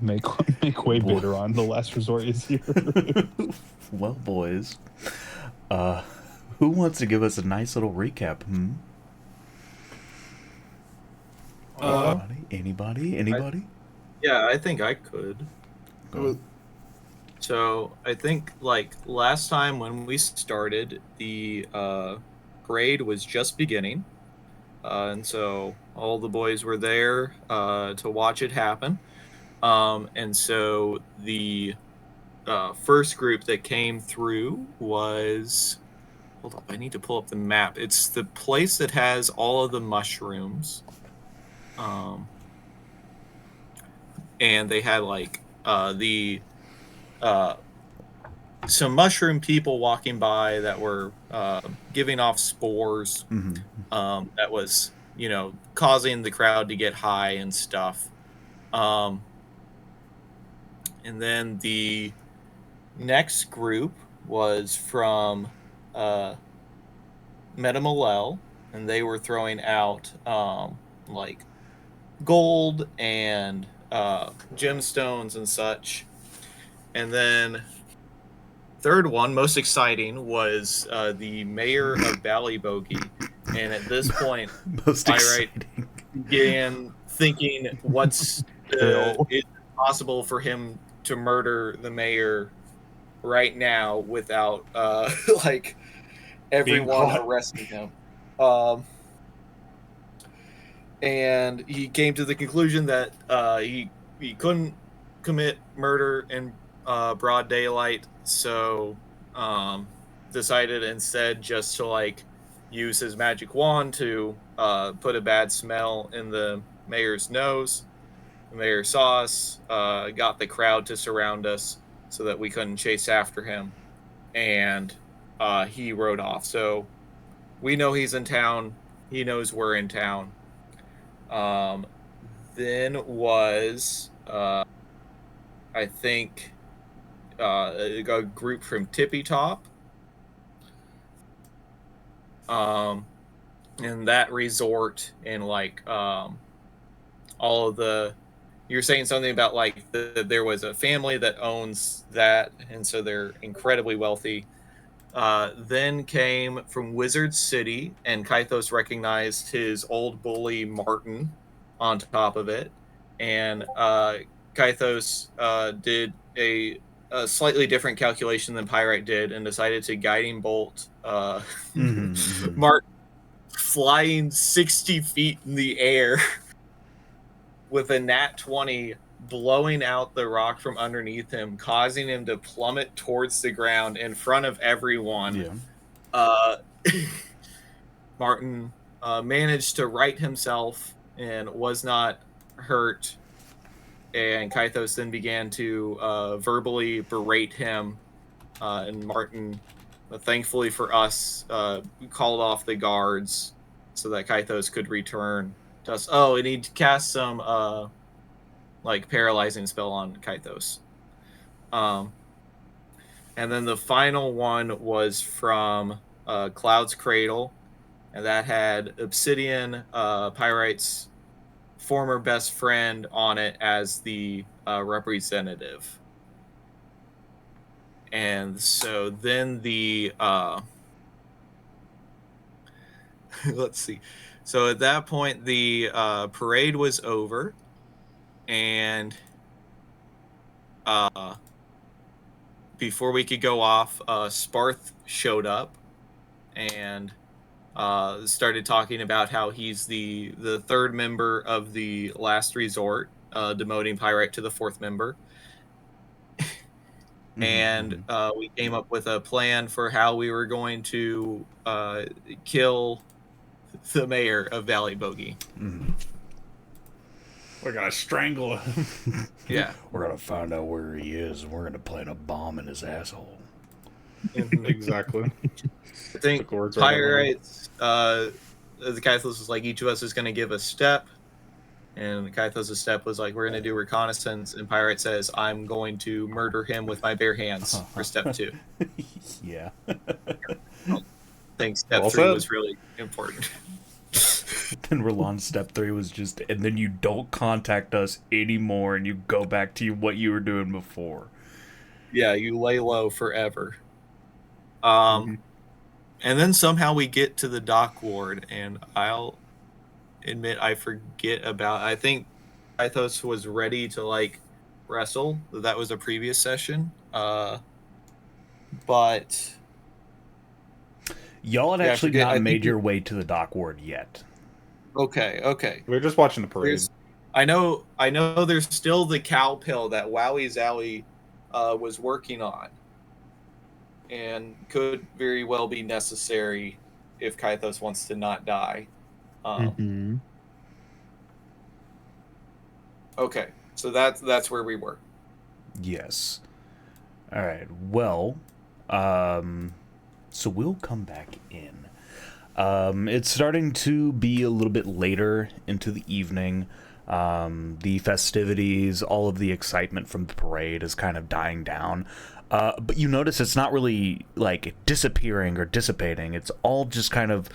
Make Wave Vader on the last resort is here. Well, boys, uh, who wants to give us a nice little recap? Uh, Anybody? yeah, I think I could. Go. So I think like last time when we started, the parade was just beginning, and so all the boys were there to watch it happen. And so the first group that came through was, hold up, I need to pull up the map. It's the place that has all of the mushrooms. And they had like the some mushroom people walking by that were giving off spores. That was, causing the crowd to get high and stuff. And then the next group was from Metamalel, and they were throwing out like gold and gemstones and such. And then third one, most exciting, was the mayor of Ballybogey. And at this point, Most Pyrite exciting. began thinking, what's is it possible for him to murder the mayor right now without like everyone arresting him? And he came to the conclusion that he couldn't commit murder in broad daylight, so decided instead just to like use his magic wand to put a bad smell in the mayor's nose. The mayor saw us, got the crowd to surround us so that we couldn't chase after him, and he rode off. So we know he's in town. He knows we're in town. Then was I think a group from Tippy Top. In that resort, and like all of the, you're saying something about like there was a family that owns that, and so they're incredibly wealthy. Then came from Wizard City, and Kythos recognized his old bully Martin on top of it. And Kythos did a slightly different calculation than Pyrite did and decided to guiding bolt Martin flying 60 feet in the air with a nat 20 blowing out the rock from underneath him, causing him to plummet towards the ground in front of everyone. Martin managed to right himself and was not hurt. And Kythos then began to verbally berate him. And Martin, thankfully for us, called off the guards so that Kythos could return to us. Oh, and he cast some like paralyzing spell on Kythos. And then the final one was from Cloud's Cradle, and that had Obsidian, Pyrite's former best friend, on it as the representative. And so then the let's see. So at that point, the parade was over, and before we could go off, Sparth showed up and started talking about how he's the third member of the last resort, demoting Pyrite to the fourth member. And we came up with a plan for how we were going to kill the mayor of Valley Bogey. We're gonna strangle him. Yeah. We're gonna find out where he is, and we're gonna plant a bomb in his asshole. Exactly. I think Pirates, the Kythos was like, each of us is going to give a step. And Kythos' step was like, we're going to do reconnaissance. And Pirate says, I'm going to murder him with my bare hands for step 2. Yeah. I think step 3 was really important. Then Roland's step 3 was just, and then you don't contact us anymore, and you go back to what you were doing before. Yeah, you lay low forever. And then somehow we get to the dock ward, and I'll admit I forget about. I think Ithos was ready to like wrestle. That was a previous session. But y'all had Yeah, I actually forget- I not think made you- your way to the dock ward yet. okay. We were just watching the parade. I know. There's still the cow pill that Wowie Zowie was working on, and could very well be necessary if Kythos wants to not die. Okay, so that's where we were. Yes. All right. Well, so we'll come back in. It's starting to be a little bit later into the evening. The festivities, all of the excitement from the parade is kind of dying down. But you notice it's not really like disappearing or dissipating. It's all just kind of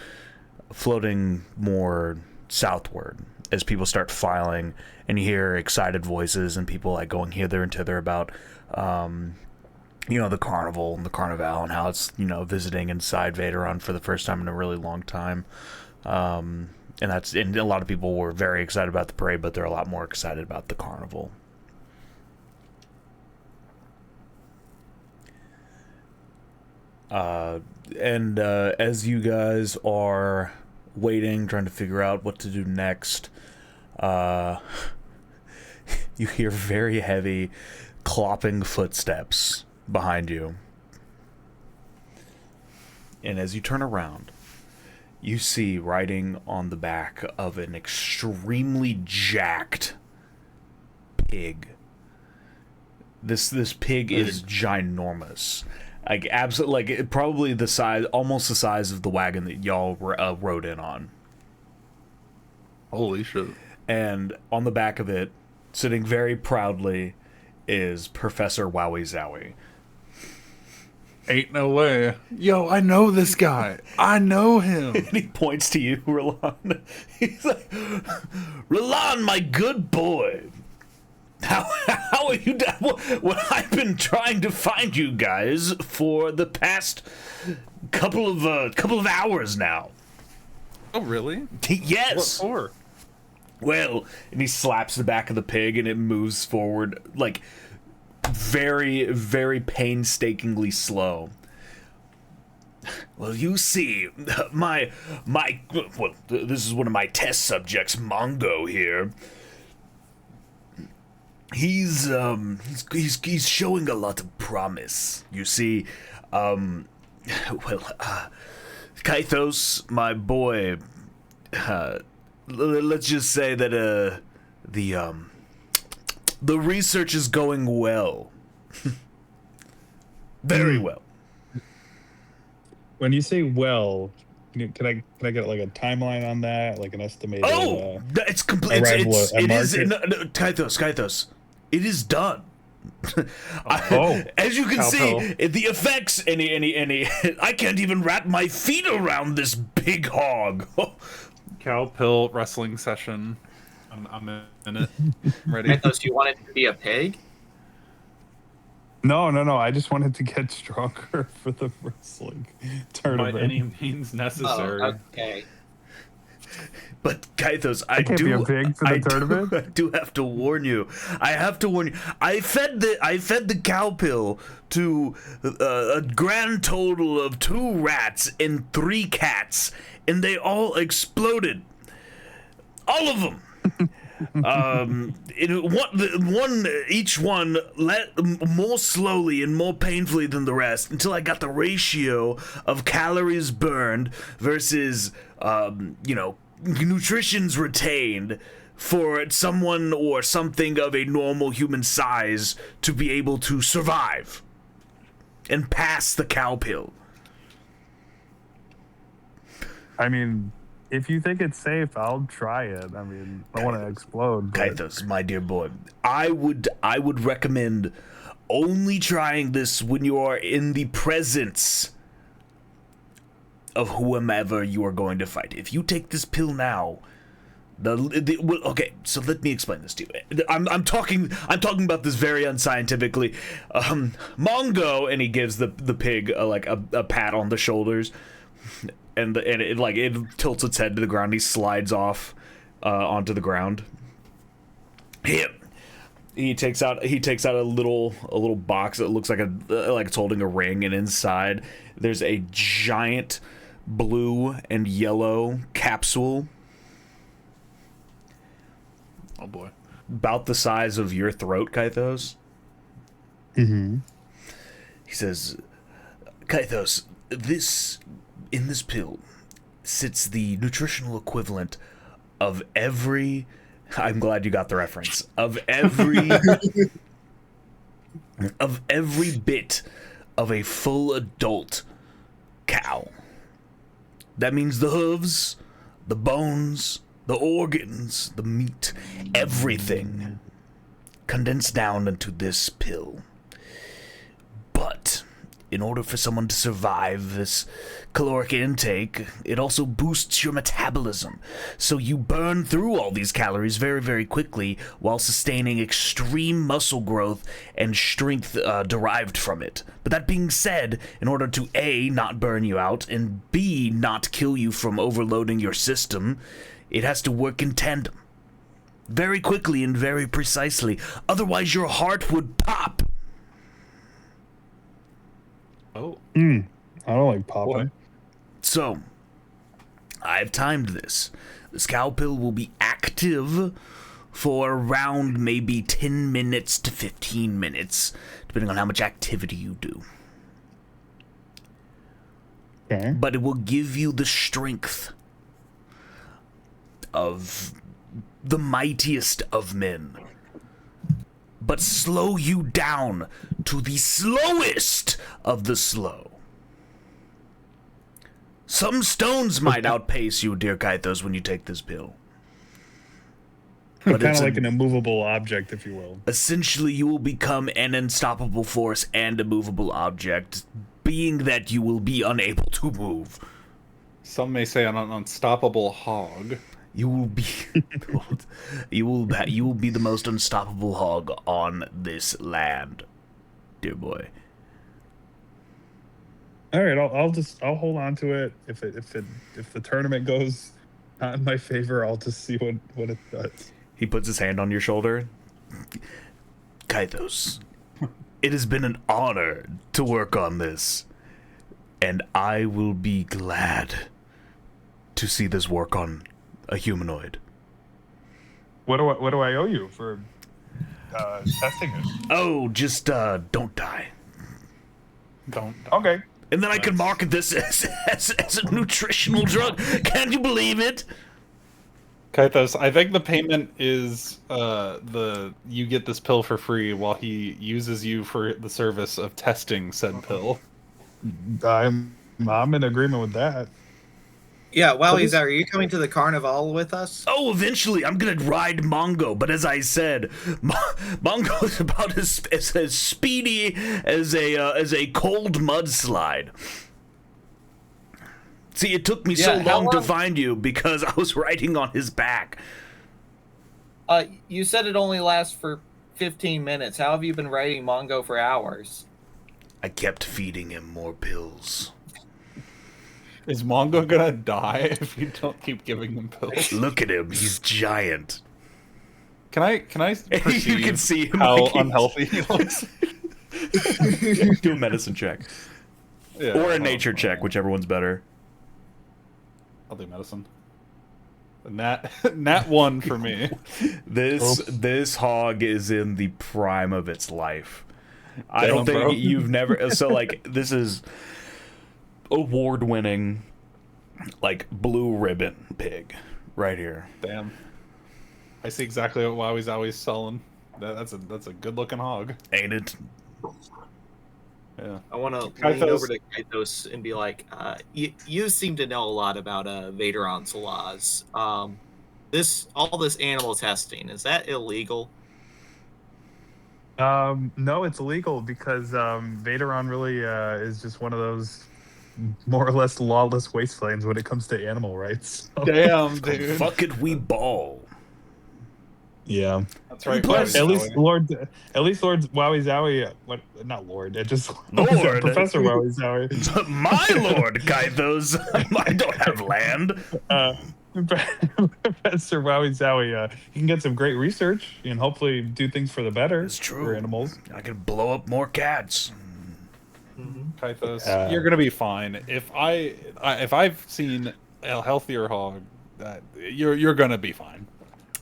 floating more southward as people start filing, and you hear excited voices and people like going hither and thither about the carnival and the Carnival and how it's, visiting inside Vaderon for the first time in a really long time. And a lot of people were very excited about the parade, but they're a lot more excited about the carnival. And as you guys are waiting, trying to figure out what to do next, you hear very heavy clopping footsteps behind you. And as you turn around, you see riding on the back of an extremely jacked pig. This pig is ginormous. Like absolutely, like probably the size, almost the size of the wagon that y'all rode in on. Holy shit. And on the back of it, sitting very proudly, is Professor Wowie Zowie. Ain't no way. Yo, I know this guy. I know him. And he points to you, Roland. He's like, Roland, my good boy. How are you? What I've been trying to find you guys for the past couple of hours now. Oh, really? Yes. What for? Well, and he slaps the back of the pig, and it moves forward like very, very painstakingly slow. Well, you see, my this is one of my test subjects, Mongo here. He's showing a lot of promise. You see, Kythos, my boy, let's just say that the research is going well. Very well. When you say well, can I get like a timeline on that, like an estimated? It's complete. arrival It's at it is market? no, Kythos. It is done. Oh, As you can Cowpell. see, the effects. Any. I can't even wrap my feet around this big hog. Cow pill wrestling session. I'm in it. I'm ready. Mythos, you want it to be a pig? No. I just wanted to get stronger for the wrestling By tournament. any means necessary. Oh, okay. But Kythos, I can't be a pig for the tournament? I do have to warn you. I fed the cow pill to a grand total of 2 rats and 3 cats, and they all exploded. All of them. Each one more slowly and more painfully than the rest, until I got the ratio of calories burned versus nutritions retained for someone or something of a normal human size to be able to survive and pass the cow pill. I mean, if you think it's safe, I'll try it. I mean, I don't want to explode. But Kythos, my dear boy, I would recommend only trying this when you are in the presence of whomever you are going to fight. If you take this pill now, Okay, so let me explain this to you. I'm talking about this very unscientifically. Mongo, and he gives the pig a pat on the shoulders, and it tilts its head to the ground. He slides off onto the ground. He takes out a little box that looks like it's holding a ring, and inside there's a giant blue and yellow capsule. Oh boy. About the size of your throat, Kythos. Mm-hmm. He says, Kythos, in this pill sits the nutritional equivalent of every... I'm glad you got the reference. Of every bit of a full adult cow. That means the hooves, the bones, the organs, the meat, everything condensed down into this pill. But in order for someone to survive this caloric intake, it also boosts your metabolism. So you burn through all these calories very, very quickly while sustaining extreme muscle growth and strength derived from it. But that being said, in order to A, not burn you out, and B, not kill you from overloading your system, it has to work in tandem. Very quickly and very precisely. Otherwise your heart would pop. Oh. I don't like popping. Boy. So, I've timed this. This cow pill will be active for around maybe 10 minutes to 15 minutes, depending on how much activity you do. Okay. But it will give you the strength of the mightiest of men, but slow you down to the slowest of the slow. Some stones might outpace you, dear Kythos, when you take this pill. But Kind of like an immovable object, if you will. essentially, you will become an unstoppable force and a movable object, being that you will be unable to move. Some may say an unstoppable hog. You will be you will be the most unstoppable hog on this land, dear boy. All right, I'll hold on to it. If the tournament goes not in my favor, I'll just see what it does. He puts his hand on your shoulder. Kythos, it has been an honor to work on this, and I will be glad to see this work on a humanoid. What do I owe you for testing it? Oh, just don't die. Don't. Okay. And then I can market this as a nutritional drug. Can you believe it? Kythos, I think the payment is you get this pill for free while he uses you for the service of testing said pill. I'm in agreement with that. Yeah, while he's out, are you coming to the Carnival with us? Oh, eventually I'm gonna ride Mongo, but as I said, Mongo is about as speedy as a cold mudslide. See, it took me so long to find you because I was riding on his back. You said it only lasts for 15 minutes. How have you been riding Mongo for hours? I kept feeding him more pills. Is Mongo gonna die if you don't keep giving him pills? Look at him, he's giant. Can I perceive You can see him how like unhealthy he looks? Do a medicine check. Yeah, Or a nature check, whichever one's better. I'll do medicine. Nat 1 for me. This hog is in the prime of its life. I Damn, don't think bro. you've never... So, like, this is award-winning, like, blue ribbon pig right here. Damn. I see exactly what Wowie's always selling. That's a good looking hog. Ain't it? Yeah. I want to lean over to Kythos and be like, you seem to know a lot about Vaderon's laws. All this animal testing, is that illegal? No, it's illegal because Vaderon really is just one of those more or less lawless wastelands when it comes to animal rights. So, Damn, dude. Fuck it, we ball. yeah. That's right. Plus- At Wowie least Zowie. Lord Wowie Zowie, what? Not Lord. It just Lord. Professor Wowie Zowie. My lord, Kythos. I don't have land. Professor Wowie Zowie, he can get some great research and hopefully do things for the better It's true. for animals. I can blow up more cats. Kythos, you're gonna be fine. If I've seen a healthier hog, you're gonna be fine.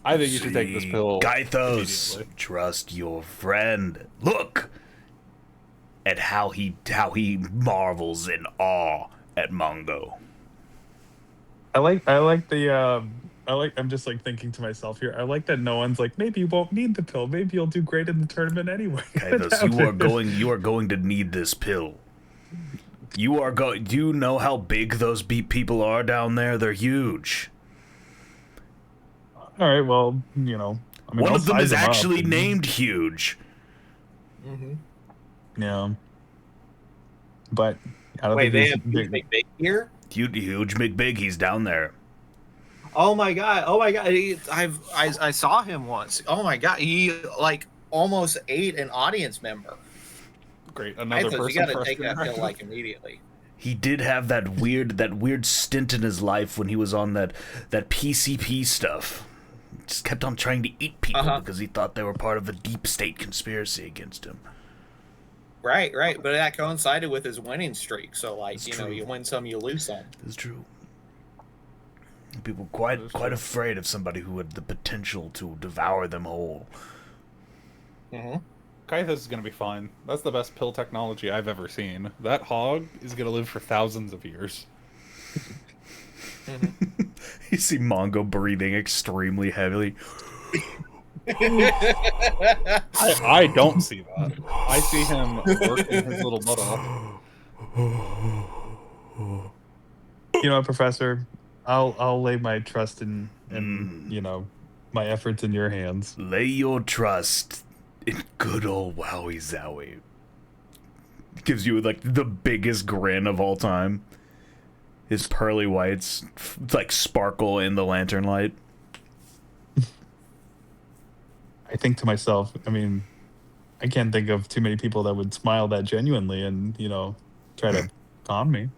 I think you should take this pill. Kythos, immediately. trust your friend. Look at how he marvels in awe at Mongo. I'm just like thinking to myself here. I like that no one's like, maybe you won't need the pill. Maybe you'll do great in the tournament anyway. Kythos, you are going to need this pill. Do you know how big those people are down there? They're huge. All right, well, you know, I mean, One I'll of them size is up actually and- named Huge. Yeah, but I don't Wait, think they he's have Big Big here? Huge McBig, he's down there. Oh my god! Oh my god! I saw him once. Oh my god! He like almost ate an audience member. Great, I another thought person. you got to for us take to that interact pill with. like immediately. He did have that weird stint in his life when he was on that PCP stuff. Just kept on trying to eat people because he thought they were part of a deep state conspiracy against him. Right, but that coincided with his winning streak. So like, It's you know, true. you win some, you lose some. It's true. People quite afraid of somebody who had the potential to devour them whole. Kythos is gonna be fine. That's the best pill technology I've ever seen. That hog is gonna live for thousands of years. You see Mongo breathing extremely heavily. I don't see that. I see him working his little butt off. You know what, Professor? I'll lay my trust in you know, my efforts in your hands. Lay your trust in good old Wowie Zowie. Gives you like the biggest grin of all time. His pearly whites like sparkle in the lantern light. I think to myself, I mean, I can't think of too many people that would smile that genuinely and, you know, try to con me.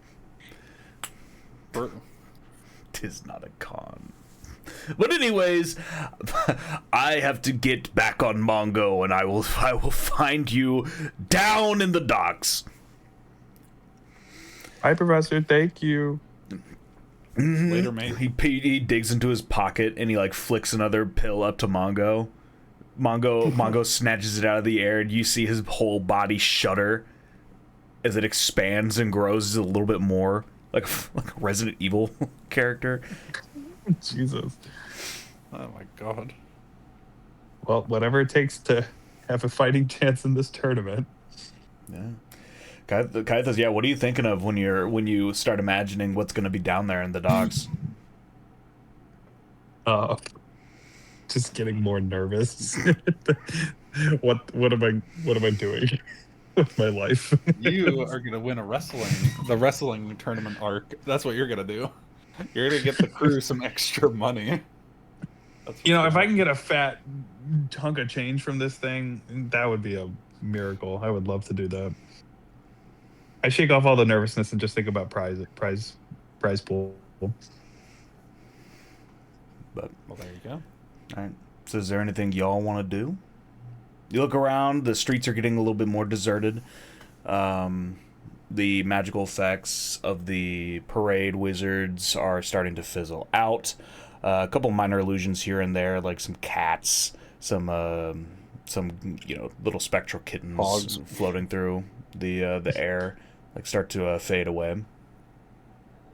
Tis not a con. But anyways, I have to get back on Mongo, and I will find you down in the docks. Hi, Professor. Thank you. Later, mate. He digs into his pocket and he like flicks another pill up to Mongo. Mongo snatches it out of the air, and you see his whole body shudder as it expands and grows a little bit more, like a Resident Evil character. Jesus. Oh my god. Well, whatever it takes to have a fighting chance in this tournament. Yeah. Kythos, yeah, what are you thinking of when you start imagining what's going to be down there in the docks? Just getting more nervous. What am I doing with my life? You are gonna win the wrestling tournament arc. That's what you're gonna do. You're gonna get the crew some extra money. You know, if I can get a fat hunk of change from this thing, that would be a miracle. I would love to do that. I shake off all the nervousness and just think about prize pool. But Well, there you go. all right. So is there anything y'all want to do? You look around, the streets are getting a little bit more deserted. The magical effects of the parade wizards are starting to fizzle out. A couple minor illusions here and there, like some cats, some little spectral kittens Hogs. floating through the air, like start to fade away.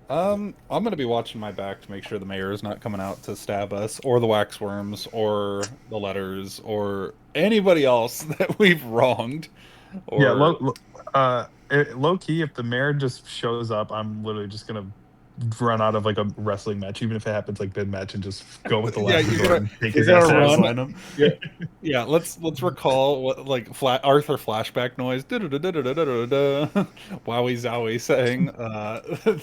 I'm gonna be watching my back to make sure the mayor is not coming out to stab us, or the waxworms, or the letters, or anybody else that we've wronged. Or... Yeah, low key, if the mayor just shows up, I'm literally just gonna run out of like a wrestling match, even if it happens like mid match, and just go with the Yeah, last you're resort gonna- and take you're his gonna ass out. run. Yeah, let's recall what like Arthur flashback noise. Wowie zowie saying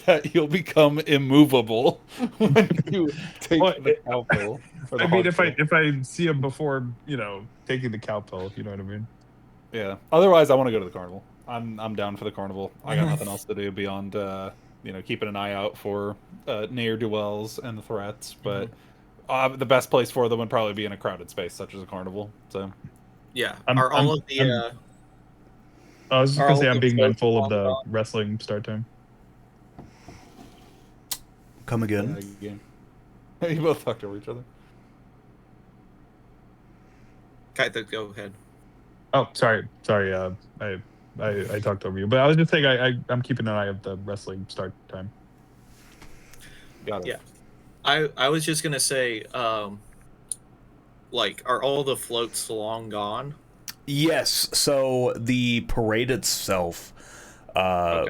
that you'll become immovable when you take Well, the cow pill. Or the I mean, hog pill. if I see him before, taking the cow pill, you know what I mean. Yeah. Otherwise, I want to go to the carnival. I'm down for the carnival. I got nothing else to do beyond keeping an eye out for ne'er do wells and the threats. But the best place for them would probably be in a crowded space such as a carnival. So Yeah. I was just are gonna all say of I'm the being floats mindful of long the gone? wrestling start time. Come again. game. You both talked over each other. Kaito, go ahead. Oh, sorry. I talked over you, but I was just saying I'm keeping an eye of the wrestling start time. Got it. Yeah. I was just gonna say, like, are all the floats long gone? Yes. So the parade itself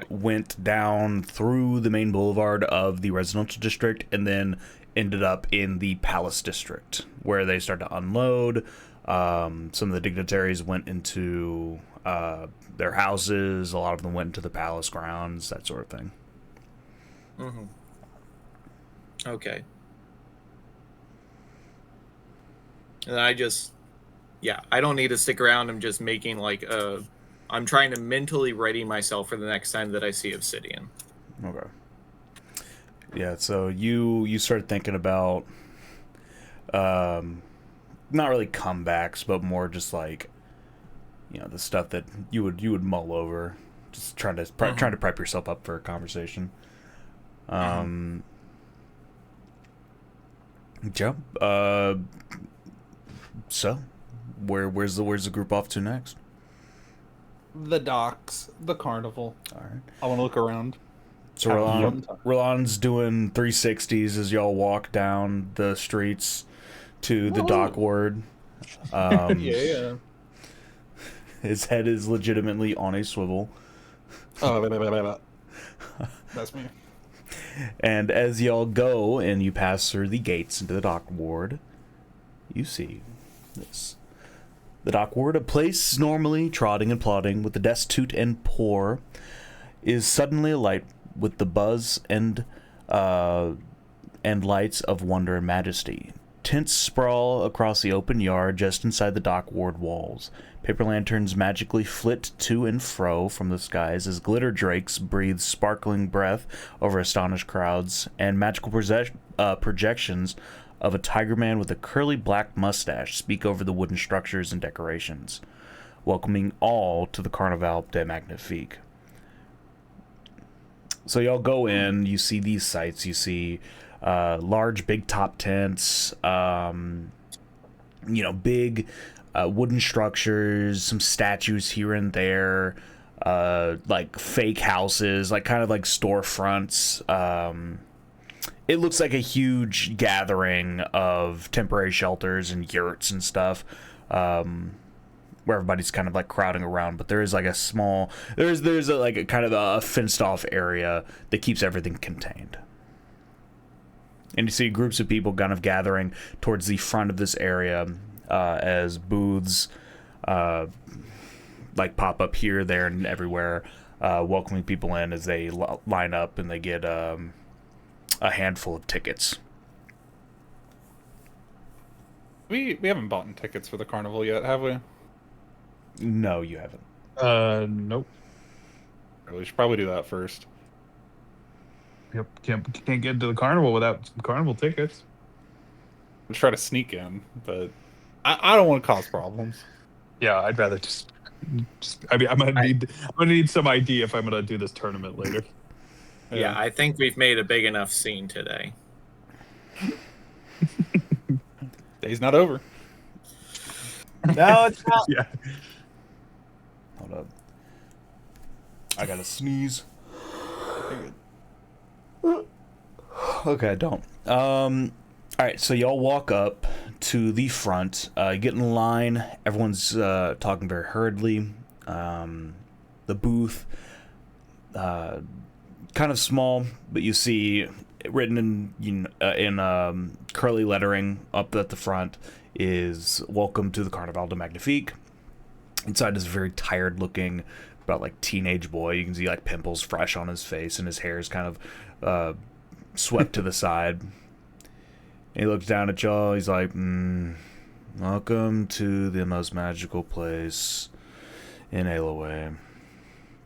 went down through the main boulevard of the residential district and then ended up in the palace district where they started to unload. Some of the dignitaries went into their houses. A lot of them went into the palace grounds, that sort of thing. Mm-hmm. Okay. And I don't need to stick around. I'm just making I'm trying to mentally ready myself for the next time that I see Obsidian. Okay. Yeah, so you start thinking about not really comebacks, but more just like the stuff that you would mull over, just trying to prep yourself up for a conversation. Yeah. So where's the group off to next? The docks, the carnival. All right. I want to look around. So Have a fun time. Roland's doing 360s as y'all walk down the streets to the dock ward. Yeah. His head is legitimately on a swivel. Oh, that's me. And as y'all go and you pass through the gates into the dock ward, you see this. The dock ward, a place normally trotting and plodding with the destitute and poor, is suddenly alight with the buzz and lights of wonder and majesty. Tents sprawl across the open yard just inside the dock ward walls. Paper lanterns magically flit to and fro from the skies as glitter drakes breathe sparkling breath over astonished crowds, and magical projections of a tiger man with a curly black mustache speak over the wooden structures and decorations, welcoming all to the Carnival de Magnifique. So y'all go in, you see these sights, you see large big top tents, big wooden structures, some statues here and there, like fake houses, like kind of like storefronts. It looks like a huge gathering of temporary shelters and yurts and stuff, where everybody's kind of like crowding around. But there is like a small, there's a kind of a fenced off area that keeps everything contained. And you see groups of people kind of gathering towards the front of this area as booths like pop up here, there, and everywhere, welcoming people in as they line up and they get a handful of tickets. We haven't bought tickets for the carnival yet, have we? No, you haven't. Nope. We should probably do that first. Yep. Can't get into the carnival without some carnival tickets. We'll try to sneak in, but I don't want to cause problems. Yeah, I'd rather just. I mean, I'm gonna need some ID if I'm gonna do this tournament later. Yeah, I think we've made a big enough scene today. Day's not over. No, it's not. Yeah. Hold up. I gotta sneeze. Okay, I don't. Alright, so y'all walk up to the front, get in line, everyone's talking very hurriedly. The booth kind of small, but you see written in curly lettering up at the front is "Welcome to the Carnival de Magnifique." Inside is a very tired looking, about like teenage boy. You can see like pimples fresh on his face, and his hair is kind of swept to the side. And he looks down at y'all. He's like, "Welcome to the most magical place in Aloe,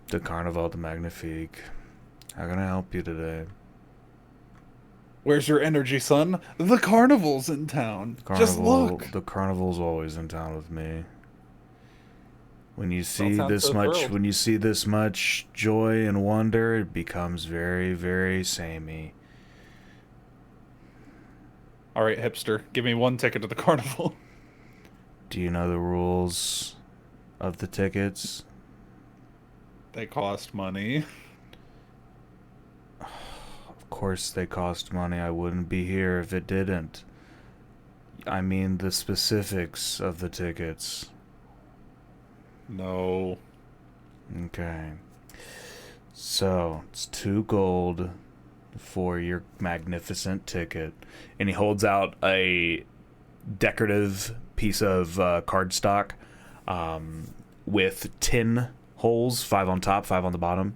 the Carnival de Magnifique. How can I help you today?" Where's your energy, son? The carnival's in town. Just look. The carnival's always in town with me. When you see sound this so much, thrilled. when you see this much joy and wonder, it becomes very, very samey. All right, hipster, give me 1 ticket to the carnival. Do you know the rules of the tickets? They cost money. Of course they cost money. I wouldn't be here if it didn't. I mean the specifics of the tickets. No. Okay. So, it's 2 gold for your magnificent ticket. And he holds out a decorative piece of cardstock with 10 holes, 5 on top, 5 on the bottom.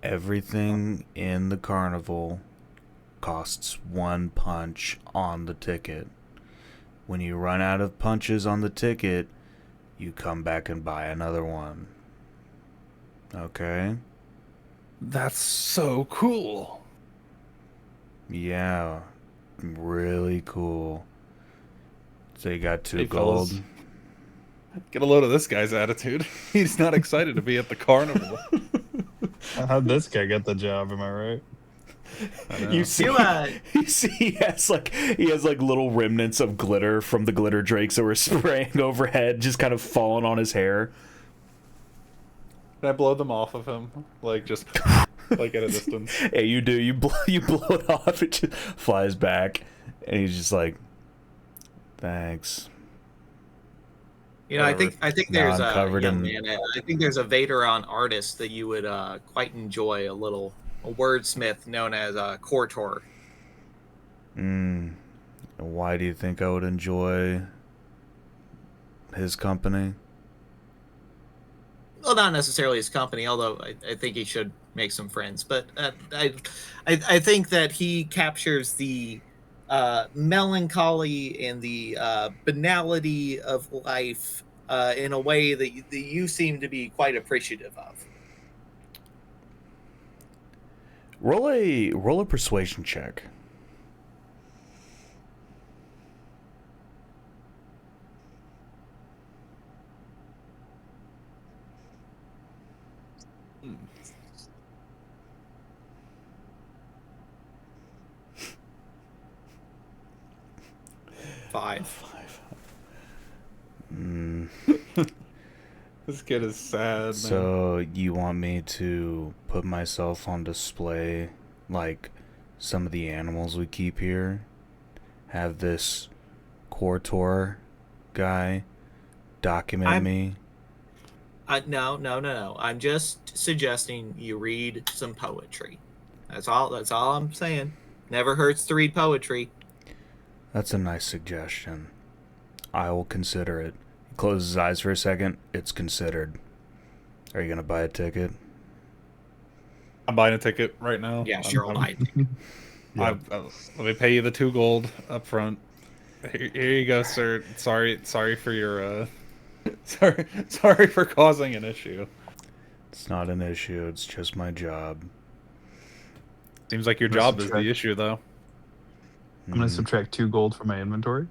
Everything in the carnival costs 1 punch on the ticket. When you run out of punches on the ticket, you come back and buy another one. Okay? That's so cool. Yeah. Really cool. So you got 2 Hey, gold. fellas. Get a load of this guy's attitude. He's not excited to be at the carnival. How'd this guy get the job? Am I right? You see, you see he has like little remnants of glitter from the glitter drakes that were spraying overhead, just kind of falling on his hair. Can I blow them off of him? Like, just, like, at a distance? Hey, you do. You blow it off, it just flies back, and he's just like, "Thanks." You know, I think there's I'm a covered young in- man. I think there's a Vaderon artist that you would quite enjoy. A wordsmith known as Cortor. Why do you think I would enjoy his company? Well, not necessarily his company, although I think he should make some friends. But I think that he captures the melancholy and the banality of life in a way that you seem to be quite appreciative of. Roll a persuasion check. Five. This kid is sad, man. So you want me to put myself on display like some of the animals we keep here? Have this Cortor guy document me? No. I'm just suggesting you read some poetry. That's all I'm saying. Never hurts to read poetry. That's a nice suggestion. I will consider it. He closes his eyes for a second. It's considered. Are you going to buy a ticket? I'm buying a ticket right now. Yeah, sure, I'll buy it. Let me pay you the 2 gold up front. Here you go, sir. Sorry for your sorry for causing an issue. It's not an issue. It's just my job. Seems like your job is the issue, though. I'm gonna subtract 2 gold from my inventory.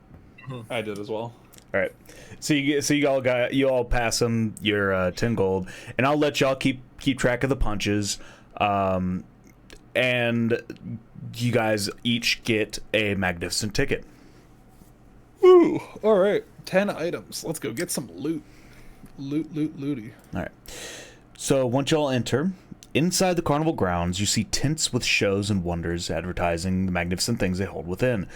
I did as well. All right. So you all pass him your 10 gold, and I'll let y'all keep track of the punches. And you guys each get a magnificent ticket. Woo! All right, 10 items. Let's go get some loot. Looty. All right. So once y'all enter, inside the carnival grounds, you see tents with shows and wonders advertising the magnificent things they hold within.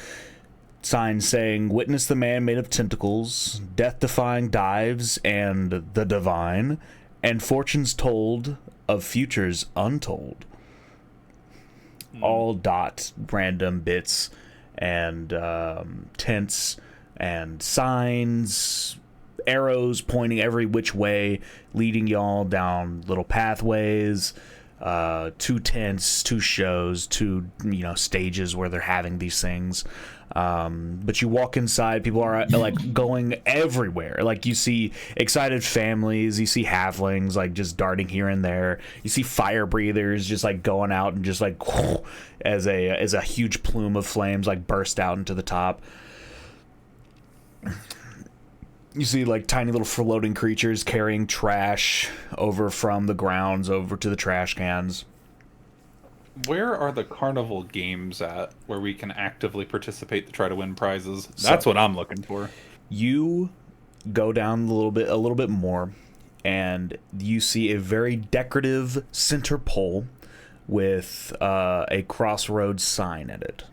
Signs saying, "Witness the man made of tentacles, death-defying dives, and the divine, and fortunes told of futures untold. All dot random bits and tents and signs, arrows pointing every which way, leading y'all down little pathways, to tents, to shows, to stages where they're having these things. But you walk inside, people are like going everywhere. Like you see excited families, you see halflings like just darting here and there. You see fire breathers just like going out and just like as a huge plume of flames like burst out into the top. You see like tiny little floating creatures carrying trash over from the grounds over to the trash cans. Where are the carnival games at where we can actively participate to try to win prizes? That's what I'm looking for. You go down a little bit more, and you see a very decorative center pole with a crossroads sign at it.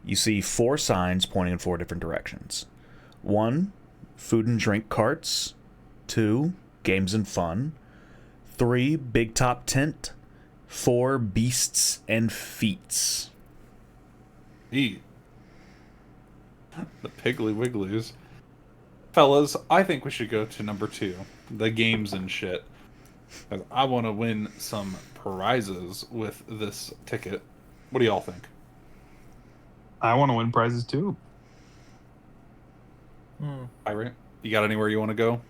You see 4 signs pointing in 4 different directions. 1, food and drink carts. 2, games and fun. 3, big top tent. 4, beasts and feats. Eat. The Piggly Wigglies. Fellas, I think we should go to number 2. The games and shit. 'Cause I want to win some prizes with this ticket. What do y'all think? I want to win prizes too. Irate, you got anywhere you want to go?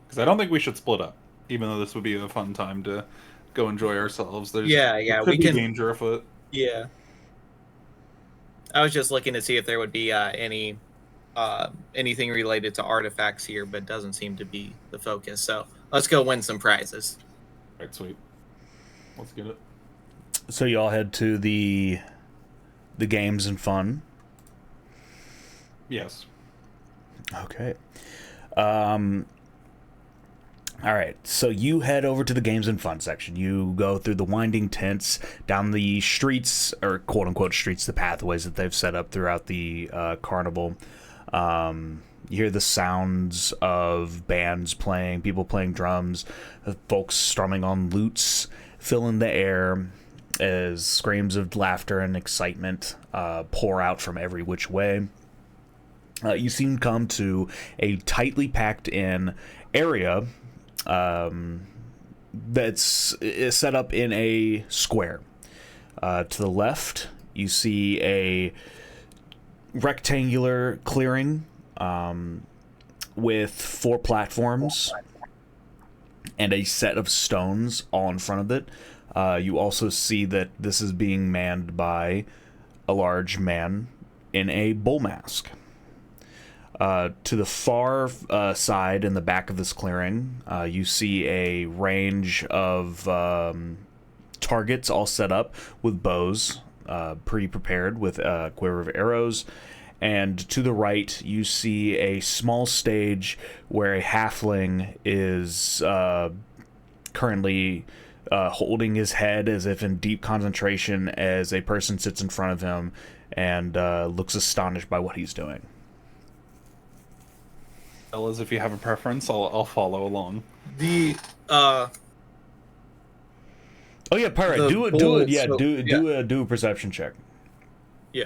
Because I don't think we should split up, even though this would be a fun time to go enjoy ourselves. There we can. Danger afoot. Yeah. I was just looking to see if there would be anything related to artifacts here, but doesn't seem to be the focus. So let's go win some prizes. All right, sweet. Let's get it. So you all head to the games and fun. Yes. Okay. All right, so you head over to the games and fun section. You go through the winding tents, down the streets, or quote-unquote streets, the pathways that they've set up throughout the carnival. You hear the sounds of bands playing, people playing drums, folks strumming on lutes, filling the air as screams of laughter and excitement pour out from every which way. You seem to come to a tightly packed in area that's set up in a square. To the left, you see a rectangular clearing with 4 platforms and a set of stones all in front of it. You also see that this is being manned by a large man in a bull mask. To the far side in the back of this clearing, you see a range of targets all set up with bows, pre-prepared with a quiver of arrows. And to the right, you see a small stage where a halfling is currently holding his head as if in deep concentration as a person sits in front of him and looks astonished by what he's doing. Fellas, if you have a preference, I'll follow along. The Oh yeah, pirate. Do a perception check. Yeah.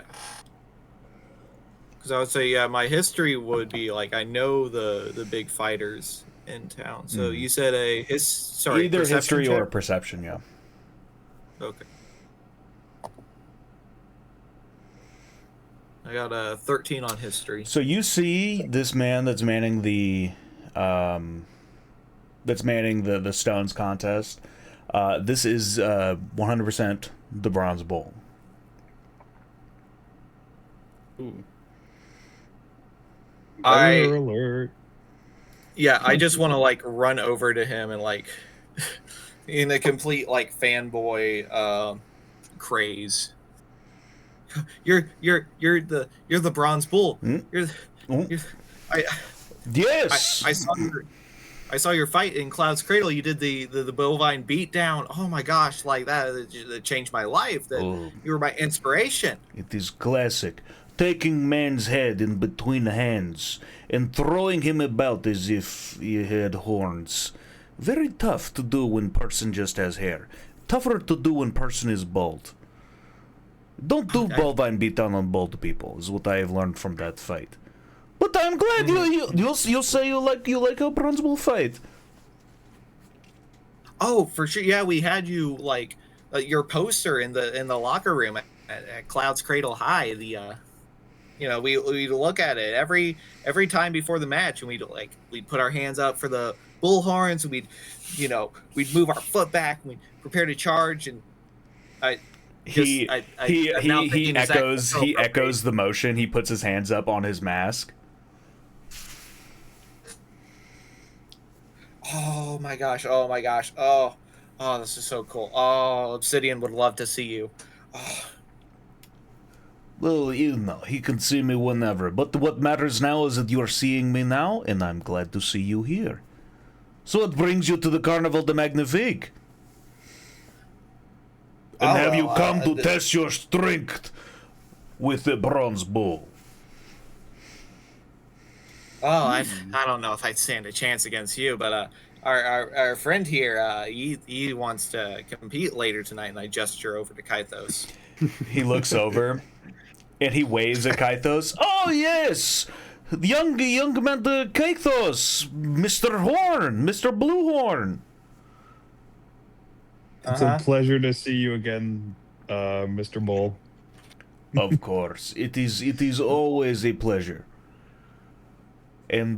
Because I would say, my history would be like I know the big fighters in town. So you said either history check? or perception, yeah. Okay. I got a 13 on history. So you see this man that's manning the stones contest. This is 100% the Bronze Bull. Ooh. Alert. Yeah, I just want to like run over to him and like in a complete like fanboy craze. You're the Bronze Bull. Yes. I saw your fight in Cloud's Cradle. You did the bovine beatdown. Oh my gosh, like that changed my life. You were my inspiration. It is classic. Taking man's head in between the hands and throwing him about as if he had horns. Very tough to do when person just has hair. Tougher to do when person is bald. Don't do bovine beatdown on bald people, is what I have learned from that fight. But I'm glad you say you like how bronze will fight. Oh, for sure. Yeah, we had you like your poster in the locker room at Cloud's Cradle High. We'd look at it every time before the match, and we'd put our hands up for the bullhorns, and we'd move our foot back, and we'd prepare to charge, and he echoes the motion. He puts his hands up on his mask. Oh my gosh! Oh my gosh! Oh, this is so cool! Oh, Obsidian would love to see you. Oh. Well, he can see me whenever. But what matters now is that you're seeing me now, and I'm glad to see you here. So what brings you to the Carnival de Magnifique? And have you come to test your strength with the bronze bull? Oh, I don't know if I'd stand a chance against you, but our friend here, he wants to compete later tonight, and I gesture over to Kythos. He looks over, and he waves at Kythos. Oh yes, young man, Kythos, Mr. Horn, Mr. Bluehorn. It's a pleasure to see you again, Mr. Bull. Of course, it is always a pleasure. And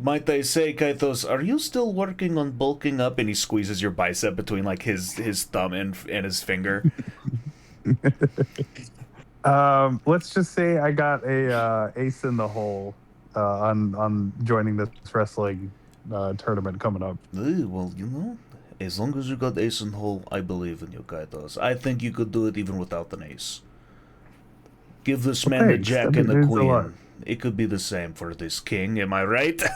might I say, Kythos, are you still working on bulking up? And he squeezes your bicep between like his thumb and his finger. Let's just say I got a ace in the hole on joining this wrestling tournament coming up. Well, as long as you got ace in the hole, I believe in you, Kythos. I think you could do it even without an ace. Give this man the jack and the queen. It could be the same for this king, am I right? That's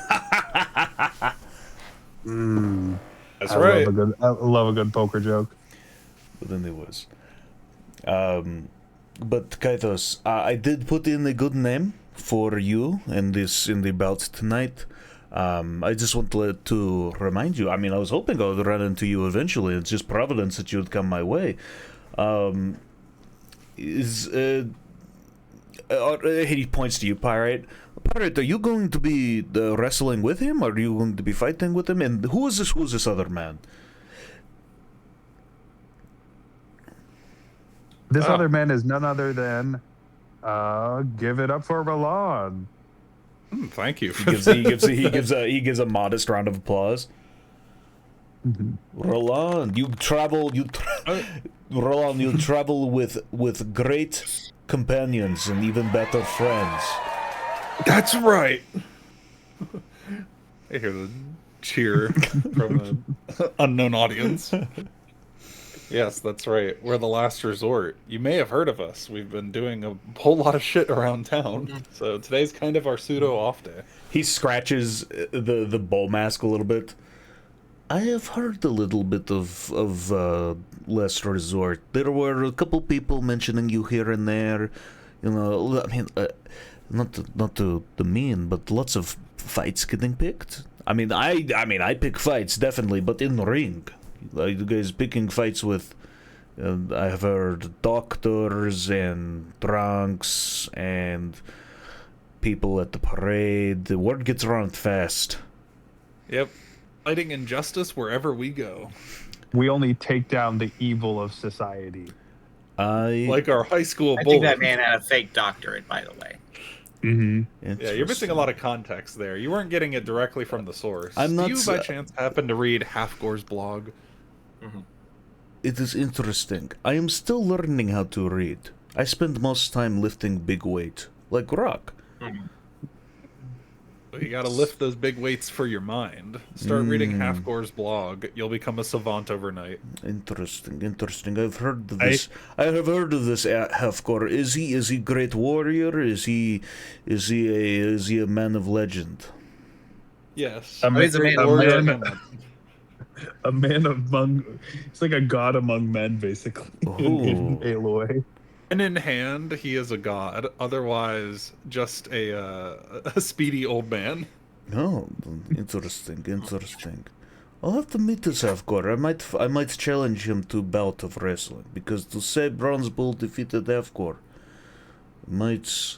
right. I love a good poker joke. But then there was. But Kythos, I did put in a good name for you in the bout tonight. I just wanted to remind you. I mean, I was hoping I would run into you eventually. It's just providence that you would come my way. He points to you, Pirate. Pirate, are you going to be wrestling with him? Are you going to be fighting with him? And who is this other man? This other man is none other than give it up for Roland. Thank you. He gives a modest round of applause. Mm-hmm. Roland, you travel with great companions and even better friends. That's right. I hear the cheer from the unknown audience. Yes, that's right. We're the last resort. You may have heard of us. We've been doing a whole lot of shit around town. So today's kind of our pseudo off day. He scratches the bowl mask a little bit. I have heard a little bit of Last Resort. There were a couple people mentioning you here and there. I mean, not to demean, but lots of fights getting picked. I mean, I pick fights definitely, but in the ring, like you guys picking fights with. I have heard doctors and drunks and people at the parade. The word gets around fast. Yep. Fighting injustice wherever we go. We only take down the evil of society. Like our high school I bully. think that man had a fake doctorate, by the way. Mm-hmm. Yeah, you're missing a lot of context there. You weren't getting it directly from the source. I'm not Do you, by chance, happen to read Halfgore's blog? Mm-hmm. It is interesting. I am still learning how to read. I spend most time lifting big weight, like rock. Mm-hmm. You gotta lift those big weights for your mind. Start reading Halfgore's blog. You'll become a savant overnight. Interesting. I've heard of this. I have heard of this Halfgore. Is he great warrior? Is he a man of legend? Yes. A man among. It's like a god among men, basically. In Aloy. And in hand, he is a god. Otherwise, just a speedy old man. Oh, interesting. I'll have to meet this Avgor. I might challenge him to a bout of wrestling, because to say Bronze Bull defeated Avgor might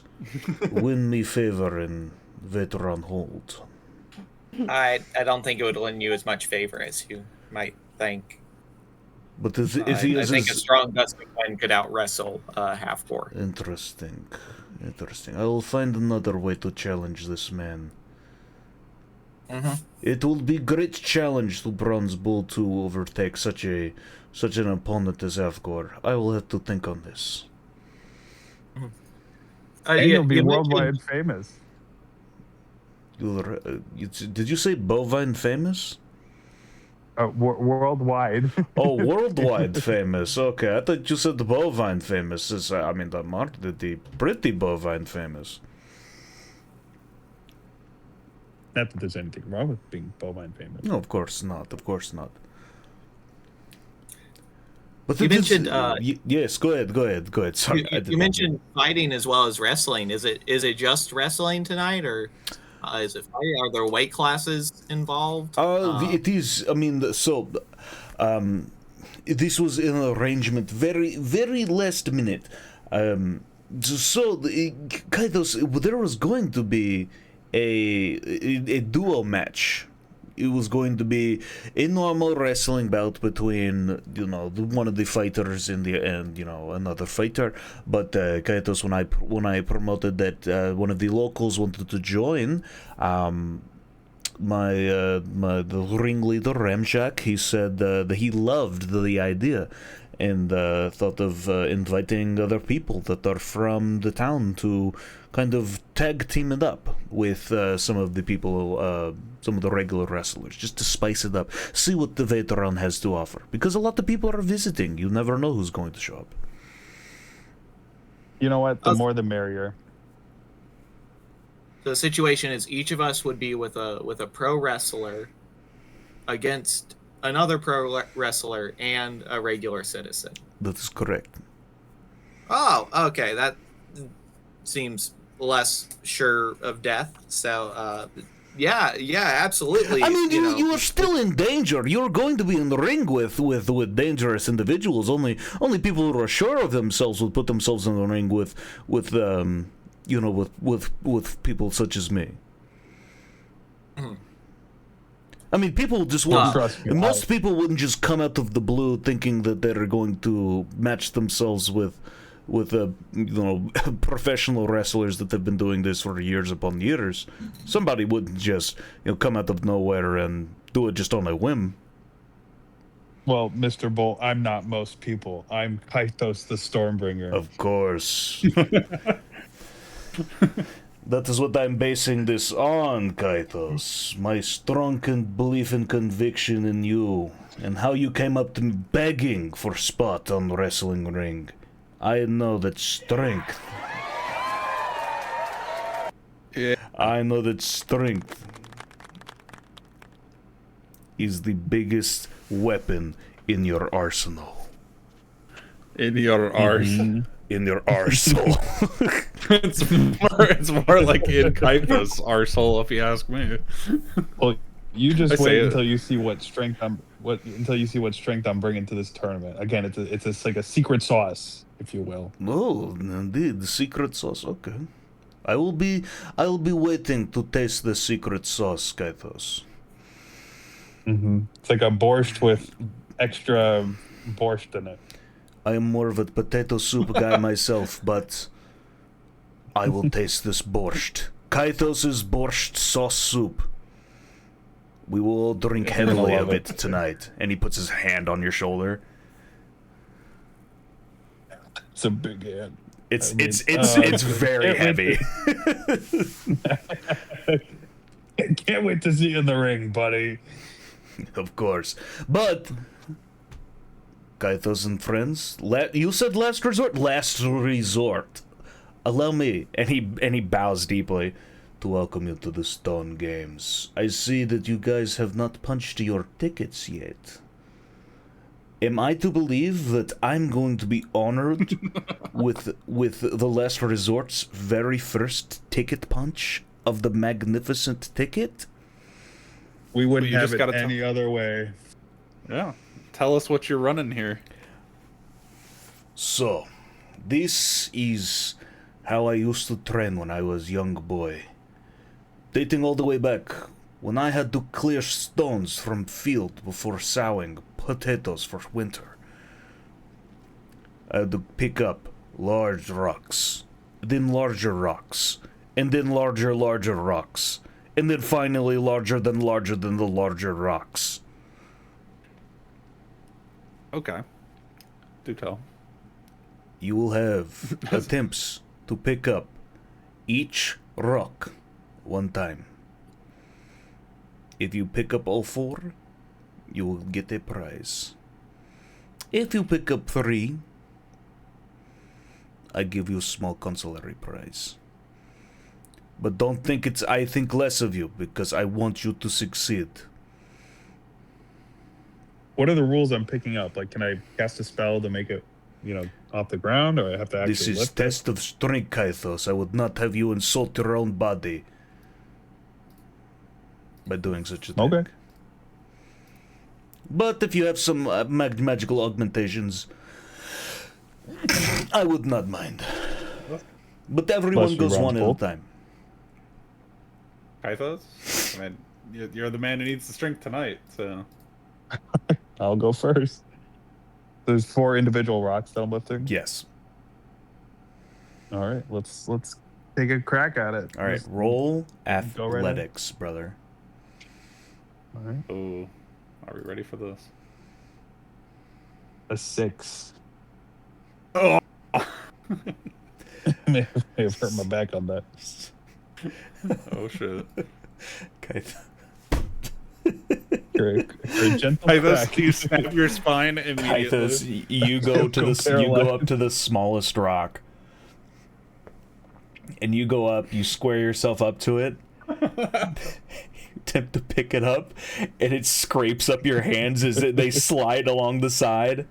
win me favor in veteran hold. I don't think it would win you as much favor as you might think. But if he I is think a strong gust of wind could out wrestle Half-Core. interesting. I will find another way to challenge this man. It will be great challenge to Bronze Bull to overtake such an opponent as Avgor. I will have to think on this. And you'll be worldwide famous. Did you say bovine famous? Worldwide. Oh, worldwide famous. Okay, I thought you said bovine famous. I mean, the pretty bovine famous. Not that there's anything wrong with being bovine famous. No, of course not. But you mentioned. Yes, go ahead. Sorry, you mentioned fighting as well as wrestling. Is it just wrestling tonight, or is it fighting? Are there weight classes involved? It is. I mean, this was an arrangement very, very last minute. Kaitos, there was going to be a duo match. It was going to be a normal wrestling bout between, one of the fighters and another fighter. But Kaitos, when I promoted that one of the locals wanted to join, the ringleader Ramjack, he said that he loved the idea and thought of inviting other people that are from the town to kind of tag team it up with some of the people, some of the regular wrestlers, just to spice it up, see what the veteran has to offer. Because a lot of people are visiting. You never know who's going to show up. You know what? The more the merrier. The situation is each of us would be with a pro wrestler against another pro wrestler and a regular citizen. That is correct. Oh, okay. That seems less sure of death. So, yeah, absolutely. I mean, you are still in danger. You're going to be in the ring with dangerous individuals. Only people who are sure of themselves would put themselves in the ring with people such as me. Mm-hmm. I mean, people just wouldn't. Most people wouldn't just come out of the blue thinking that they're going to match themselves with professional wrestlers that have been doing this for years upon years. Somebody wouldn't just come out of nowhere and do it just on a whim. Well, Mr. Bull, I'm not most people. I'm Kaitos the Stormbringer. Of course. That is what I'm basing this on, Kaitos. My strong belief and conviction in you, and how you came up to me begging for spot on the wrestling ring. I know that strength. Yeah. I know that strength is the biggest weapon in your arsenal. In your arsenal. In your arsehole. It's more like in Kaipa's arsehole, if you ask me. Well, you just wait until you see what strength I'm bringing to this tournament. Again, it's like a secret sauce, if you will. Oh, indeed, the secret sauce. Okay, I will be waiting to taste the secret sauce, Kaitos. Mm-hmm. It's like a borscht with extra borscht in it. I am more of a potato soup guy myself, but I will taste this borscht. Kaitos' borscht sauce soup. We will all drink heavily of it tonight. And he puts his hand on your shoulder. It's a big hand. It's very heavy. Can't wait to see you in the ring, buddy. Of course. But Kaitos and friends, you said last resort? Last resort. Allow me, and he bows deeply, to welcome you to the Stone Games. I see that you guys have not punched your tickets yet. Am I to believe that I'm going to be honored with the last resort's very first ticket punch of the magnificent ticket? We wouldn't you have just it gotta any other way. Yeah. Tell us what you're running here. So, this is how I used to train when I was young boy. Dating all the way back, when I had to clear stones from field before sowing potatoes for winter. I had to pick up large rocks, then larger rocks, and then larger rocks, and then finally larger than the larger rocks. Okay. Do tell. You will have attempts to pick up each rock one time. If you pick up all 4, you will get a prize. If you pick up 3, I give you a small consolatory prize. But don't think I think less of you, because I want you to succeed. What are the rules I'm picking up? Like, can I cast a spell to make it, off the ground, or I have to actually This is lift test of strength, Kythos. I would not have you insult your own body by doing such a thing. Okay. But if you have some magical augmentations, I would not mind. But everyone Plus goes your one at a round time. Kythos? I mean, you're the man who needs the strength tonight, so... I'll go first. There's 4 individual rocks that I'm lifting. Yes. All right, let's take a crack at it. All right, Just roll go right in. athletics, brother. All right, Oh, are we ready for this? a 6. Oh! may have hurt my back on that. Oh, shit. Kythos. For a gentle Kythos, crack. do you snap your spine immediately? Kythos, you go to you go up to the smallest rock, and you go up. You square yourself up to it. You attempt to pick it up, and it scrapes up your hands as they slide along the side.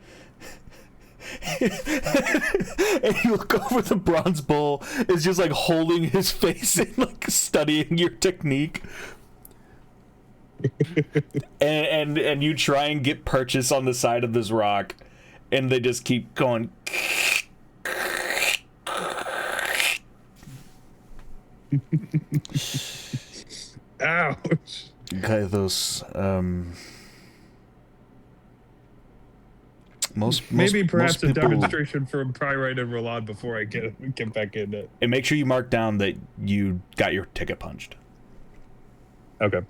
And you look over, the bronze bull is just like holding his face and like studying your technique. and you try and get purchase on the side of this rock, and they just keep going. Ouch. Kythos, Maybe perhaps most a people, demonstration from Pyrite and Rolad before I get back in it. and make sure you mark down that you got your ticket punched. Okay.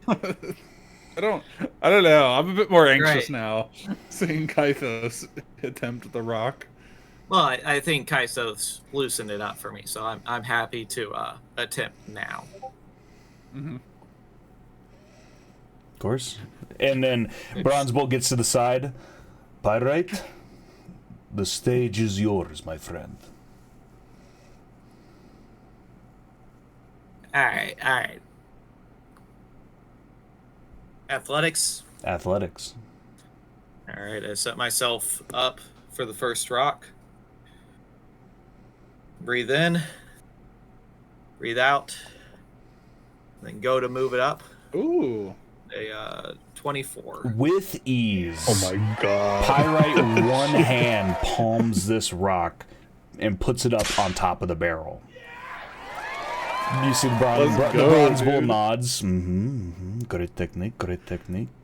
I don't know. I'm a bit more anxious Right. now, seeing Kythos attempt the rock. Well, I think Kaisos loosened it up for me, so I'm happy to attempt now. Mm-hmm. Of course. And then Bronze Bull gets to the side. Pyrite, the stage is yours, my friend. All right. Athletics. Athletics. All right, I set myself up for the first rock. Breathe in. Breathe out. Then go to move it up. Ooh. A 24. With ease. Oh my god. Pyrite one hand palms this rock and puts it up on top of the barrel. You see the bronze bull nods. Great technique.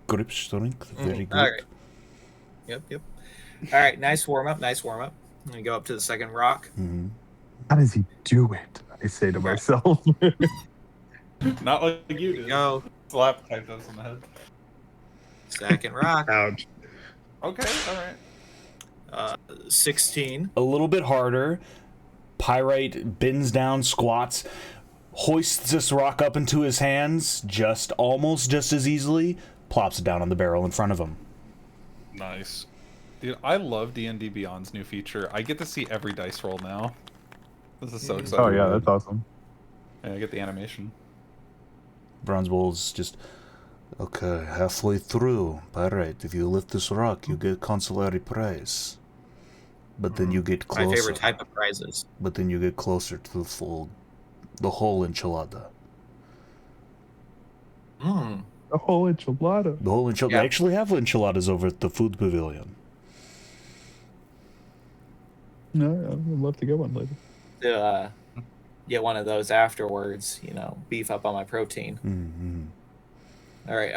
Grip strength. Very good. All right. Yep. All right, nice warm up. I'm gonna go up to the second rock. How does he do it? I say to myself. Not like you did. Go. Slap Kythos on the head. Second rock. Ouch. Okay, all right. 16. A little bit harder. Pyrite bends down, squats, hoists this rock up into his hands, almost just as easily, plops it down on the barrel in front of him. Nice. Dude, I love D&D Beyond's new feature. I get to see every dice roll now. This is so exciting. Oh yeah, that's awesome. And I get the animation. Bronze Bull's just, okay, halfway through. Pyrite, if you lift this rock, you get consolatory prize. But then you get closer. My favorite type of prizes. But then you get closer to the whole enchilada. A whole enchilada. The whole enchilada. Yeah. They actually have enchiladas over at the food pavilion. No, I would love to get one later. To get one of those afterwards, beef up on my protein. Mm-hmm. All right,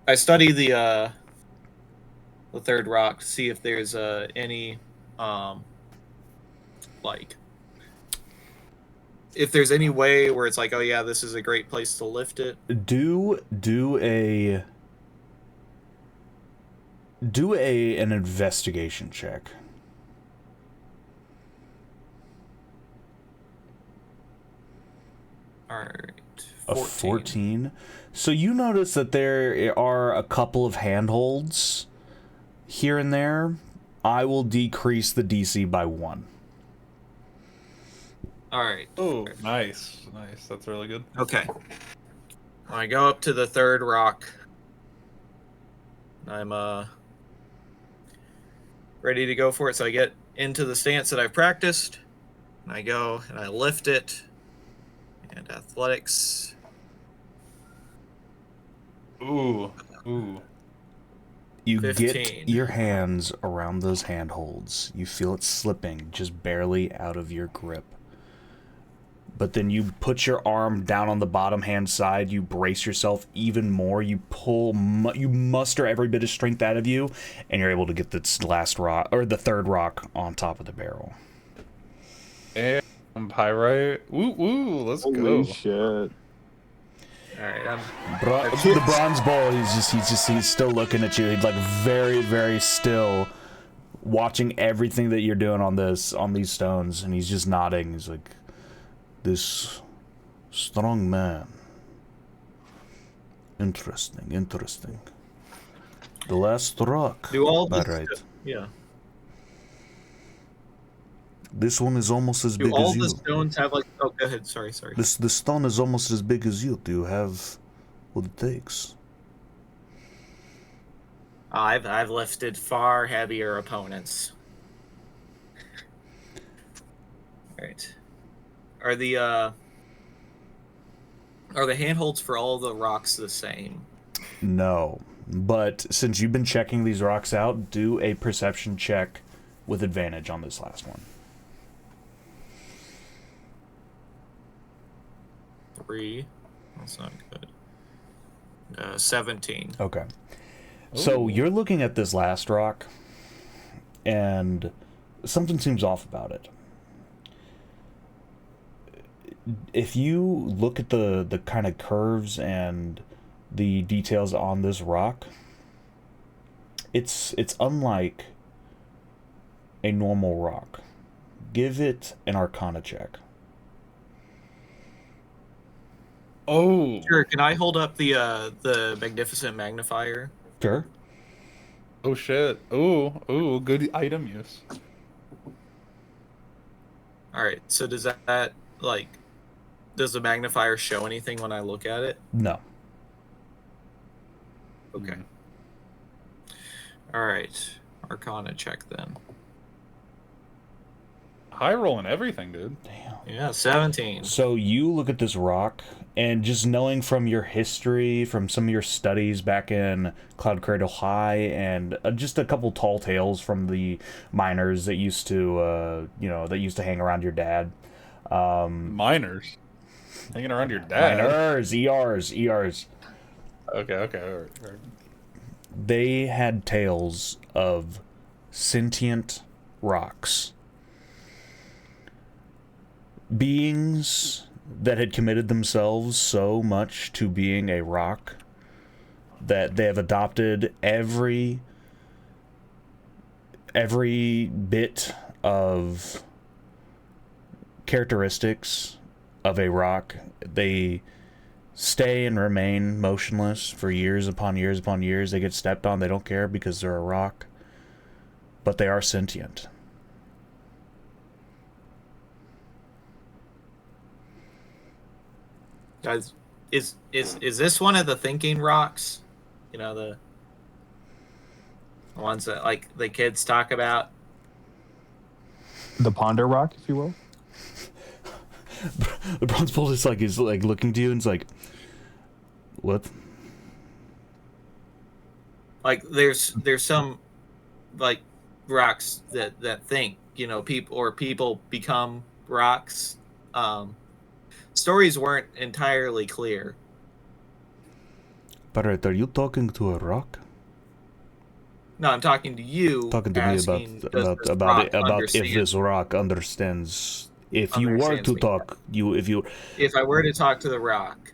I study the third rock to see if there's any like if there's any way where it's like, oh yeah, this is a great place to lift it. Do an investigation check. All right, 14. A 14. So you notice that there are a couple of handholds here and there. I will decrease the DC by 1. All right. Oh, nice. That's really good. Okay. I go up to the third rock. I'm ready to go for it. So I get into the stance that I've practiced. And I go and I lift it. And athletics. Ooh. You 15. get your hands around those handholds. You feel it slipping just barely out of your grip. But then you put your arm down on the bottom hand side. You brace yourself even more. You pull, you muster every bit of strength out of you, and you're able to get this last rock, or the third rock, on top of the barrel. And pyrite. Woo, let's go. Holy shit. All right. The bronze bull. He's still looking at you. He's like very, very still, watching everything that you're doing on these stones, and he's just nodding. He's like, this strong man. Interesting. The last rock. Do all this, right. Yeah. This one is almost as Do big all as you. the stones have like? Oh, go ahead. Sorry. The stone is almost as big as you. Do you have what it takes? I've lifted far heavier opponents. All right. Are the handholds for all the rocks the same? No. But since you've been checking these rocks out, do a perception check with advantage on this last one. 3. That's not good. 17. Okay. So you're looking at this last rock, and something seems off about it. If you look at the kind of curves and the details on this rock, it's unlike a normal rock. Give it an Arcana check. Oh. Sure. Can I hold up the magnificent magnifier? Sure. Oh shit. Ooh, good item use. All right. So does that like? Does the magnifier show anything when I look at it? No. Okay. All right. Arcana check then. High rolling everything, dude. Damn. Yeah, 17. So you look at this rock, and just knowing from your history, from some of your studies back in Cloud Cradle High, and just a couple tall tales from the miners that used to, hang around your dad. Miners hanging around your dad. Miners, ERs. Okay. All right. They had tales of sentient rocks. Beings that had committed themselves so much to being a rock that they have adopted every bit of characteristics of a rock. They stay and remain motionless for years upon years upon years. They get stepped on, they don't care because they're a rock, but they are sentient. Guys, is this one of the thinking rocks? You know, the ones that like the kids talk about? The Ponder Rock, if you will. The bronze bull is like looking to you and it's like, what? Like there's some like rocks that think, you know, people become rocks. Stories weren't entirely clear. Barrett, are you talking to a rock? No, I'm talking to you, Talking to me about asking, does this rock if this rock understands. If you were understands to me? talk, If I were to talk to the rock,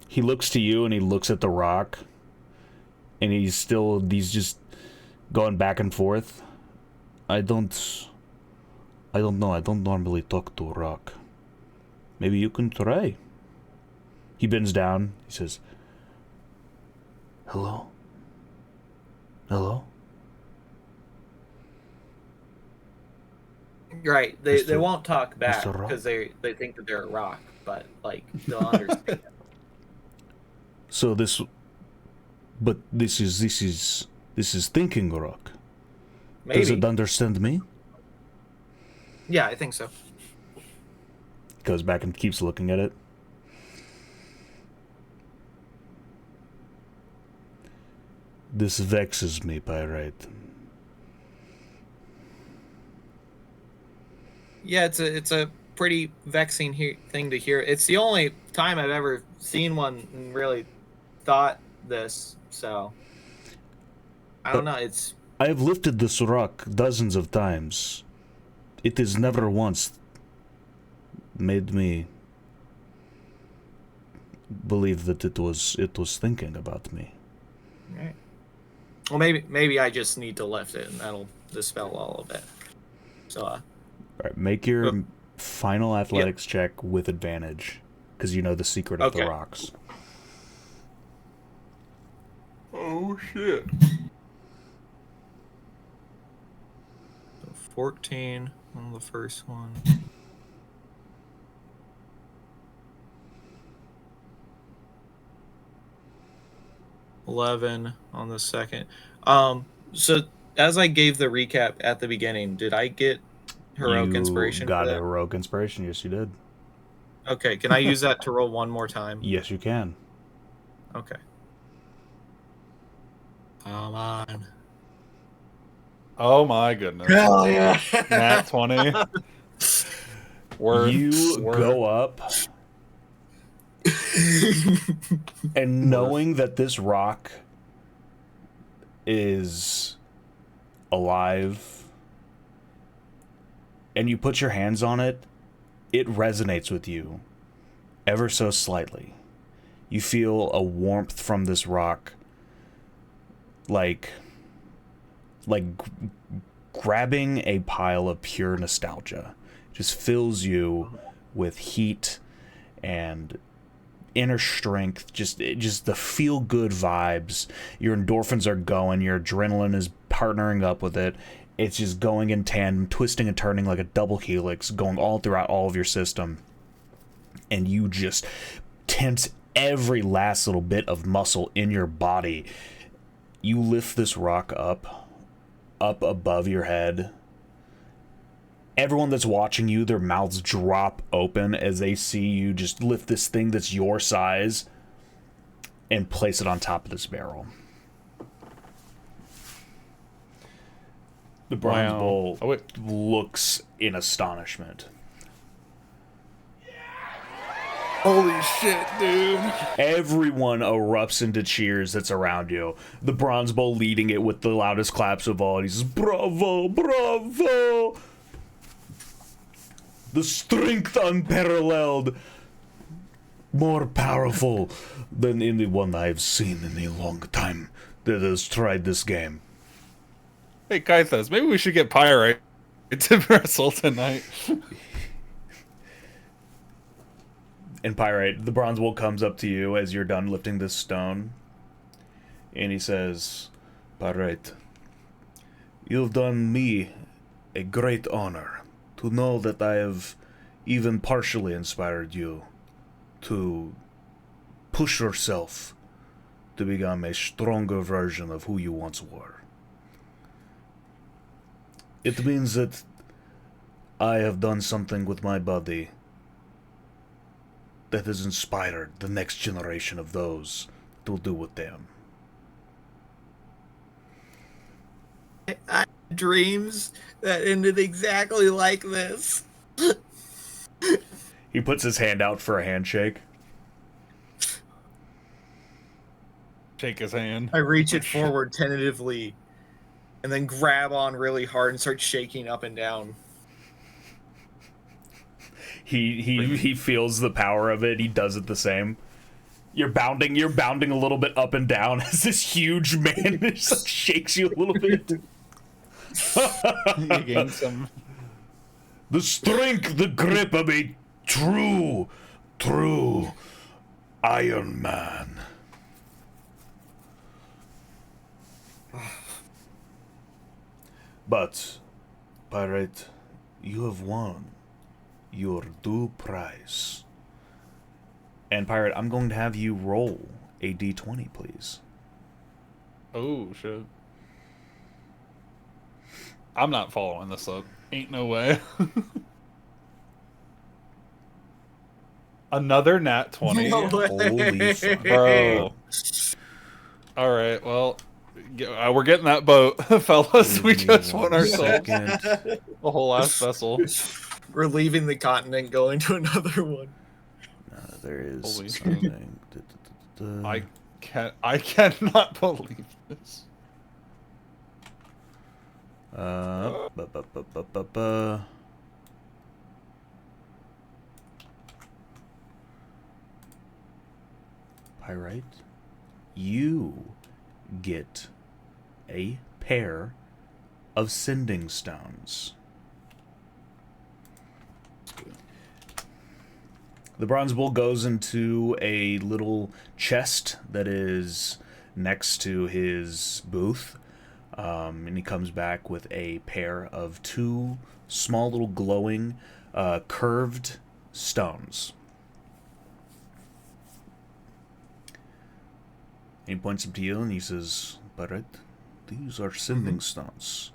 he looks to you and he looks at the rock, and he's just going back and forth. I don't know. I don't normally talk to a rock. Maybe you can try. He bends down. He says, "Hello? Hello?" right? They Mr. won't talk back Mr. Rock? because they think that they're a rock, but like they'll understand. So this is thinking rock. Does Maybe. it understand me? Yeah, I think so. Goes back and keeps looking at it. This vexes me, Pyrite. Yeah, it's a pretty vexing thing to hear. It's the only time I've ever seen one and really thought this. So I don't know. It's I have lifted this rock dozens of times. It has never once made me believe that it was thinking about me. right. Well, maybe I just need to lift it, and that'll dispel all of it. So, All right, make your final athletics check with advantage, because you know the secret of the rocks. Oh shit. 14 on the first one. $11 on the second. So as I gave the recap at the beginning, did I get heroic inspiration? You got for a that? heroic inspiration. Yes, you did. Okay, can I use that to roll one more time? Yes, you can. Okay. Come on. Oh my goodness. Hell yeah. Nat 20. You go up, and knowing that this rock is alive, and you put your hands on it, it resonates with you ever so slightly. You feel a warmth from this rock, like grabbing a pile of pure nostalgia. Just fills you with heat and inner strength, just the feel good vibes. Your endorphins are going, your adrenaline is partnering up with it. It's just going in tandem, twisting and turning like a double helix, going all throughout all of your system. And you just tense every last little bit of muscle in your body. You lift this rock up above your head. Everyone that's watching you, their mouths drop open as they see you just lift this thing that's your size and place it on top of this barrel. The bronze bowl looks in astonishment. Holy shit, dude. Everyone erupts into cheers that's around you. The bronze bowl leading it with the loudest claps of all. He says, "Bravo, bravo! The strength unparalleled, more powerful than anyone I've seen in a long time that has tried this game." Hey, Kaithas, maybe we should get Pyrite to wrestle tonight. And Pyrite, the bronze bowl comes up to you as you're done lifting this stone. And he says, "Pyrite, you've done me a great honor to know that I have even partially inspired you to push yourself to become a stronger version of who you once were. It means that I have done something with my body that has inspired the next generation of those to do with them. I had dreams that ended exactly like this. He puts his hand out for a handshake. Shake his hand. I reach it forward tentatively and then grab on really hard and start shaking up and down. He feels the power of it. He does it the same. You're bounding a little bit up and down as this huge man just like shakes you a little bit. You gain some. The strength, the grip of a true Iron Man. But, pirate, you have won your due price. And pirate, I'm going to have you roll a d20, please. Oh shit! I'm not following this up. Ain't no way. Another nat 20. No way. Holy fuck. Bro. All right, well, we're getting that boat, fellas. We just won ourselves a whole ass vessel. We're leaving the continent, going to another one. There is Holy shit. something. I cannot believe this. Pyrite, you get a pair of sending stones. The bronze bull goes into a little chest that is next to his booth, and he comes back with a pair of two small little glowing curved stones. And he points them to you and he says, "Barret, these are sending stones.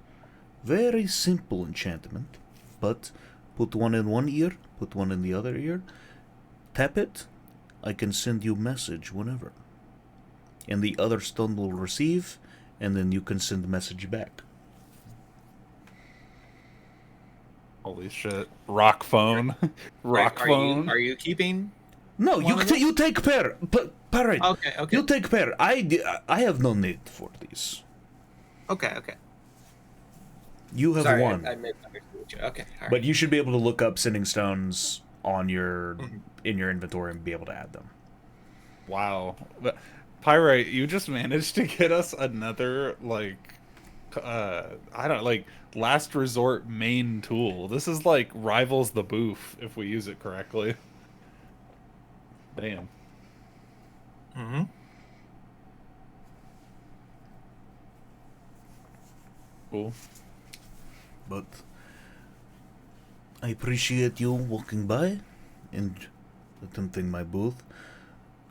Very simple enchantment, but put one in one ear, put one in the other ear, tap it, I can send you message whenever. And the other stone will receive, and then you can send the message back." Holy shit! Rock phone, rock phone. Are you keeping? No, One of them? you take pair, Barret. Okay. You take pair. I have no need for this. Okay. You have Sorry, one. I misunderstood you. Okay, all right. But you should be able to look up sending stones on your in your inventory and be able to add them. Wow, Pyrite, you just managed to get us another last resort main tool. This is like rivals the booth if we use it correctly. Damn. Mm-hmm. Cool. But I appreciate you walking by and attempting my booth.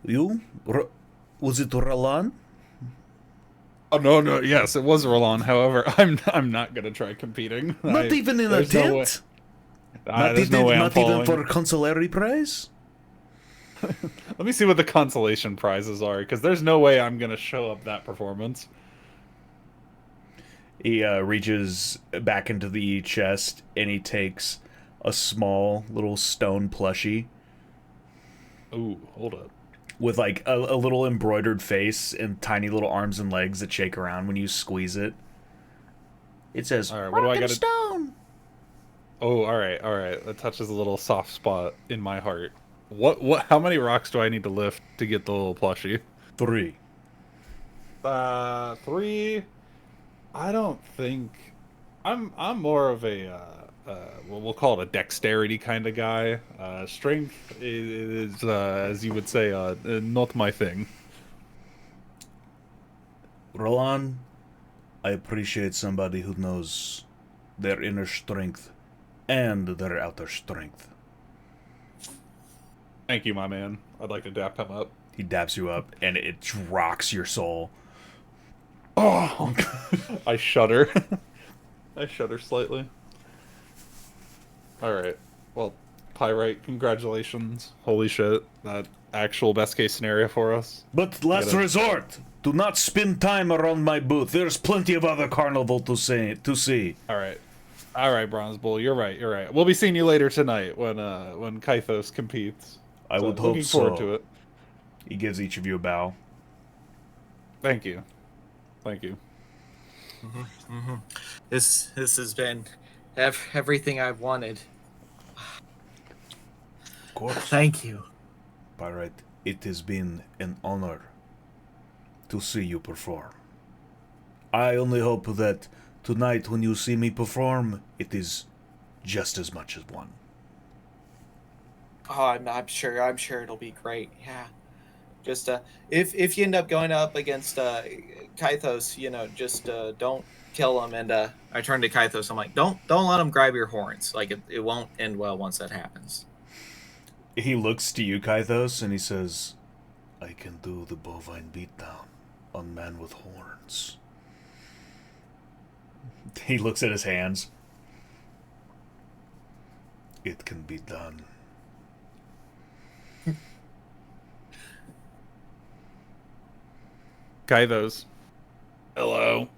Was it Roland? Oh no, yes, it was Roland. However, I'm not gonna try competing. Not even in a there's no way- tent? there's no way I'm Not even following. for a consolatory prize? Let me see what the consolation prizes are, because there's no way I'm gonna show up that performance. He reaches back into the chest and he takes a small little stone plushie Ooh, hold up. with like a little embroidered face and tiny little arms and legs that shake around when you squeeze it. It says, All right, what do I gotta- stone. Oh, all right. That touches a little soft spot in my heart. What? How many rocks do I need to lift to get the little plushie? 3. 3. I don't think. I'm more of a we'll call it a dexterity kind of guy. Strength is as you would say, not my thing. Roland, I appreciate somebody who knows their inner strength and their outer strength. Thank you, my man. I'd like to dap him up. He daps you up and it rocks your soul. Oh, I shudder. I shudder slightly. All right. Well, Pyrite, congratulations. Holy shit, that actual best case scenario for us. But last Gotta- resort, Do not spend time around my booth. There's plenty of other carnival to see. All right, Bronze Bull. You're right. We'll be seeing you later tonight when Kythos competes. I would hope looking forward to it. He gives each of you a bow. Thank you. This has been everything I've wanted. Of course. Thank you. All right. It has been an honor to see you perform. I only hope that tonight when you see me perform, it is just as much as one. Oh, I'm sure it'll be great. Yeah. Just if you end up going up against Kythos, just don't kill him. And I turn to Kythos. I'm like, don't let him grab your horns. Like it won't end well once that happens. He looks to you, Kythos, and he says, I can do the bovine beatdown on man with horns. He looks at his hands. It can be done. Kythos. Hello.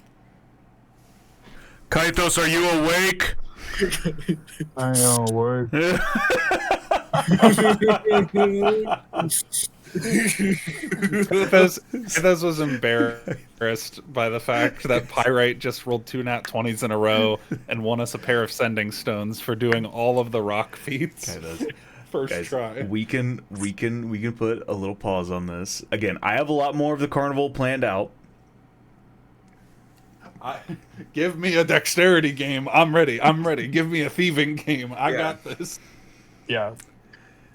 Kythos, are you awake? I know, word. Kythos was embarrassed by the fact that Pyrite just rolled 2 nat 20s in a row and won us a pair of sending stones for doing all of the rock feats. First Guys, try. we can put a little pause on this. Again, I have a lot more of the carnival planned out. Give me a dexterity game. I'm ready. Give me a thieving game. I got this. Yeah.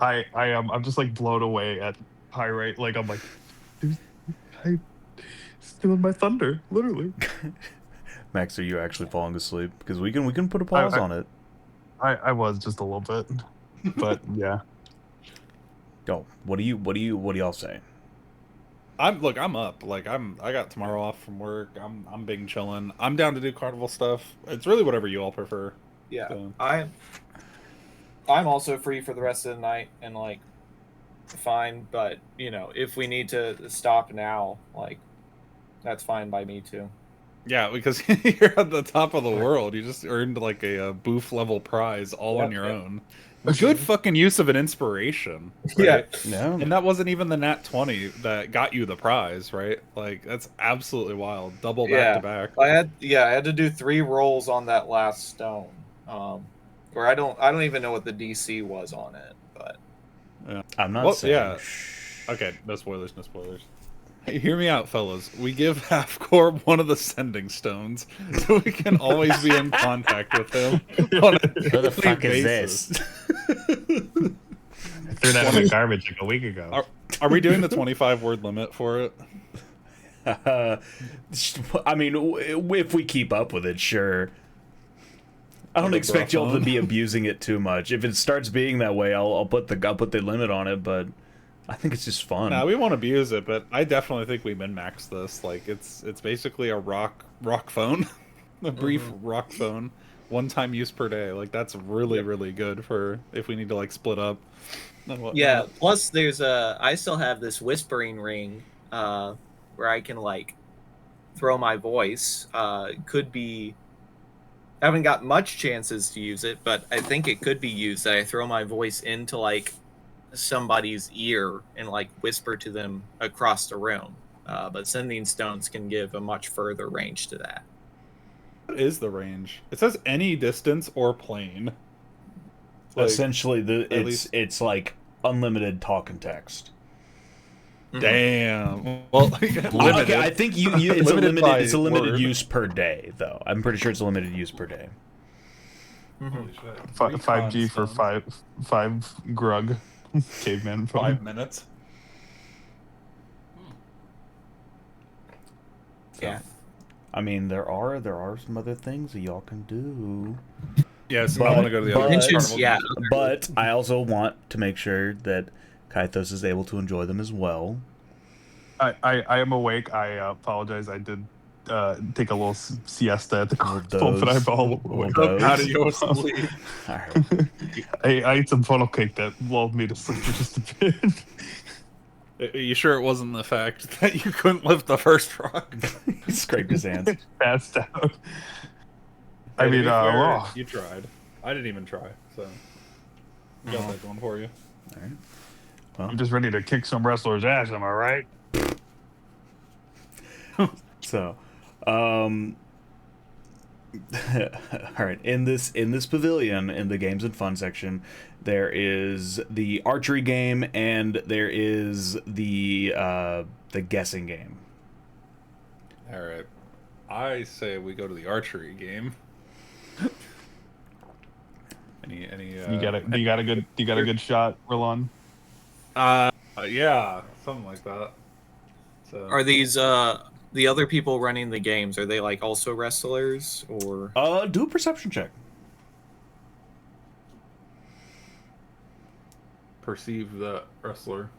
I am. I'm just like blown away at Pyrite. Like I'm like, dude, I stealing my thunder, literally. Max, are you actually falling asleep? Because we can put a pause on it. I was just a little bit, but yeah. Go. What do y'all say? I'm up. Like I got tomorrow off from work. I'm big chilling. I'm down to do carnival stuff. It's really whatever you all prefer. Yeah. So. I'm also free for the rest of the night and like fine, but if we need to stop now, like that's fine by me too. Yeah, because you're at the top of the world. You just earned like a booth level prize all on your own. Good fucking use of an inspiration. Right? Yeah. And that wasn't even the nat 20 that got you the prize, right? Like that's absolutely wild. Double back to back. I had to do 3 rolls on that last stone. Or I don't even know what the DC was on it, but I'm not saying. Yeah. Okay, no spoilers. Hey, hear me out, fellas. We give Halfcore one of the sending stones, so we can always be in contact with him. On a What the fuck basis. is this? I threw that in the garbage like a week ago. Are we doing the 25-word limit for it? I mean, if we keep up with it, sure. I don't expect y'all to be abusing it too much. If it starts being that way, I'll put the limit on it. But I think it's just fun. Nah, we won't abuse it, but I definitely think we min-max this. Like it's basically a rock phone, a brief rock phone, 1-time use per day. Like that's really good for if we need to like split up. Yeah. Plus, I still have this whispering ring, where I can like throw my voice. Could be. I haven't got much chances to use it, but I think it could be used that I throw my voice into like somebody's ear and like whisper to them across the room. But sending stones can give a much further range to that. What is the range? It says any distance or plane. Like, essentially, it's like unlimited talk and text. Damn. Well, okay, I think it's a limited word. use per day, though. I'm pretty sure it's a limited use per day. 5G for five grug, caveman phone. 5 minutes. Yeah. I mean, there are some other things that y'all can do. Yes, I want to go to the other carnival. Yeah. But I also want to make sure that Kythos is able to enjoy them as well. I am awake. I apologize. I did take a little siesta at the carnival, but I'm all awake. Out of your sleep. All right. I ate some funnel cake that lulled me to sleep for just a bit. Are you sure it wasn't the fact that you couldn't lift the first rock? He scraped his hands. Passed out. I Hey, to mean, be fair, well, you tried. I didn't even try, so you got that going for you. All right. I'm just ready to kick some wrestler's ass. Am I right? So, all right. In this pavilion, in the games and fun section, there is the archery game and there is the guessing game. All right, I say we go to the archery game. Any You got a good shot, Roland? yeah, something like that. So Are these the other people running the games? Are they like also wrestlers or? Do a perception check. perceive the wrestler?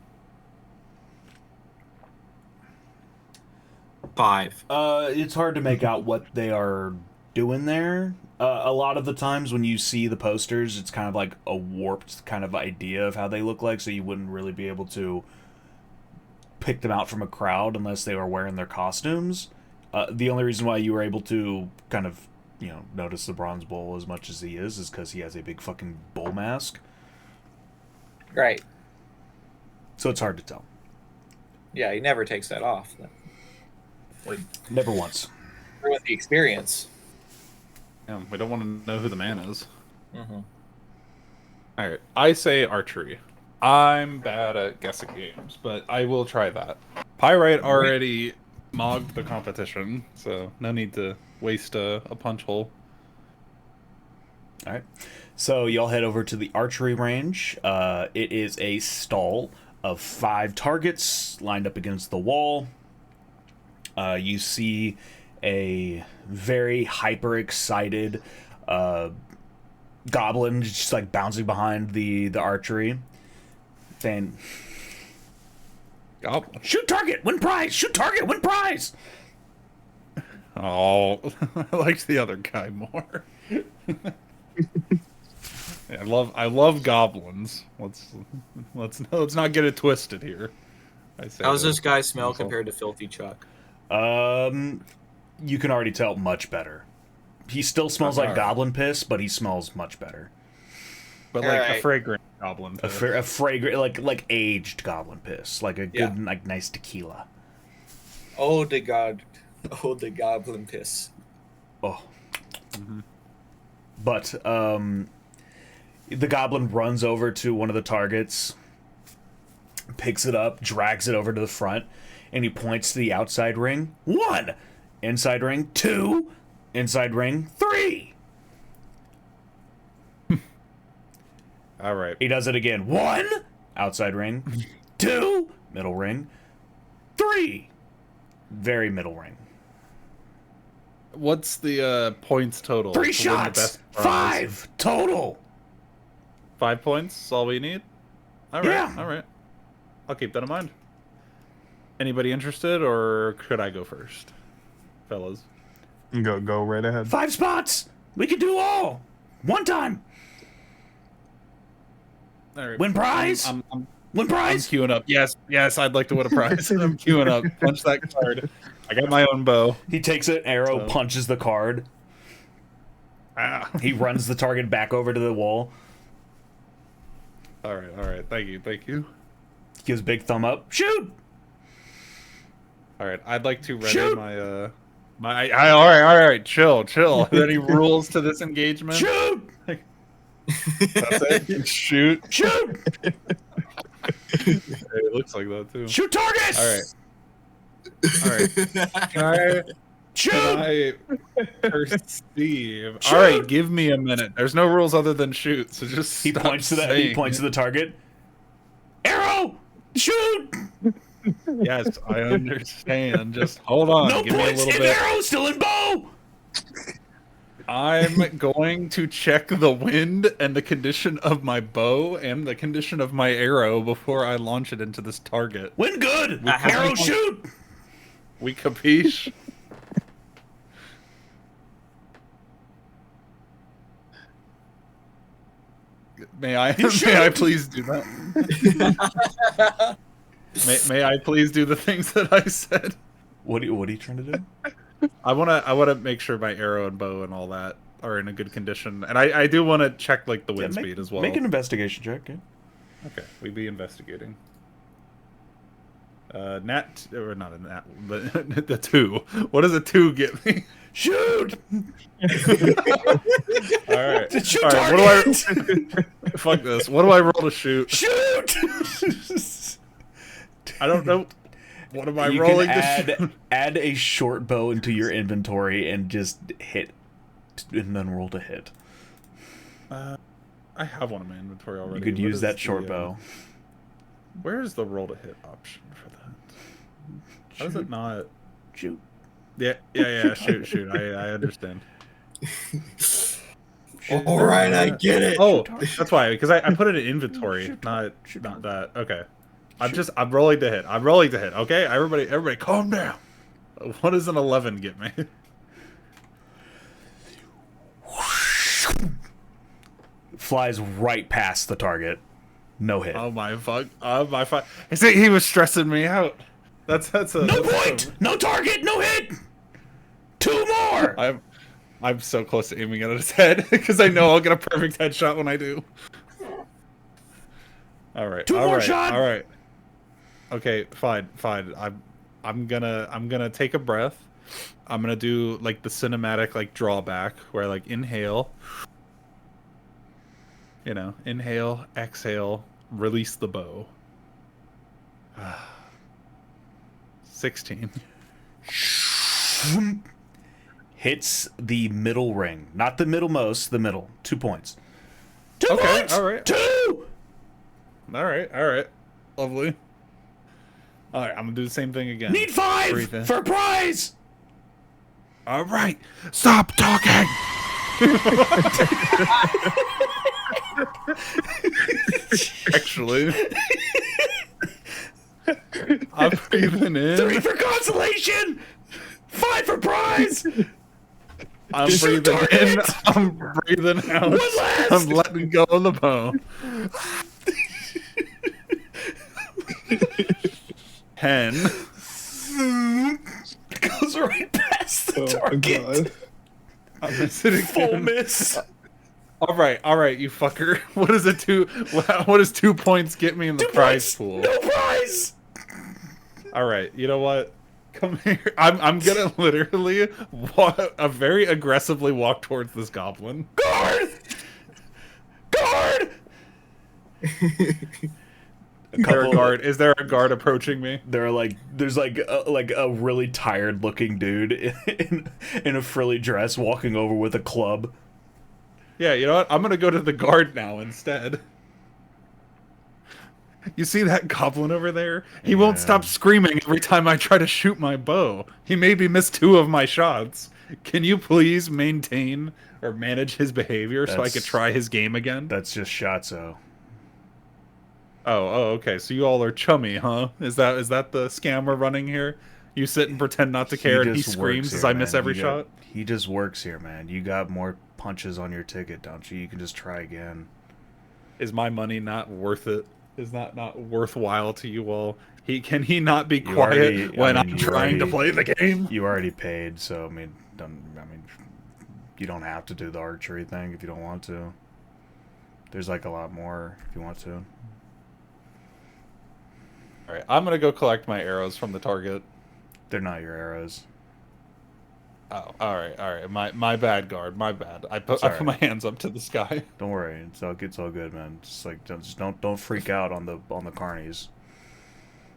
5. It's hard to make out what they are doing there. A lot of the times when you see the posters, it's kind of like a warped kind of idea of how they look like, so you wouldn't really be able to pick them out from a crowd unless they were wearing their costumes. The only reason why you were able to kind of, notice the Bronze Bull as much as he is because he has a big fucking bull mask. Right. So it's hard to tell. Yeah, he never takes that off. Never once. With the experience. Yeah, we don't want to know who the man is. Mm-hmm. All right, I say archery. I'm bad at guessing games, but I will try that. Pyrite already mogged the competition, so no need to waste a punch hole. All right. So y'all head over to the archery range. It is a stall of 5 targets lined up against the wall. You see a very hyper excited goblin just like bouncing behind the archery, saying, Goblin. "Shoot target, win prize! Shoot target, win prize!" Oh, I liked the other guy more. I love goblins. Let's not get it twisted here. I say How's that. this guy smell compared to Filthy Chuck? You can already tell much better. He still smells like goblin piss, but he smells much better. But All like right. a fragrant goblin. A fragrant, like aged goblin piss, like a good, like nice tequila. Oh, the god. Oh, the goblin piss. Oh. Mm-hmm. But the goblin runs over to one of the targets, picks it up, drags it over to the front, and he points to the outside ring. 1! Inside ring. 2! Inside ring. 3! All right. He does it again. 1! Outside ring. 2! Middle ring. 3! Very middle ring. What's the points total? 3 to win the shots! best prize? 5 total! 5 points is all we need? All right, Yeah. all right. I'll keep that in mind. Anybody interested, or could I go first? Fellas. Go right ahead. 5 spots! We can do all! One time! All right. Win prize? I'm Win prize? queuing up. Yes, I'd like to win a prize. I'm queuing up. Punch that card. I got my own bow. He takes an arrow, So- punches the card. Ah. He runs the target back over to the wall. All right. Thank you. Gives a big thumb up. Shoot! All right, I'd like to ready Shoot! my all right, chill. Are there any rules to this engagement? Shoot! That's it. Shoot. Shoot! It looks like that too. Shoot targets! All right. Shoot! Can I perceive? Shoot! All right, give me a minute. There's no rules other than shoot, so just He stop points to saying He points to the target. Arrow! Shoot! Yes, I understand. Just hold on. No give me a points little in bit. arrow, still in bow! I'm going to check the wind and the condition of my bow and the condition of my arrow before I launch it into this target. Win good! Uh-huh. Arrow shoot! We capiche? May I shoot! may I please do that? May I please do the things that I said? What are you trying to do? I wanna make sure my arrow and bow and all that are in a good condition, and I do want to check like the wind speed as well. Make an investigation check. Yeah. Okay, we be investigating. Nat or not a nat, but the 2. What does a 2 get me? Shoot! All right. Shoot All right. What do I? Fuck this. What do I roll to shoot? Shoot! I don't know. What am I You rolling can to shoot? add a short bow into your inventory and just hit, and then roll to hit. I have one in my inventory already. You could What use is that the, short bow. Where is the roll to hit option for that? How is it not? Shoot. Yeah. Shoot. I understand. All right, I get it. Oh, that's why, because I put it in inventory, not that. Okay. I'm rolling to hit. I'm rolling to hit. Okay, everybody, calm down. What does an 11 get me? Flies right past the target. No hit. Oh my fuck. Oh my fuck. See, he was stressing me out. That's a No point! No target! No hit! 2 more! I'm so close to aiming at his head because I know I'll get a perfect headshot when I do. All right. 2 more shot. All right. Okay, fine. I'm gonna take a breath. I'm gonna do like the cinematic like drawback where I like inhale. You know, inhale, exhale, release the bow. 16. Hits the middle ring. Not the middlemost, the middle. 2 points. 2 points! All right. 2! All right. Lovely. All right, I'm gonna do the same thing again. Need 5 Breathe in. for a prize! All right, stop talking. Actually, I'm breathing in. 3 for consolation! 5 for prize! I'm Shoot breathing in. target! I'm breathing out. One last! I'm letting go of the bow. 10. Goes right past the target. I'm missing again. Full miss. All right, you fucker. What is a 2? What does 2 points get me in the 2 prize points. pool? No prize. All right, you know what? Come here. I'm gonna literally very aggressively walk towards this goblin. Guard. Is there a guard approaching me? There's like a really tired looking dude in a frilly dress walking over with a club. Yeah, you know what? I'm gonna go to the guard now instead. You see that goblin over there? He won't stop screaming every time I try to shoot my bow. He made me miss 2 of my shots. Can you please maintain or manage his behavior so I could try his game again? That's just Shotzo. Oh, okay. So you all are chummy, huh? Is that the scam we're running here? You sit and pretend not to care, and he screams as I miss every shot? He just works here, man. You got more punches on your ticket, don't you? You can just try again. Is my money not worth it? Is that not worthwhile to you all? Can he not be quiet when I'm trying to play the game? You already paid, so I mean, you don't have to do the archery thing if you don't want to. There's like a lot more if you want to. All right, I'm gonna go collect my arrows from the target. They're not your arrows. Oh, all right. My bad, guard. My bad. I put my hands up to the sky. Don't worry, it's all good, man. Just like don't freak out on the carnies.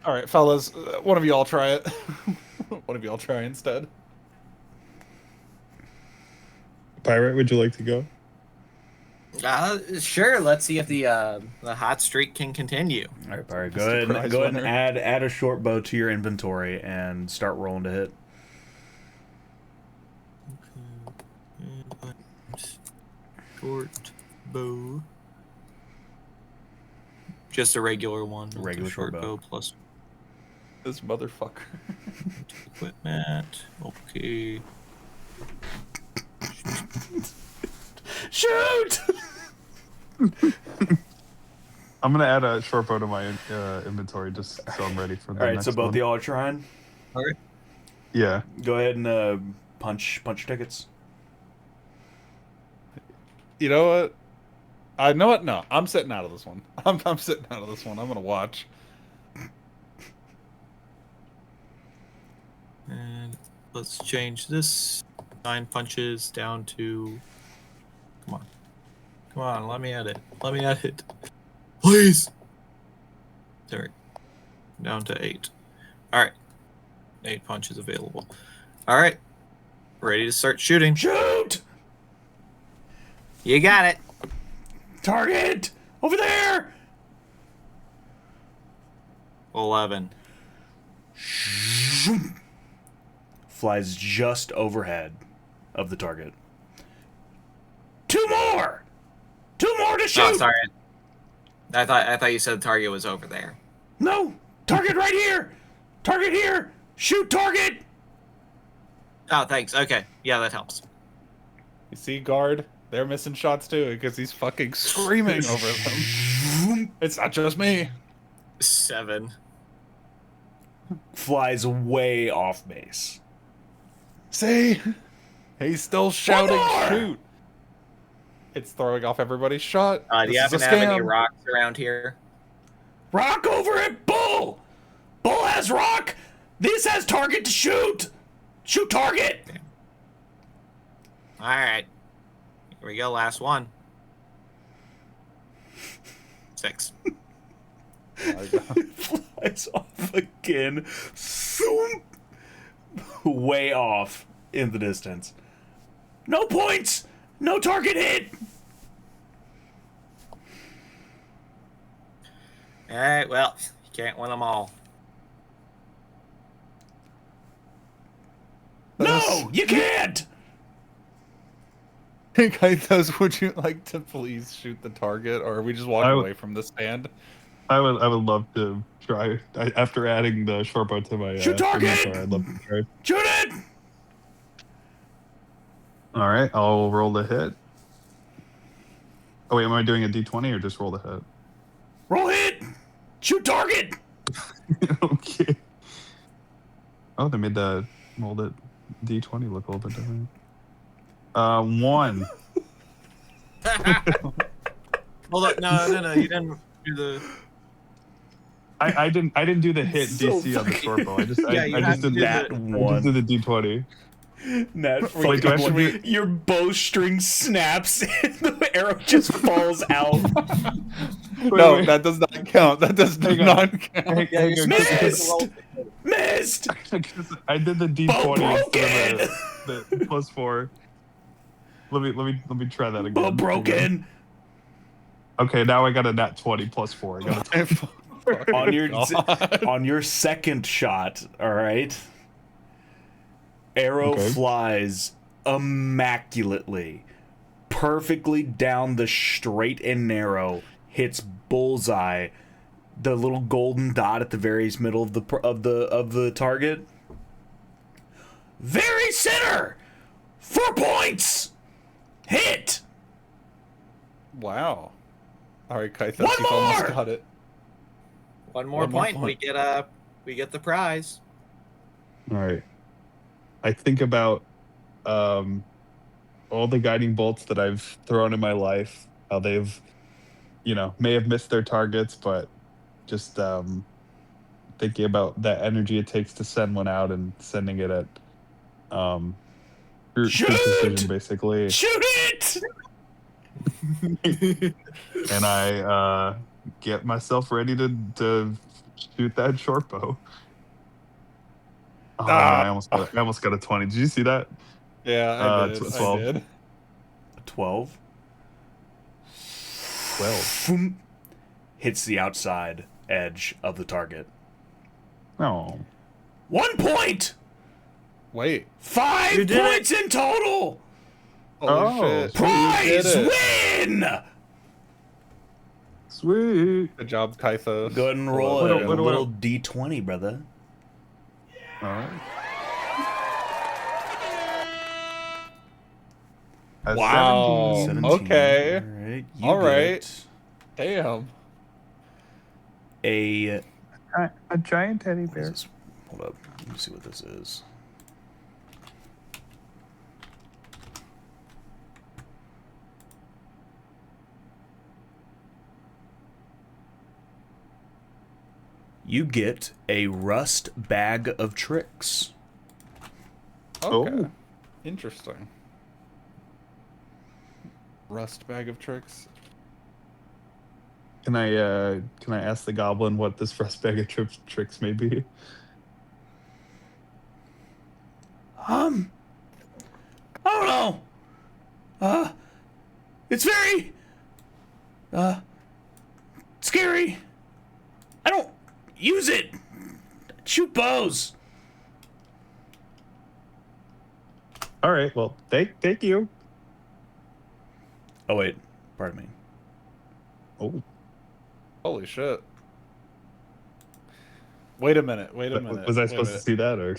All right, fellas, one of you all try it. One of you all try instead. Pirate, would you like to go? Sure. Let's see if the hot streak can continue. All right, Pirate, go ahead and add a short bow to your inventory and start rolling to hit. Short bow. Just a regular one. Regular short bow plus this motherfucker. Equipment. Okay. Shoot! I'm gonna add a short bow to my inventory just so I'm ready for the All right, next so both one. of y'all are trying. All right. Yeah. Go ahead and punch your tickets. You know what? I know what. No, I'm sitting out of this one. I'm sitting out of this one. I'm gonna watch. And let's change this 9 punches down to. Come on, let me edit. Let me edit. Please! There. Down to 8. Alright. 8 punches available. Alright. Ready to start shooting. Shoot! You got it. Target! Over there! 11. Flies just overhead of the target. 2 more! 2 more to shoot! Oh, sorry. I thought you said the target was over there. No! Target right here! Target here! Shoot target! Oh, thanks. Okay. Yeah, that helps. You see, guard? They're missing shots too because he's fucking screaming over them. It's not just me. 7. Flies way off base. See? He's still shouting, more! shoot. It's throwing off everybody's shot. Do you This happen is to a have any scam. rocks around here? Rock over at Bull! Bull has rock! This has target to shoot! Shoot target! Alright. Here we go. Last one. 6. Flies off again. Zoom! Way off in the distance. No points! No target hit! Alright, well, you can't win them all. No! You can't! Kaitos, would you like to please shoot the target, or are we just walking away from the stand? I would love to try. After adding the short bow to my Shoot target! inventory, I'd love to try. Shoot it! All right, I'll roll the hit. Oh wait, am I doing a d20 or just roll the hit? Roll hit! Shoot target! Okay. Oh, they made the molded d20 look a little bit different. 1. Hold on. No. You didn't do the. I didn't do the hit So DC on the short bow. I just Yeah, you I have just to did do that the- one. I just did the d20. That Wait, do I have to fucking be- your bowstring snaps and the arrow just falls out. No, wait. that does not count. That does Hang on. not count. Hang on, Missed! Missed! I did the Bow d20 broken! instead of the +4. Let me try that again. Bow broken! Okay, now I got a nat 20 +4. I got a On your second shot, all right. Arrow Okay. flies immaculately, perfectly down the straight and narrow, hits bullseye, the little golden dot at the very middle of the target. Very center, 4 points, hit. Wow. All right, Kaitos, One you've almost more! got it. One more One more point. point. We get the prize. All right. I think about all the guiding bolts that I've thrown in my life, how they've, may have missed their targets, but just thinking about that energy it takes to send one out and sending it at true precision, basically. Shoot it! And I get myself ready to shoot that short bow. Oh, man, I almost got a 20. Did you see that? Yeah, I did. 12. I did. 12. 12. Hits the outside edge of the target. Oh. 1 point! Wait. 5 You did points in total! Holy shit. Prize You did it. win! Sweet. Good job, Kaitos. Go ahead and roll What do- a what do I- little d20, brother. All right. A Wow. 17. 17. Okay. All right. You All get right. it. Damn. a giant teddy what is bear. this? Hold up. Let me see what this is. You get a rust bag of tricks. Okay. Oh. Interesting. Rust bag of tricks. Can I ask the goblin what this rust bag of tricks may be? I don't know. It's very scary. I don't use it. Shoot bows. All right. Well, thank you. Oh wait, pardon me. Oh, Holy shit. Wait a minute. Wait a minute. was I wait a supposed to minute. see that or?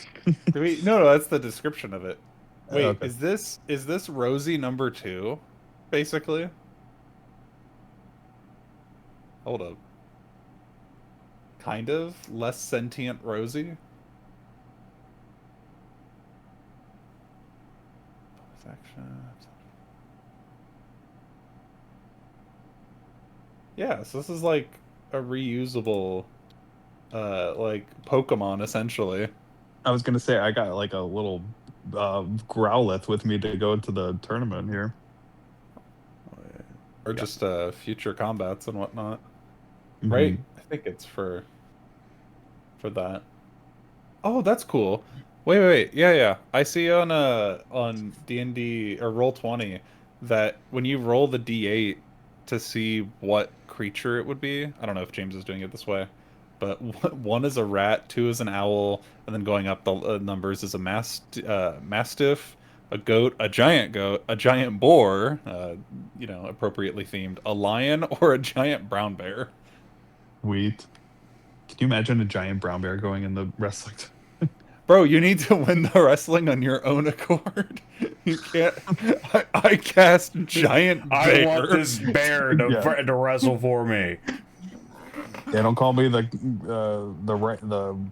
No, that's the description of it. Wait, Okay. is this Rosie number 2, basically? Hold up. Kind of less sentient Rosie. Yeah, so this is like a reusable, like Pokemon essentially. I was gonna say I got like a little Growlithe with me to go to the tournament here. Or just future combats and whatnot. Mhm. Right? I think it's for that. Oh, that's cool. Wait. Yeah. I see on D&D or Roll20 that when you roll the D8 to see what creature it would be, I don't know if James is doing it this way, but 1 is a rat, 2 is an owl, and then going up the numbers is a mastiff, a goat, a giant boar, appropriately themed, a lion, or a giant brown bear. Sweet. Can you imagine a giant brown bear going in the wrestling? Bro, you need to win the wrestling on your own accord. You can't. I cast giant bear. I want this bear to wrestle for me. Yeah, don't call me the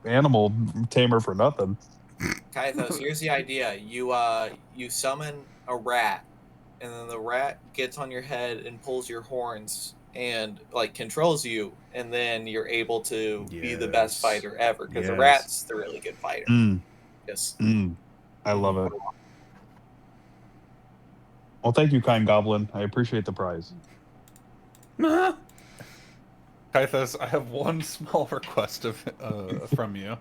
animal tamer for nothing. Kaithos, here's the idea. You summon a rat, and then the rat gets on your head and pulls your horns and like controls you, and then you're able to be the best Yes. fighter ever because the Yes. rat's the really good fighter. Yes. I love it. Well, thank you, kind goblin. I appreciate the prize. Kythos, I have one small request from you.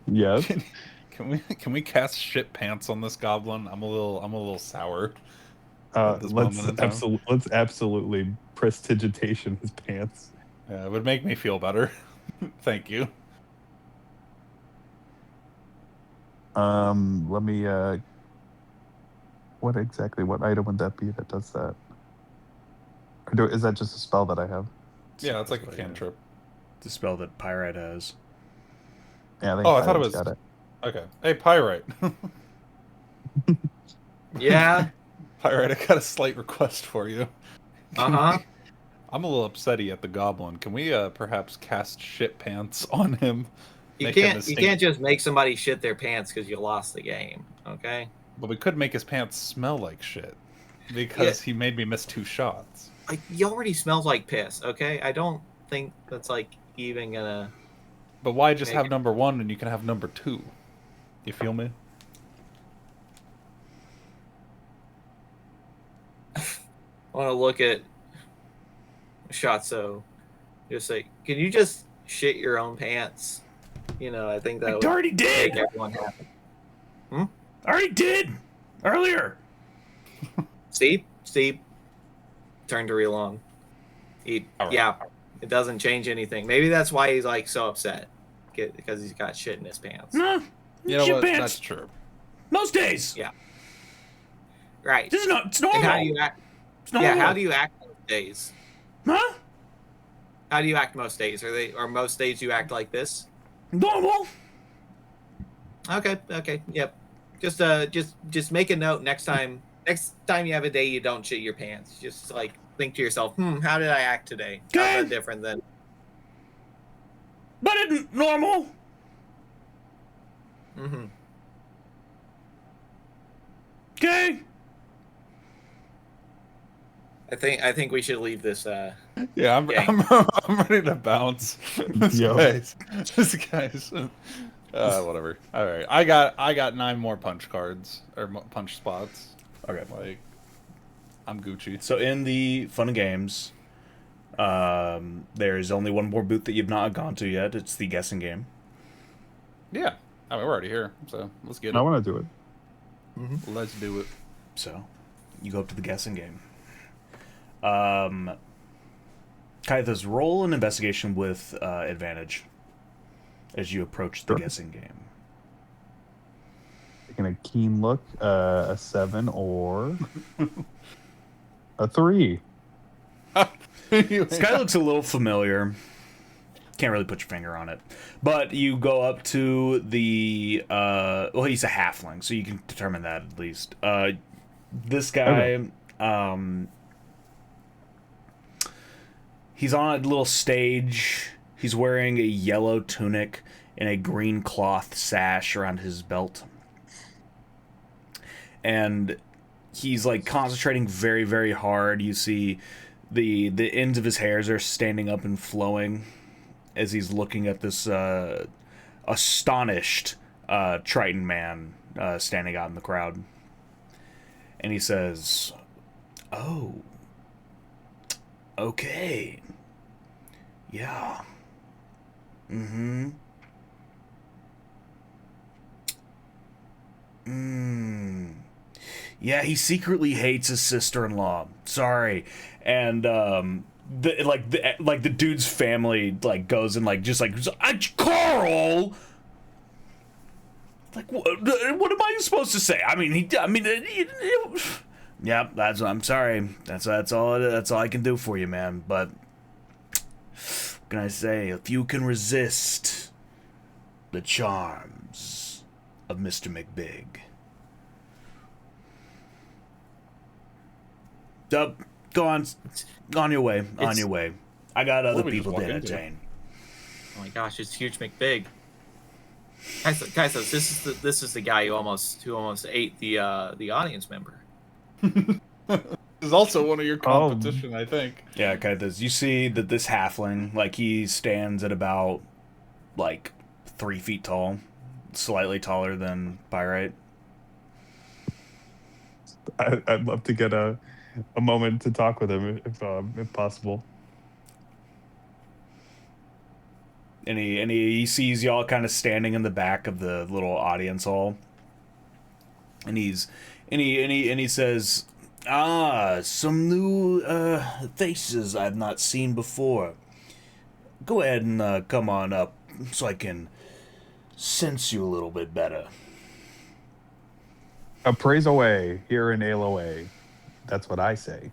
Yes. Can we cast shit pants on this goblin? I'm a little sour. Let's absolutely prestigitation his pants. Yeah, it would make me feel better. Thank you. Let me what item would that be that does that? Is that just a spell that I have? Yeah, it's like a cantrip. The spell that Pyrite has. Yeah, I think I thought it was. Got it. Okay. Hey, Pyrite. Yeah. Pyrite, I got a slight request for you. Uh-huh. I'm a little upsetty at the goblin. Can we perhaps cast shit pants on him? You can't just make somebody shit their pants because you lost the game, okay? But we could make his pants smell like shit because he made me miss 2 shots. He already smells like piss, okay? I don't think that's like even gonna. But why just have number 1 when you can have number 2? You feel me? I want to look at Shotzo. Just say, can you just shit your own pants? I think that would already did. make everyone happy. I already did earlier. Steve, turn to reel on. Yeah, it doesn't change anything. Maybe that's why he's like so upset because he's got shit in his pants. No, you know what? Pants. That's true. Most days. Yeah. Right. This is not. It's normal. And how do you act? It's normal. Yeah. How do you act most days? Huh? How do you act most days? Are most days you act like this? Normal. Okay. Yep. Just make a note next time you have a day you don't shit your pants. Just like think to yourself, how did I act today? How's that different than That isn't normal. Mm-hmm. Okay. I think we should leave this. Yeah, Gang. I'm ready to bounce. Yo. This guy's whatever. All right, I got 9 more punch cards or punch spots. Okay. Like, I'm Gucci. So in the fun and games, there's only one more booth that you've not gone to yet. It's the guessing game. Yeah, I mean, we're already here, so let's get I it. want to do it. Let's do it. So, you go up to the guessing game. Kaithas, roll an investigation with advantage as you approach the Sure. guessing game. Taking a keen look, a 7 or a 3. This guy looks a little familiar. Can't really put your finger on it. But you go up to the... well, he's a halfling, so you can determine that at least. This guy... Okay. He's on a little stage. He's wearing a yellow tunic and a green cloth sash around his belt. And he's like concentrating very, very hard. You see the ends of his hairs are standing up and flowing as he's looking at this astonished Triton man standing out in the crowd. And he says, "Oh, okay. Yeah. Mm-hmm. Yeah, he secretly hates his sister-in-law. Sorry." And the dude's family like goes and like just like, "Carl!" Like, what am I supposed to say? I mean, yeah, I'm sorry. That's all I can do for you, man. But what can I say? If you can resist the charms of Mr. McBig, go on your way. On your way. I got other we just people to walk into? entertain. Oh my gosh, it's huge McBig. Guys, this is the guy who almost ate the audience member. This is also one of your competition, I think. Yeah, Kaithas, you see that this halfling, like, he stands at about, like, 3 feet tall. Slightly taller than Pyrite. I'd love to get a moment to talk with him if possible. And he sees y'all kind of standing in the back of the little audience hall. And he says, some new faces I've not seen before. Go ahead and come on up so I can sense you a little bit better. Praise away here in ALOA. That's what I say.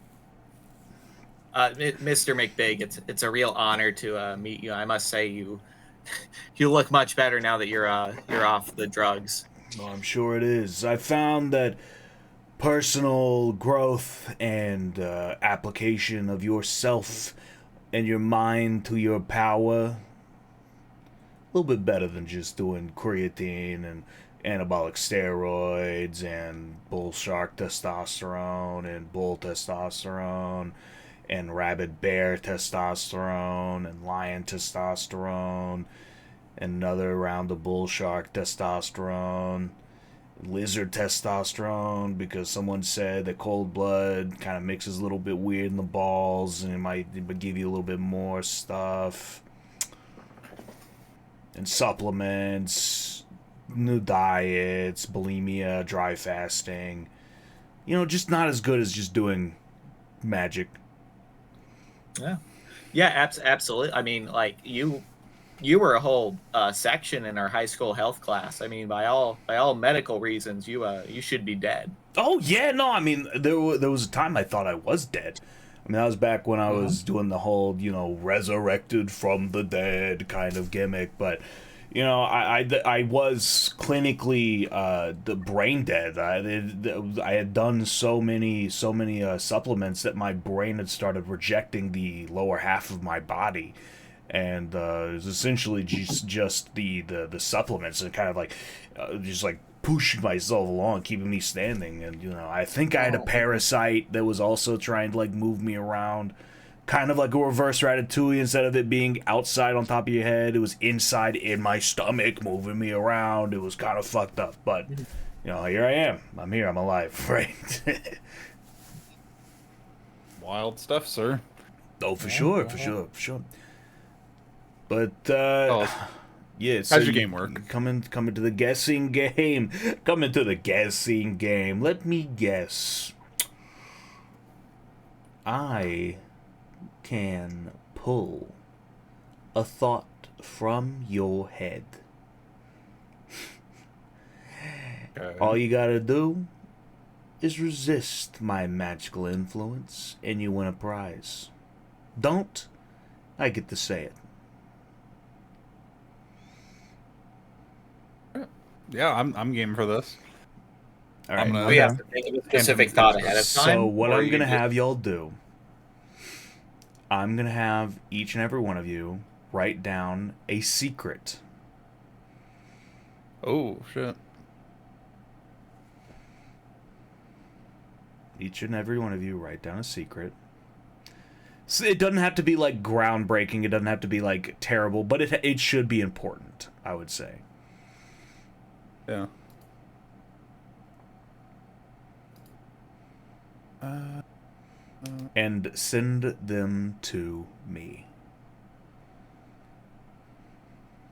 Mr. McBig, it's a real honor to meet you. I must say you look much better now that you're off the drugs. Well, I'm sure it is. I found that personal growth and application of yourself and your mind to your power a little bit better than just doing creatine and anabolic steroids and bull shark testosterone and bull testosterone and rabid bear testosterone and lion testosterone and another round of bull shark testosterone, lizard testosterone, because someone said that cold blood kind of mixes a little bit weird in the balls and it might give you a little bit more stuff, and supplements, new diets, bulimia, dry fasting, just not as good as just doing magic. Yeah, absolutely. I mean, like you were a whole section in our high school health class. I mean, by all medical reasons, you should be dead. Oh yeah, no, I mean there was a time I thought I was dead. I mean, that was back when I was doing the whole resurrected from the dead kind of gimmick, but I was clinically the brain dead. I had done so many supplements that my brain had started rejecting the lower half of my body, and it's essentially just the supplements and kind of like just like pushing myself along, keeping me standing. And I think I had a parasite that was also trying to like move me around, kind of like a reverse Ratatouille. Instead of it being outside on top of your head, it was inside in my stomach, moving me around. It was kind of fucked up, but here I am. I'm here. I'm alive, right? Wild stuff, sir. Oh, for sure. But yeah. So How's your game work? Coming to the guessing game. Coming to the guessing game. Let me guess. I can pull a thought from your head. Okay. All you gotta do is resist my magical influence, and you win a prize. Don't, I get to say it. Yeah, I'm game for this. All right. We have to think of a specific thought ahead of time. So what or I'm you gonna just- have y'all do, I'm gonna have each and every one of you write down a secret. Oh shit. Each and every one of you write down a secret. So it doesn't have to be like groundbreaking. It doesn't have to be like terrible, but it should be important, I would say. Yeah. And send them to me.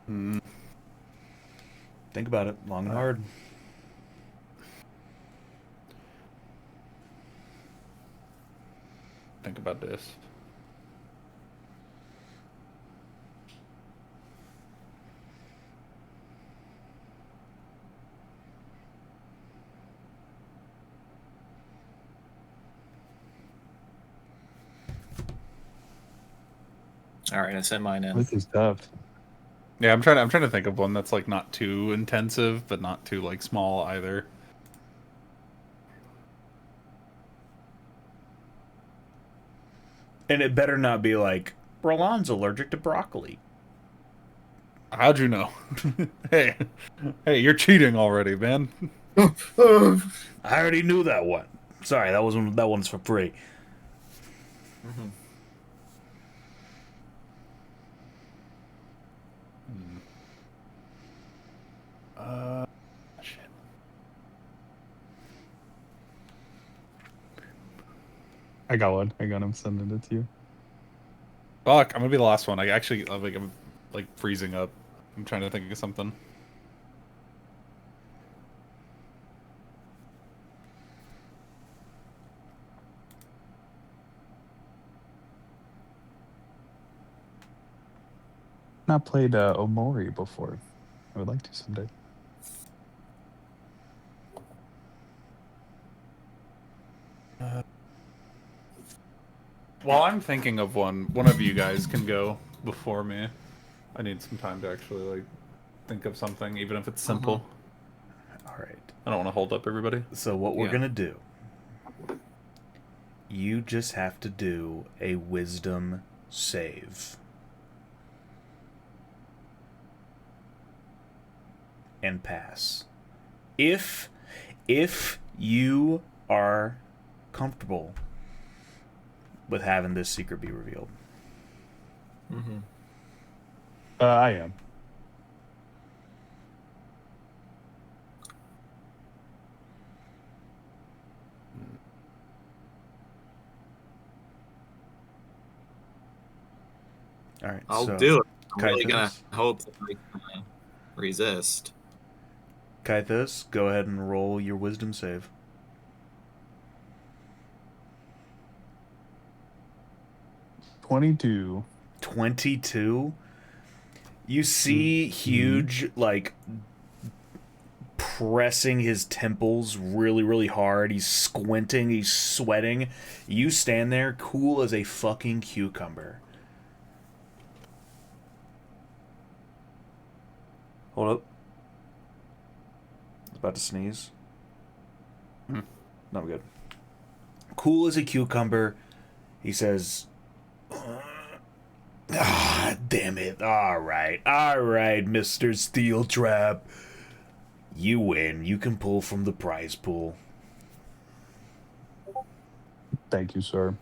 Think about it long and hard. Think about this. All right, I sent mine in. This is tough. Yeah, I'm trying to think of one that's like not too intensive, but not too like small either. And it better not be like, Roland's allergic to broccoli. How'd you know? hey, you're cheating already, man. I already knew that one. Sorry, that one's for free. Mm-hmm. Shit. I got one. I'm sending it to you. Fuck, I'm gonna be the last one. I'm like freezing up. I'm trying to think of something. Not played Omori before. I would like to someday. While I'm thinking of one of you guys can go before me. I need some time to actually like think of something, even if it's simple. All right. I don't want to hold up everybody. So what we're gonna do? You just have to do a wisdom save. And pass. If you are comfortable with having this secret be revealed. Mm-hmm. I am. All right. I'll so, do it. I'm really Kaithos? gonna hope that I can resist. Kaithos, go ahead and roll your wisdom save. 22. 22. You see Huge like pressing his temples really, really hard. He's squinting, he's sweating. You stand there cool as a fucking cucumber. Hold up. I was about to sneeze. No, I'm good. Cool as a cucumber. He says, Ah, damn it. All right, Mr. Steel Trap. You win. You can pull from the prize pool. Thank you, sir.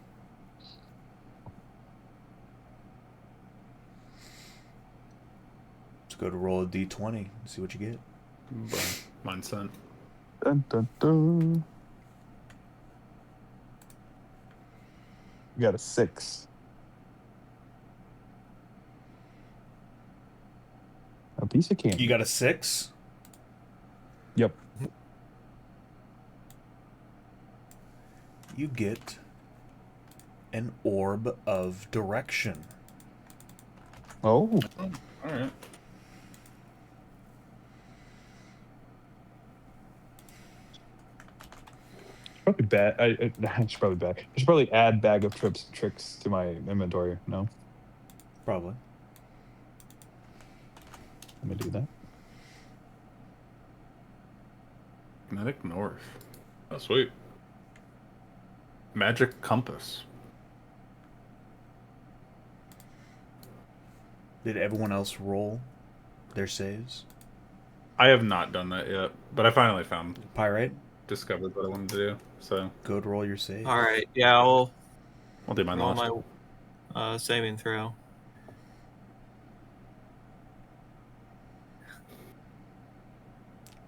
Let's go to roll a d20 and see what you get. Mine's sent. Dun, dun, dun. We got a 6. A piece of candy. You got a 6? Yep. You get an orb of direction. Oh. All right. Probably bad. I should probably back. I should probably add bag of tricks to my inventory. No, Probably. let me do that. Kinetic North. Oh, sweet. Magic Compass. Did everyone else roll their saves? I have not done that yet, but I finally discovered what I wanted to do. So Go to roll your save. All right. Yeah, I'll do mine roll last. my saving throw.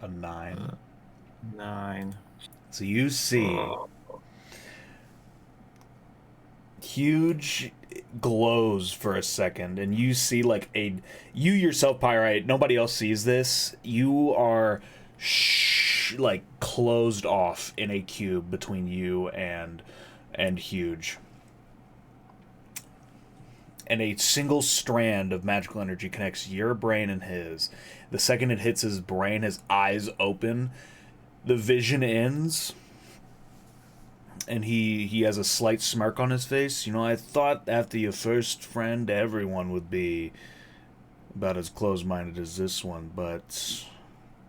A 9. 9. So you see huge glows for a second, and you see like you yourself, Pyrite, nobody else sees this. You are like closed off in a cube between you and Huge. And a single strand of magical energy connects your brain and his. The second it hits his brain, his eyes open, the vision ends, and he has a slight smirk on his face. You know, I thought after your first friend, everyone would be about as close-minded as this one, but...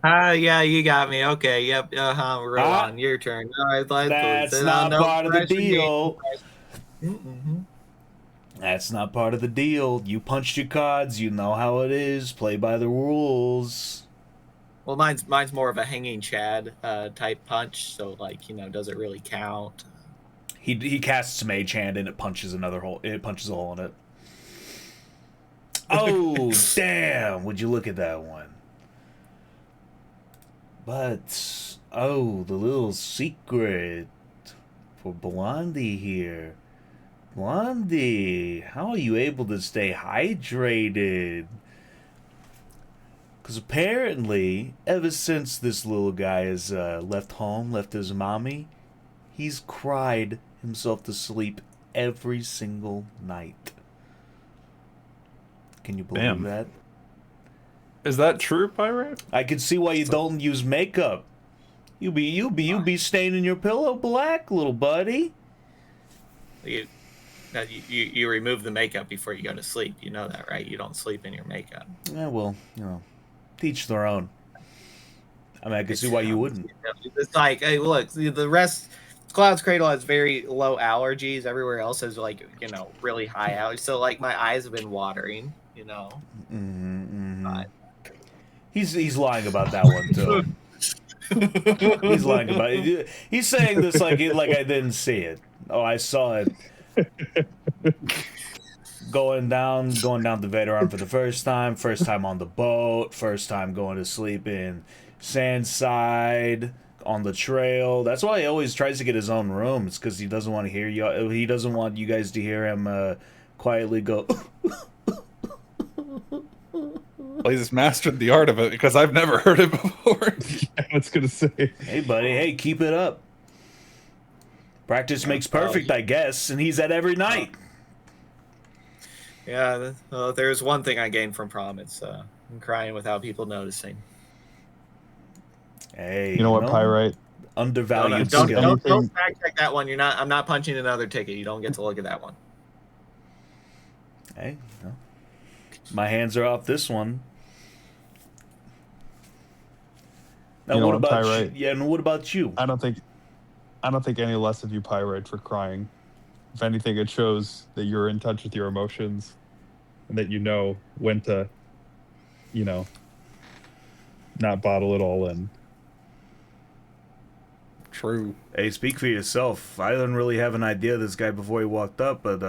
Yeah, you got me. Okay, yep, roll on. Your turn. All right, that's not part of the deal. Mm-hmm. That's not part of the deal. You punched your cards. You know how it is. Play by the rules. Well, mine's more of a hanging Chad type punch. So, like, does it really count? He casts Mage Hand and it punches another hole. It punches a hole in it. Oh damn! Would you look at that one? But the little secret for Blondie here. Blondie, how are you able to stay hydrated? Because apparently, ever since this little guy has left home, left his mommy, he's cried himself to sleep every single night. Can you believe that? Is that true, Pirate? I can see why you don't use makeup. You be staining your pillow black, little buddy. You remove the makeup before you go to sleep. You know that, right? You don't sleep in your makeup. Yeah, well, teach their own. I mean, I can see why you wouldn't. It's like, hey, look, the rest... Cloud's Cradle has very low allergies. Everywhere else has, like, really high allergies. So, like, my eyes have been watering, But... He's lying about that one, too. He's lying about it. He's saying this like I didn't see it. Oh, I saw it. Going down the Vaderon for the first time on the boat, first time going to sleep in Sandside, on the trail. That's why he always tries to get his own room. It's because he doesn't want to hear you. He doesn't want you guys to hear him quietly go. Well, he's mastered the art of it because I've never heard it before. Yeah, I was gonna say. Hey, buddy. Hey, keep it up. Practice makes perfect, I guess, and he's at every night. Yeah, well, there's one thing I gained from prom. It's crying without people noticing. Hey, you know what, Pyrite? Undervalued don't skill. don't fact check that one. I'm not punching another ticket. You don't get to look at that one. Hey, my hands are off this one. Now, what about you? Yeah, and what about you? I don't think any less of you Pyrite for crying. If anything, it shows that you're in touch with your emotions and that you know when to, you know, not bottle it all in. True. Hey, speak for yourself. I didn't really have an idea of this guy before he walked up, but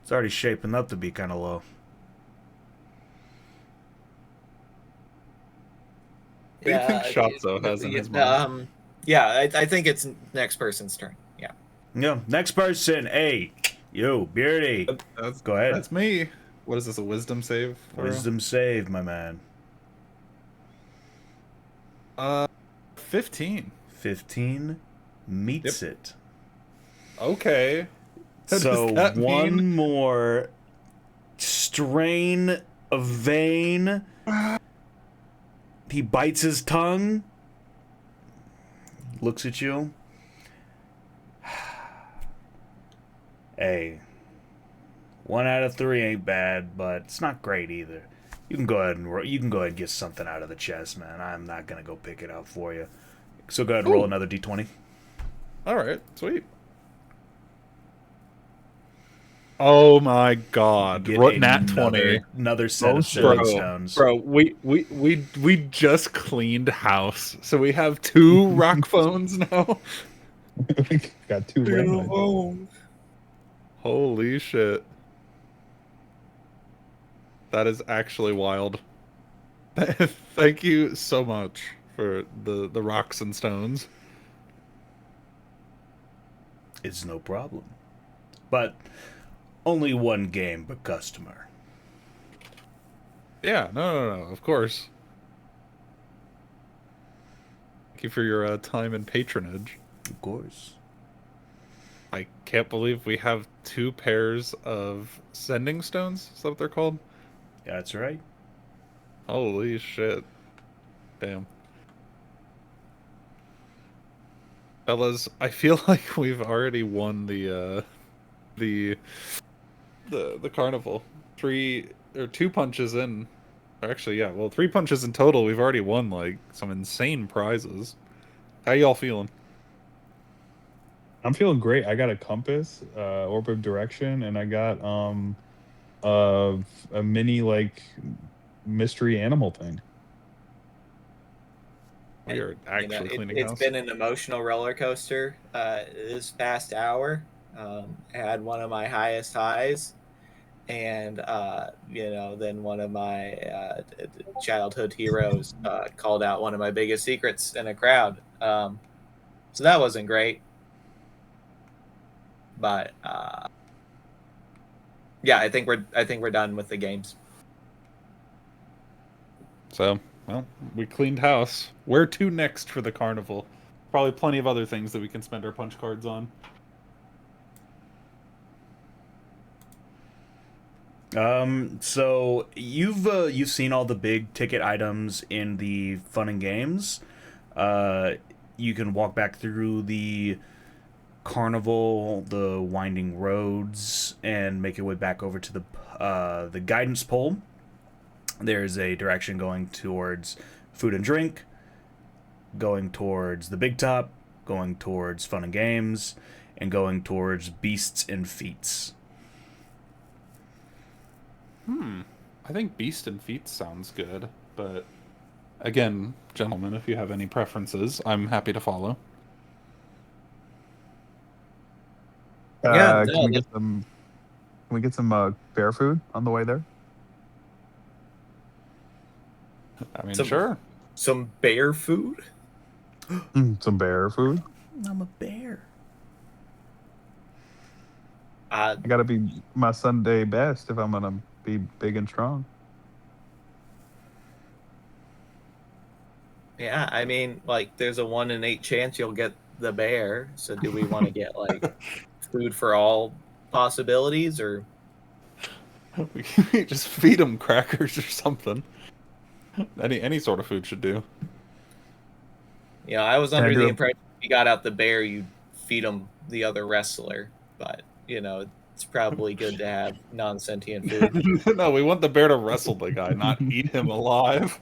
it's already shaping up to be kind of low. What do you think Shotzo has in his mind? Yeah, I think it's next person's turn. Yeah. Yeah, next person. Hey, yo, Beardy. Go ahead. That's me. What is this, a wisdom save? Wisdom save, my man. 15. 15 meets it. Okay. What So does that one mean? more strain of vein. He bites his tongue. Looks at you. Hey, 1 out of 3 ain't bad, but it's not great either. You can go ahead and get something out of the chest, man. I'm not gonna go pick it out for you. So go ahead and roll another d20. All right, sweet. Oh my God! Get What nat 20? Another set of Bro, sending stones. Bro, we just cleaned house, so we have 2 rock phones now. Got 2 landmines. Holy shit! That is actually wild. Thank you so much for the rocks and stones. It's no problem. But only one game per customer. Yeah, no, of course. Thank you for your time and patronage. Of course. I can't believe we have 2 pairs of sending stones. Is that what they're called? That's right. Holy shit. Damn. Fellas, I feel like we've already won the carnival. 2 punches in. Or actually, yeah, well, 3 punches in total. We've already won like some insane prizes. How y'all feeling? I'm feeling great. I got a compass, orb of direction, and I got a mini like mystery animal thing. We are actually cleaning house. It's been an emotional roller coaster this past hour. I had one of my highest highs, and then one of my childhood heroes called out one of my biggest secrets in a crowd. So that wasn't great, but yeah, I think we're done with the games. So, well, we cleaned house. Where to next for the carnival? Probably plenty of other things that we can spend our punch cards on. So you've seen all the big ticket items in the fun and games. You can walk back through the carnival, the winding roads, and make your way back over to the guidance pole. There's a direction going towards food and drink, going towards the big top, going towards fun and games, and going towards beasts and feats. I think Beast and Feet sounds good, but again, gentlemen, if you have any preferences, I'm happy to follow. Yeah, Can we get some bear food on the way there? I mean, Some- sure. some bear food. Some bear food. I'm a bear. I gotta be my Sunday best if I'm gonna be big and strong. Yeah, I mean, like, there's a 1 in 8 chance you'll get the bear. So, do we want to get like food for all possibilities, or We can just feed them crackers or something. Any sort of food should do. I was under the Andrew. impression if you got out the bear, you'd feed him the other wrestler. But it's probably good to have non-sentient food. No, we want the bear to wrestle the guy, not eat him alive.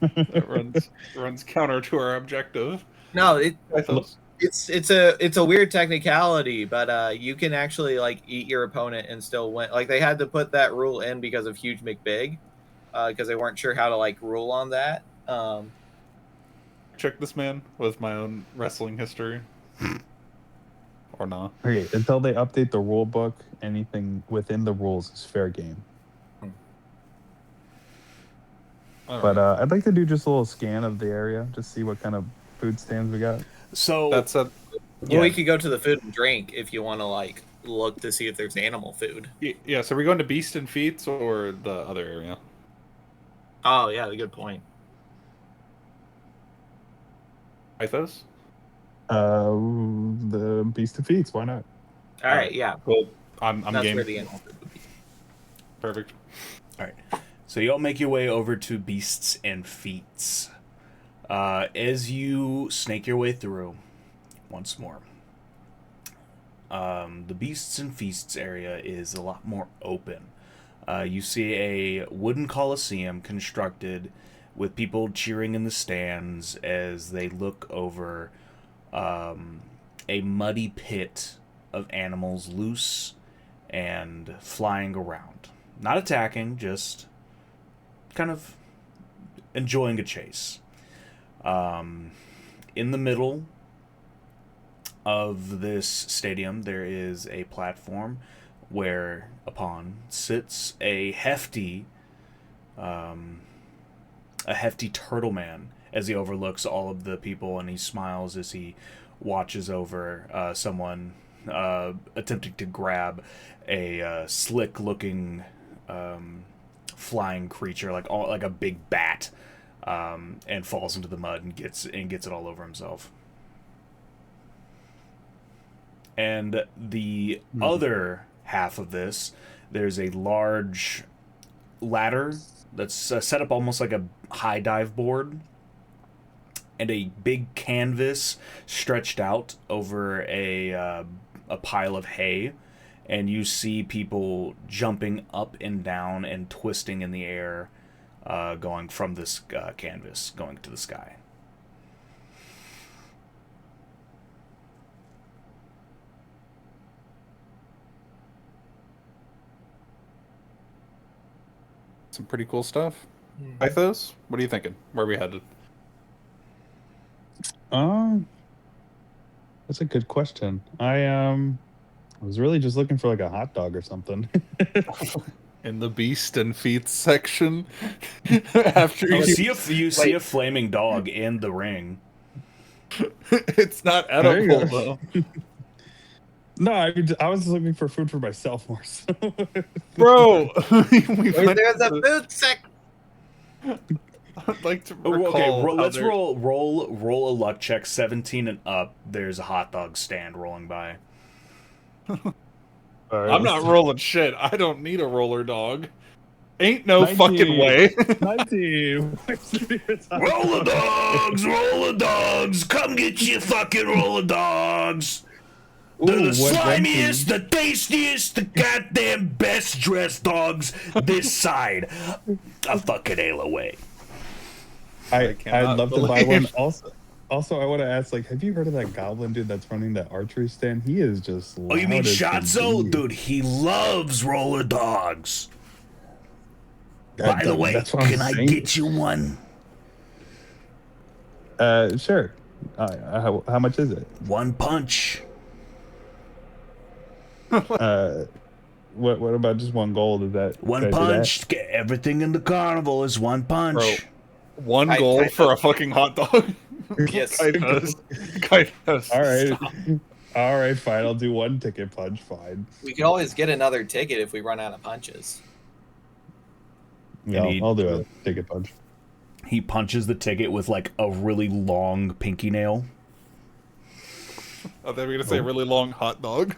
That runs counter to our objective. No, Ethos. It's a weird technicality, but you can actually like eat your opponent and still win. Like they had to put that rule in because of Huge McBig, because they weren't sure how to like rule on that. Check this man with my own wrestling history. Or not. Okay, until they update the rule book, anything within the rules is fair game. But I'd like to do just a little scan of the area, just see what kind of food stands we got. So that's a. Well, we could go to the food and drink if you want to like look to see if there's animal food. Yeah, so are we going to Beast and Feats or the other area? Oh yeah, good point. Ithos? The Beast of Feats, why not? All right, yeah. Well, I'm That's game. where the animal food would be. Perfect. All right. So you all make your way over to Beasts and Feats. As you snake your way through, once more, the Beasts and Feasts area is a lot more open. You see a wooden coliseum constructed with people cheering in the stands as they look over a muddy pit of animals loose and flying around. Not attacking, just kind of enjoying a chase. In the middle of this stadium, there is a platform whereupon sits a hefty turtle man as he overlooks all of the people, and he smiles as he watches over someone attempting to grab a slick-looking flying creature, like a big bat, and falls into the mud and gets it all over himself. And the other half of this, there's a large ladder that's set up almost like a high dive board, and a big canvas stretched out over a pile of hay, and you see people jumping up and down and twisting in the air, going from this canvas going to the sky. Some pretty cool stuff. Ithos, what are you thinking? Where are we headed? That's a good question. I was really just looking for like a hot dog or something. In the Beast and Feats section, after you see a flaming dog in the ring. It's not edible though. No, I was looking for food for myself more so. Bro, There's a food sec. I'd like to recall. Okay, let's roll a luck check. 17 and up. There's a hot dog stand rolling by. Right, I'm not rolling shit. I don't need a roller dog. Ain't no 19, fucking way. 19. Roller dogs, come get your fucking roller dogs. They're the slimiest, the tastiest, the goddamn best dressed dogs this side a fucking ale away. I'd love to buy one. Also, I want to ask, like, have you heard of that goblin dude that's running that archery stand? He is just loud. Oh, you mean Shotzo? Dude, he loves roller dogs. By the way, can I get you one? Sure. How much is it? One punch. What about just one gold? Is that one punch? Everything in the carnival is one punch. Bro, one gold for a fucking hot dog? Yes. All right, fine. I'll do one ticket punch. Fine. We could always get another ticket if we run out of punches. Yeah, I'll do a ticket punch. He punches the ticket with like a really long pinky nail. I thought we were gonna say a really long hot dog.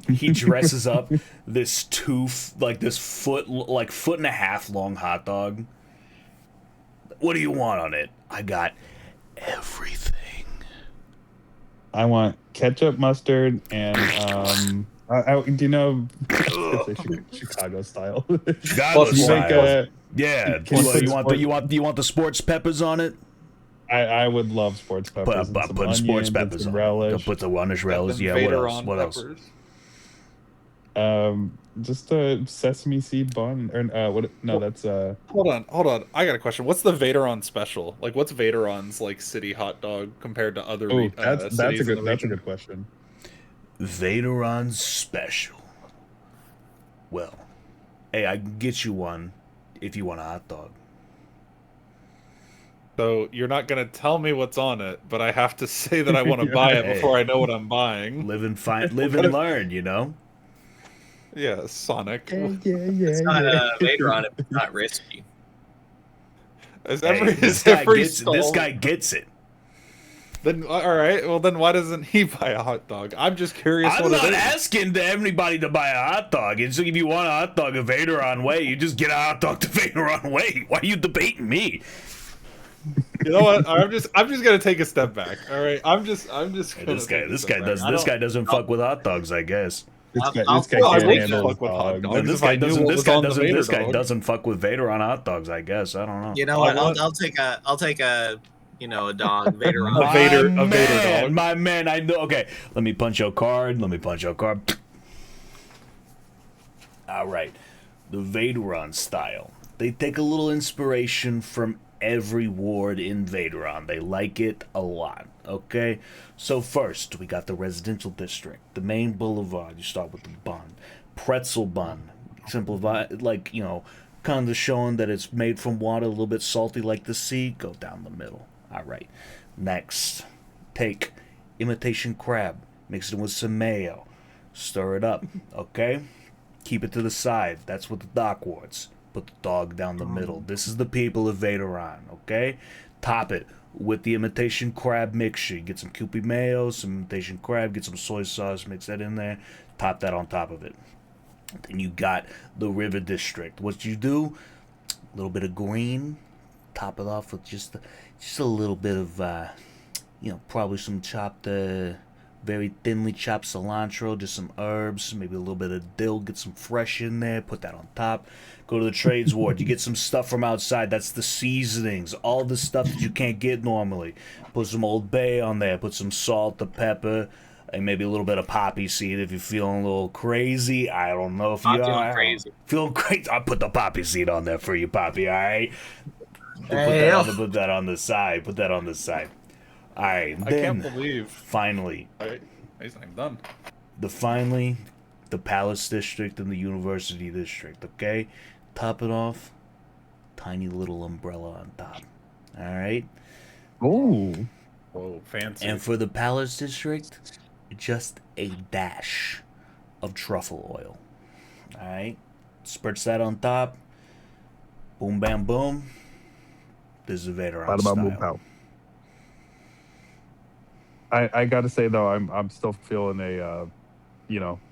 He dresses up this foot and a half long hot dog. What do you want on it? I got everything. I want ketchup, mustard, and do you know Chicago style? Chicago style. Make yeah. Do you want the sports peppers on it? I would love sports peppers and some Putting onions sports and peppers some on. Gonna relish. put the onions Got relish. them Yeah. What Vader else? on What else? peppers. Just a sesame seed bun or what? No, Well, that's Hold on. I got a question. What's the Vader on special? Like, what's Vader on's like city hot dog compared to other oh, that's cities in the that's a region? good question. Vaderon special. Well, hey, I can get you one if you want a hot dog. So you're not gonna tell me what's on it, but I have to say that I want to Yeah. buy it Hey. before I know what I'm buying. Live and learn. You know. Yeah, Sonic. It's not Vader on it. It's not risky. Is Hey, every this is guy every gets. stall- This guy gets it. Then all right. Well, then why doesn't he buy a hot dog? I'm just curious I'm what not it is. asking anybody to buy a hot dog. It's if you want a hot dog a Vaderon way, you just get a hot dog the Vaderon way. Why are you debating me? You know what? I'm just gonna take a step back. All right. I'm just Hey, gonna this take a guy step back. this guy doesn't fuck with hot dogs, I guess. This guy I'll can't I would handle his fuck with hot dog. dogs. And this if I guy knew doesn't. what This was guy on the doesn't. Vader This guy dog. doesn't fuck with Vader on hot dogs. I guess I don't know. You know I what? want- I'll take a a dog Vader A on. Vader My man, dog. my man. I know. Okay, let me punch your card. All right, the Vaderon style. They take a little inspiration from every ward in Vaderon. They like it a lot. Okay, so first we got the residential district, the main boulevard. You start with the bun, pretzel bun. Simplify, like kind of showing that it's made from water, a little bit salty like the sea. Go down the middle. All right. Next, take imitation crab, mix it with some mayo, stir it up. Okay, keep it to the side. That's with the dock wards. Put the dog down the middle. This is the people of Vaderon. Okay, top it with the imitation crab mixture. Get some Kewpie mayo, some imitation crab. Get some soy sauce. Mix that in there. Top that on top of it. Then you got the river district. What you do? A little bit of green. Top it off with just a little bit of probably some chopped very thinly chopped cilantro, just some herbs, maybe a little bit of dill. Get some fresh in there. Put that on top. Go to the trades ward. You get some stuff from outside. That's the seasonings, all the stuff that you can't get normally. Put some Old Bay on there. Put some salt, the pepper, and maybe a little bit of poppy seed if you're feeling a little crazy. I don't know if you I'm feeling are. crazy. Feeling crazy. I'll put the poppy seed on there for you, Poppy, all right? Hey, Put that on the side. Put that on the side. All right, I then can't believe. finally, All right, he's not even done. the Palace District and the University District. Okay, top it off. Tiny little umbrella on top. All right, Oh, Whoa, fancy. and for the Palace District, just a dash of truffle oil. All right, spurts that on top. Boom, bam, boom. This is Vader on bada bam, boom, style. pow. I gotta say though, I'm still feeling a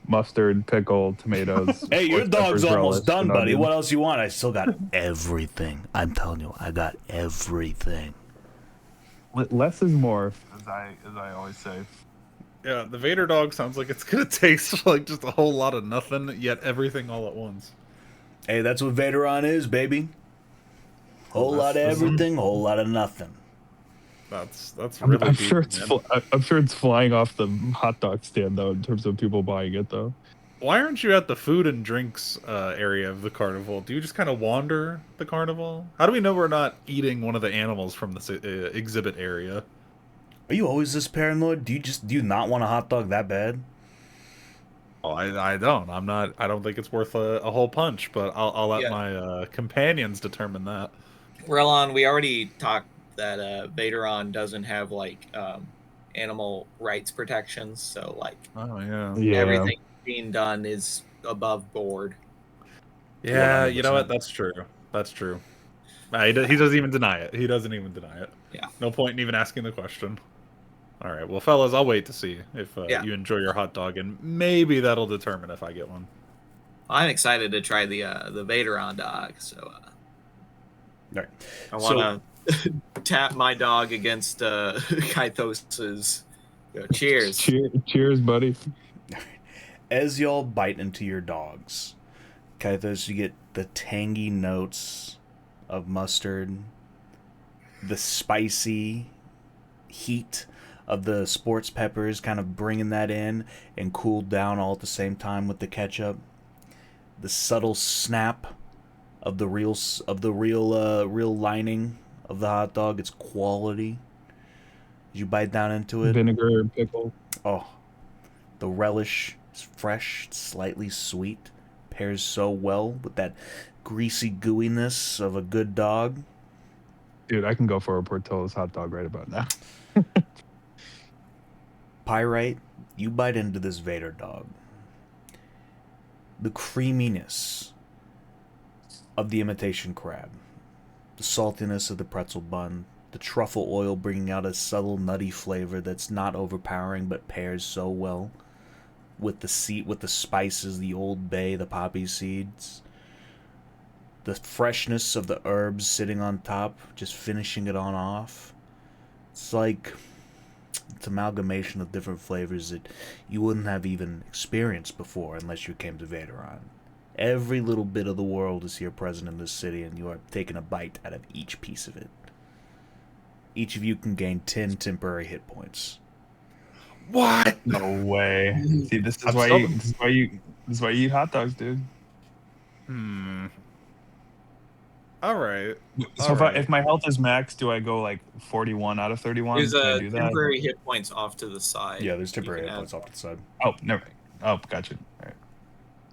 mustard, pickle, tomatoes. Hey, your sports dog's peppers, almost relish, done, and buddy. onions. What else you want? I still got everything. I'm telling you, I got everything. Less is more, as I always say. Yeah, the Vader dog sounds like it's gonna taste like just a whole lot of nothing, yet everything all at once. Hey, that's what Vaderon is, baby. Whole Well, lot of that's- everything, whole lot of nothing. That's I'm, really. I'm deep, sure it's man. I'm sure it's flying off the hot dog stand though in terms of people buying it though. Why aren't you at the food and drinks area of the carnival? Do you just kind of wander the carnival? How do we know we're not eating one of the animals from the exhibit area? Are you always this paranoid? Do you not want a hot dog that bad? Oh, I don't. I'm not. I don't think it's worth a whole punch, but I'll let Yeah. my companions determine that. Relon, we already talked that Vaderon doesn't have like animal rights protections, so like Oh yeah. Yeah. everything being done is above board. Yeah, you know 100%. what? That's true. That's true. He doesn't even deny it. He doesn't even deny it. Yeah. No point in even asking the question. All right, well, fellas, I'll wait to see if Yeah. you enjoy your hot dog, and maybe that'll determine if I get one. I'm excited to try the Vaderon dog, so All right. I want to tap my dog against Kythos's. Cheers. Cheers, buddy. As y'all bite into your dogs, Kythos, you get the tangy notes of mustard, the spicy heat of the sports peppers kind of bringing that in and cooled down all at the same time with the ketchup. The subtle snap of the real lining of the hot dog. It's quality. Did you bite down into it? Vinegar and pickle. Oh, the relish is fresh, slightly sweet, pairs so well with that greasy gooiness of a good dog. Dude, I can go for a Portillo's hot dog right about now. Pyrite, you bite into this Vader dog. The creaminess of the imitation crab, the saltiness of the pretzel bun, the truffle oil bringing out a subtle nutty flavor that's not overpowering but pairs so well with the spices, the Old Bay, the poppy seeds, the freshness of the herbs sitting on top, just finishing it on off. It's like it's amalgamation of different flavors that you wouldn't have even experienced before unless you came to Vaderon. Every little bit of the world is here present in this city, and you are taking a bite out of each piece of it. Each of you can gain 10 temporary hit points. What? No way. See, this is I'm why so- you eat hot dogs, dude. All right. So Alright. if my health is max, do I go like 41 out of 31? There's Can I a do that? temporary hit points off to the side. Yeah, there's You temporary can hit add points off to the side. Oh, never. Oh, gotcha. All right.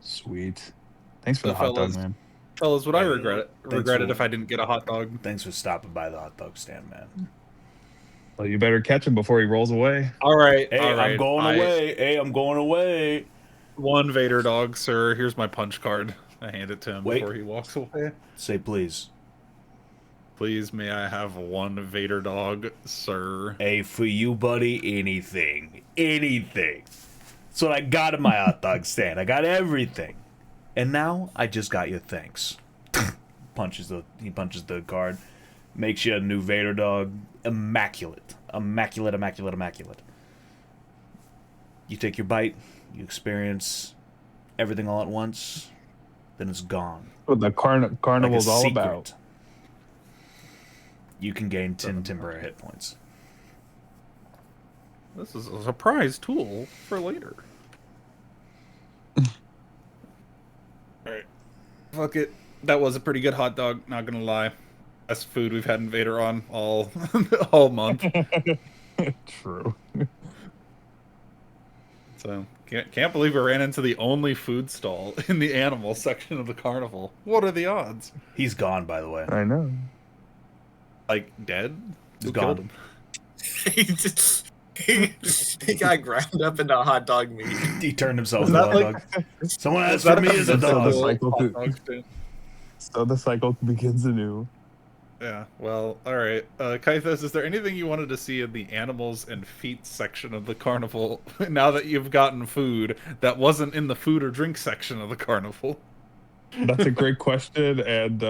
Sweet. Thanks for So the hot dog, fellas, man. Fellas, would I Yeah, regret it? thanks Regret it for- if I didn't get a hot dog? Thanks for stopping by the hot dog stand, man. Well, you better catch him before he rolls away. All right. Hey, all right. I'm going away. Hey, I'm going away. One Vader dog, sir. Here's my punch card. I hand it to him Wait. before he walks away. Say please. Please, may I have one Vader dog, sir? Hey, for you, buddy, anything. Anything. That's what I got in my hot dog stand. I got everything. And now I just got your thanks. He punches the card. Makes you a new Vader dog. Immaculate. Immaculate, immaculate, immaculate. You take your bite, you experience everything all at once, then it's gone. What the carnival's all secret. about. You can gain 10 temporary hit points. This is a surprise tool for later. Alright. Fuck it. That was a pretty good hot dog, not gonna lie. Best food we've had in Vader on all all month. True. So can't believe we ran into the only food stall in the animal section of the carnival. What are the odds? He's gone, by the way. I know. Like dead? He's Who gone. killed him? he got ground up into hot dog meat. He turned himself Was into a that hot like- dog. Someone Was asked that for me as a episode of dog. the cycle hot to- dog stand? So the cycle begins anew. Yeah, well, alright. Kythos, is there anything you wanted to see in the animals and feet section of the carnival now that you've gotten food that wasn't in the food or drink section of the carnival? That's a great question, and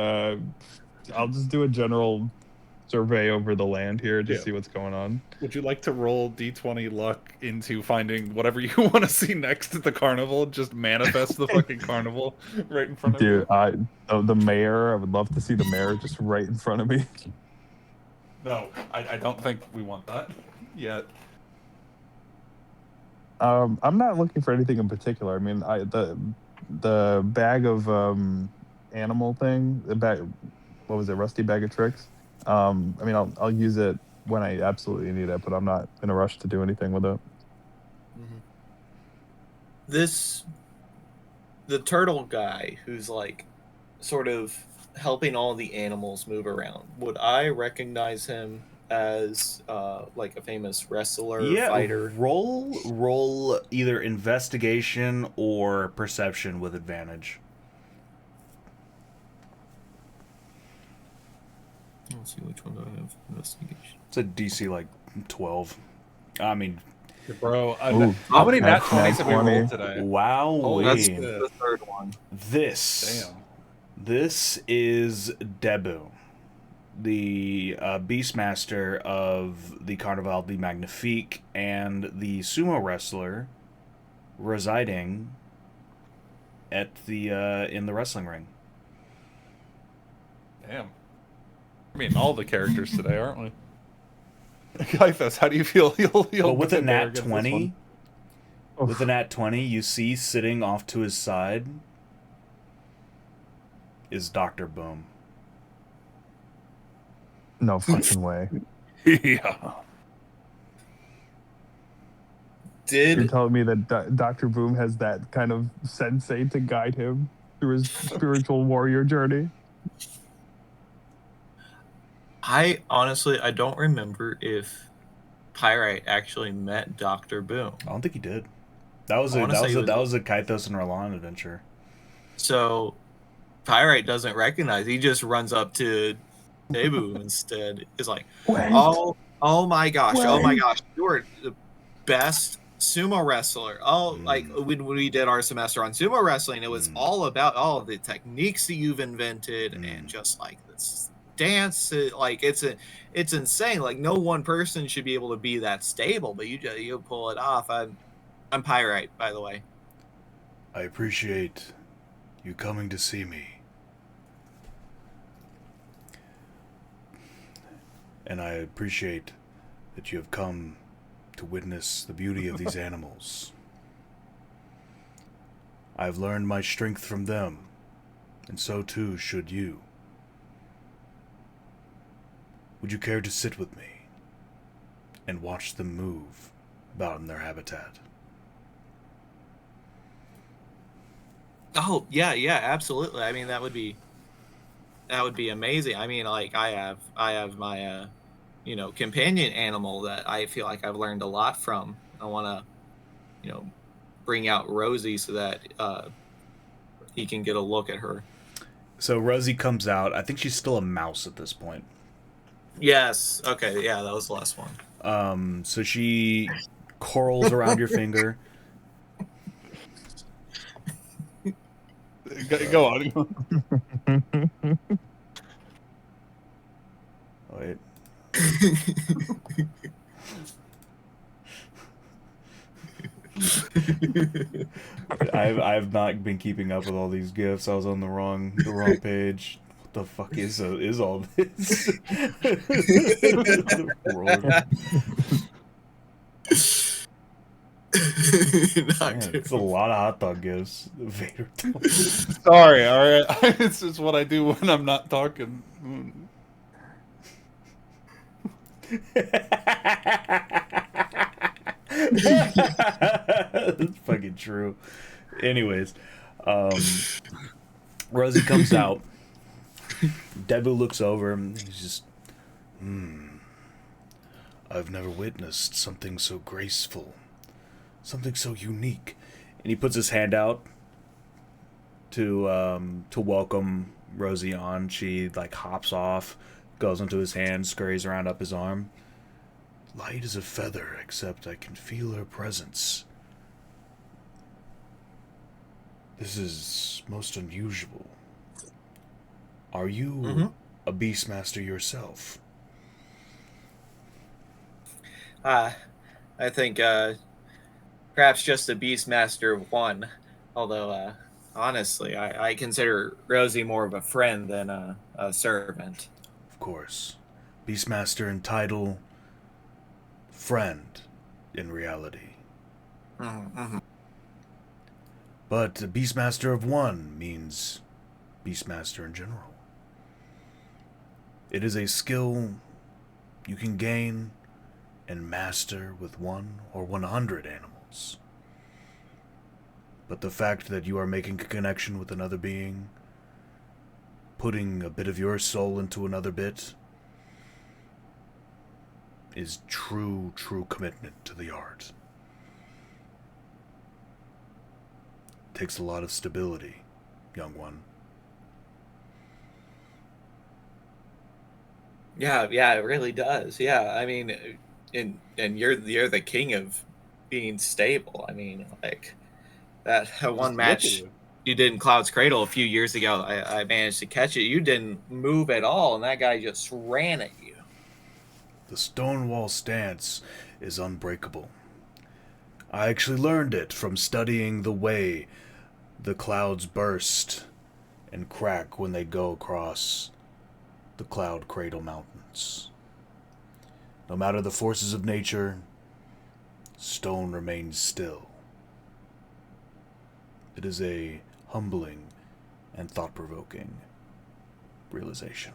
I'll just do a general survey over the land here to Yeah. see what's going on. Would you like to roll D20 luck into finding whatever you want to see next at the carnival? Just manifest the fucking carnival right in front of you? Dude, the mayor, I would love to see the mayor just right in front of me. No, I don't think we want that yet. I'm not looking for anything in particular. I mean, the bag of animal thing, the bag, what was it, rusty bag of tricks? I mean, I'll use it when I absolutely need it, but I'm not in a rush to do anything with it. The turtle guy who's like sort of helping all the animals move around, would I recognize him as like a famous wrestler, fighter? Roll either investigation or perception with advantage. Let's see, which one do I have? Investigation. It's a DC like 12. I mean, Bro, Ooh, how many nat nat 20s have we 20. rolled today? wow. That's the third one. This Damn. This is Debu, the Beastmaster of the Carnival de Magnifique and the sumo wrestler residing at the in the wrestling ring. Damn. I mean, all the characters today, aren't we? Kaifas, how do you feel? You'll But with a defend there nat against this 20, one? with a nat 20, you see sitting off to his side is Dr. Boom. No fucking way. Yeah. You're Did telling me that Dr. Boom has that kind of sensei to guide him through his spiritual warrior journey? I honestly I don't remember if Pyrite actually met Dr. Boom. I don't think he did. That was I a wanna that say was he a was- that was a Kythos and Roland adventure. So Pyrite doesn't recognize. He just runs up to Debu instead. Is like, Wait. oh my gosh, Wait. you're the best sumo wrestler. Like when we did our semester on sumo wrestling, it was all about all of the techniques that you've invented and just like this dance. Like it's insane. Like no one person should be able to be that stable, but you pull it off. I'm Pyrite, by the way. I appreciate you coming to see me. And I appreciate that you have come to witness the beauty of these animals. I've learned my strength from them, and so too should you. Would you care to sit with me and watch them move about in their habitat? Oh yeah, absolutely. I mean that would be amazing. I mean, like I have my companion animal that I feel like I've learned a lot from. I want to bring out Rosie so that he can get a look at her. So Rosie comes out. I think she's still a mouse at this point. Yes. Okay. Yeah, that was the last one. So she corals around your finger. Go on. Wait. I've not been keeping up with all these gifts. I was on the wrong page. What the fuck is all this? Man, it's a lot of hot dog gifts. Vader. Sorry, all right. It's just what I do when I'm not talking. That's fucking true. Anyways, Rosie comes out. Debu looks over and he's just, I've never witnessed something so graceful, something so unique. And he puts his hand out to welcome Rosie on. She like hops off, goes into his hand, scurries around up his arm. Light as a feather, except I can feel her presence. This is most unusual. Are you a Beastmaster yourself? I think perhaps just a Beastmaster of one. Although honestly, I consider Rosie more of a friend than a servant. Of course. Beastmaster in title, friend in reality. But a Beastmaster of one means Beastmaster in general. It is a skill you can gain and master with 1 or 100 animals. But the fact that you are making a connection with another being, putting a bit of your soul into another bit, is true commitment to the art. Takes a lot of stability, young one. Yeah, it really does. Yeah, I mean, and you're the king of being stable. I mean, like that one match you did in Cloud's Cradle a few years ago. I managed to catch it. You didn't move at all, and that guy just ran at you. The Stonewall stance is unbreakable. I actually learned it from studying the way the clouds burst and crack when they go across the Cloud Cradle Mountains. No matter the forces of nature, stone remains still. It is a humbling and thought-provoking realization.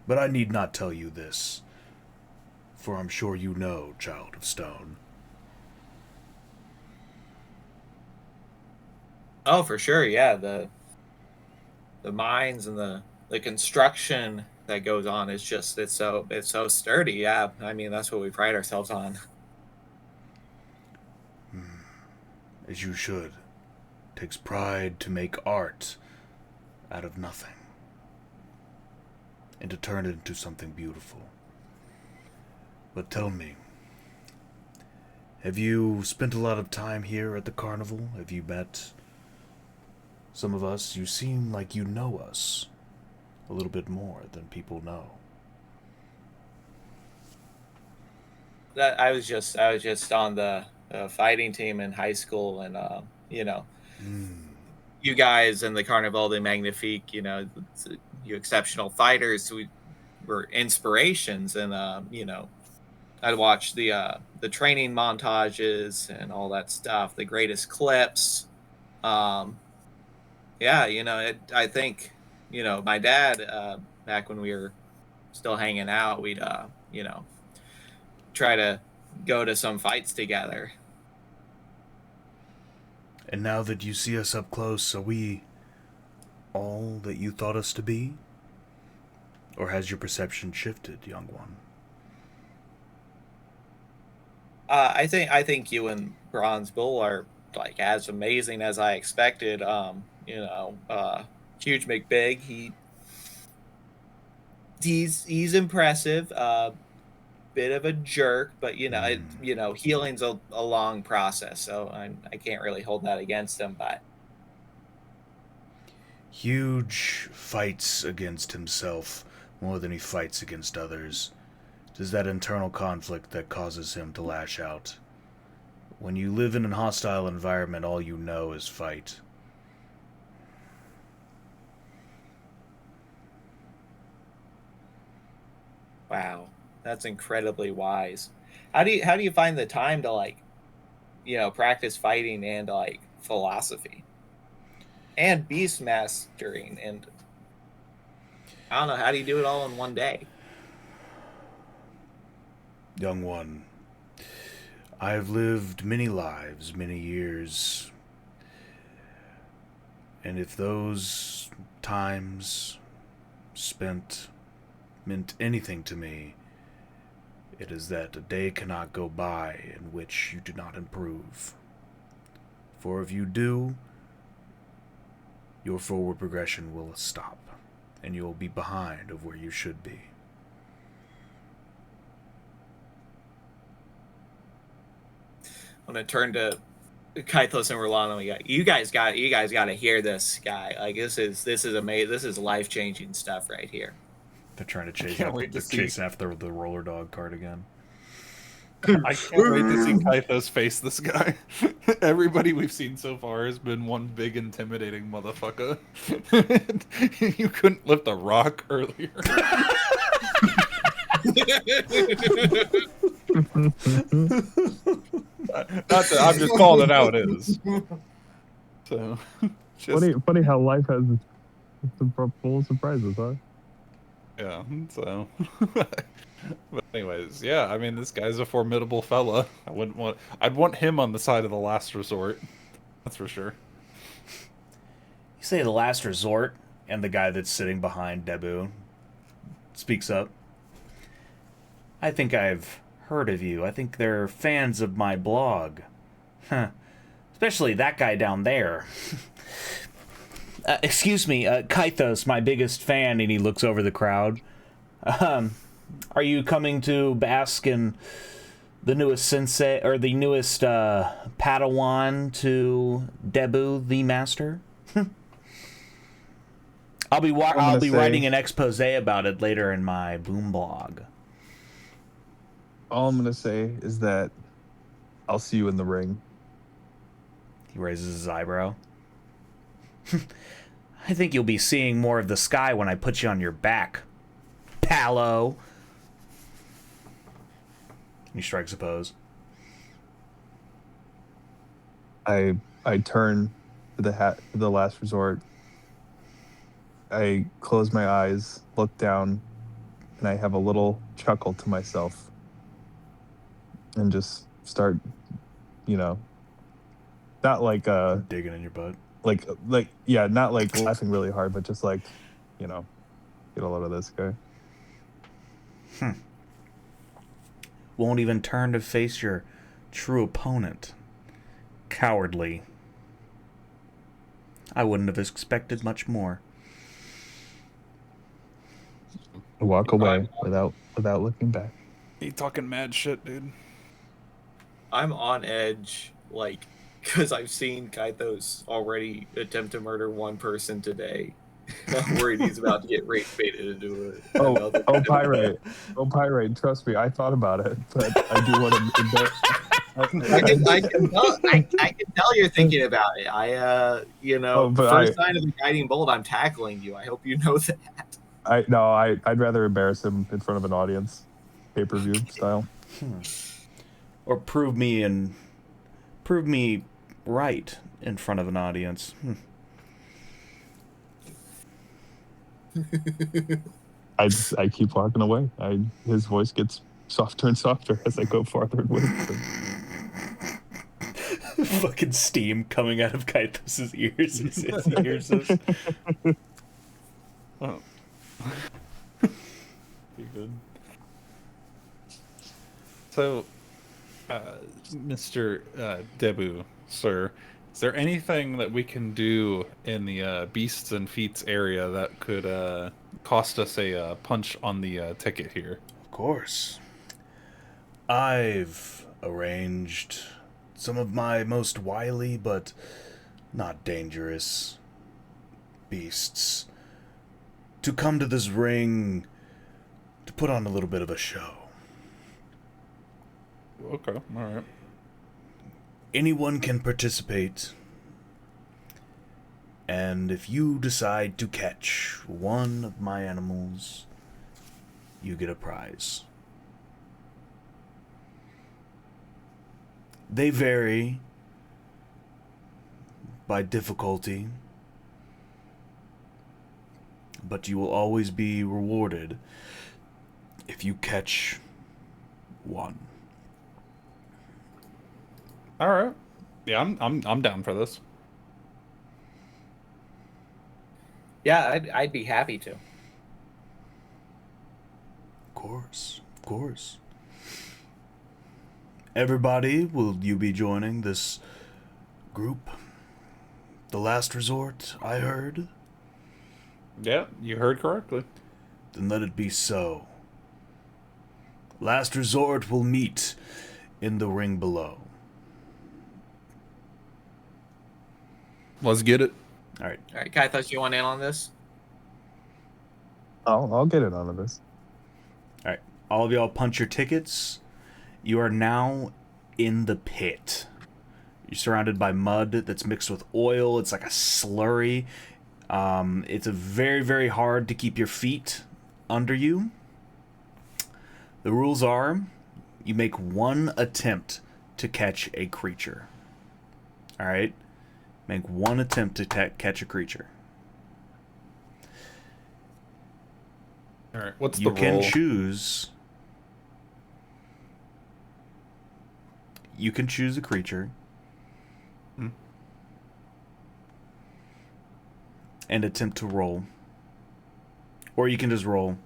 But I need not tell you this, for I'm sure you know, Child of Stone. Oh, for sure, yeah. The mines and the construction that goes on is just it's so sturdy. Yeah, I mean that's what we pride ourselves on. As you should. Takes pride to make art out of nothing. And to turn it into something beautiful. But tell me, have you spent a lot of time here at the carnival? Have you met some of us? You seem like you know us a little bit more than people know. That I was just on the fighting team in high school, and you know, you guys in the Carnival de Magnifique, you know, you exceptional fighters. We were inspirations, and you know, I'd watch the training montages and all that stuff, the greatest clips. Um, yeah, you know, I think, you know, my dad, back when we were still hanging out, we'd, you know, try to go to some fights together. And now that you see us up close, are we all that you thought us to be? Or has your perception shifted, young one? I think you and Bronze Bull are like as amazing as I expected. You know, Huge McBig, he's impressive. Bit of a jerk, but you know, you know, healing's a long process, so I can't really hold that against him. But Huge fights against himself more than he fights against others. It is that internal conflict that causes him to lash out. When you live in a hostile environment, all you know is fight. wow, that's incredibly wise. How do you find the time to like, you know, practice fighting and like philosophy and beast mastering, and I don't know, how do you do it all in one day? Young one, I have lived many lives, many years, and if those times spent meant anything to me, it is that a day cannot go by in which you do not improve. For if you do, your forward progression will stop, and you will be behind of where you should be. I'm gonna turn to Kythos and Rolando. You guys got to hear this guy. Like this is amazing. This is life changing stuff right here. They're trying to chase Can't after, wait to they're see. chasing after the roller dog card again. I can't wait to see Kythos face this guy. Everybody we've seen so far has been one big intimidating motherfucker. You couldn't lift a rock earlier. Not that, I'm just calling it how it is. So, Funny how life has full of surprises, huh? Yeah, so. But anyways, yeah, I mean, this guy's a formidable fella. I'd want him on the side of the last resort. That's for sure. You say the last resort, and the guy that's sitting behind Debu speaks up. I think I've heard of you. I think they're fans of my blog. Huh. Especially that guy down there. Excuse me, Kythos, my biggest fan, and he looks over the crowd. Are you coming to bask in the newest sensei, or the newest Padawan to Debu, the master? I'll be writing an expose about it later in my boom blog. All I'm gonna say is that I'll see you in the ring. He raises his eyebrow. I think you'll be seeing more of the sky when I put you on your back, palo. He strikes a pose. I turn to the last resort. I close my eyes, look down, and I have a little chuckle to myself, and just start, you know, not like Digging in your butt. like yeah, not like laughing really hard, but just like, you know, get a load of this guy. Won't even turn to face your true opponent. Cowardly. I wouldn't have expected much more. Walk away without looking back. You talking mad shit, dude. I'm on edge, like, because I've seen Kaithos already attempt to murder one person today. I'm worried he's about to get rape baited into it. Pyrite, trust me, I thought about it, but I do want to. I can tell you're thinking about it. First sign of the guiding bolt, I'm tackling you. I hope you know that. I'd rather embarrass him in front of an audience, pay-per-view style. Or prove me right in front of an audience. I keep walking away. His voice gets softer and softer as I go farther away. Fucking steam coming out of Kaithos' ears as he hears this. Oh. Be good. So, Mr. Debu, sir, is there anything that we can do in the Beasts and Feats area that could cost us a punch on the ticket here? Of course. I've arranged some of my most wily but not dangerous beasts to come to this ring to put on a little bit of a show. Okay, alright. Anyone can participate, and if you decide to catch one of my animals, you get a prize. They vary by difficulty, but you will always be rewarded if you catch one. All right. Yeah, I'm down for this. Yeah, I'd be happy to. Of course, of course. Everybody, will you be joining this group? The last resort, I heard? Yeah, you heard correctly. Then let it be so. Last resort will meet in the ring below. Let's get it. All right. All right, Kaithos, you want in on this? I'll get it onto this. All right. All of y'all punch your tickets. You are now in the pit. You're surrounded by mud that's mixed with oil. It's like a slurry. It's a very, very hard to keep your feet under you. The rules are you make one attempt to catch a creature. All right? Make one attempt to catch a creature. All right. What's the You roll? can choose. You can choose a creature. And attempt to roll. Or you can just roll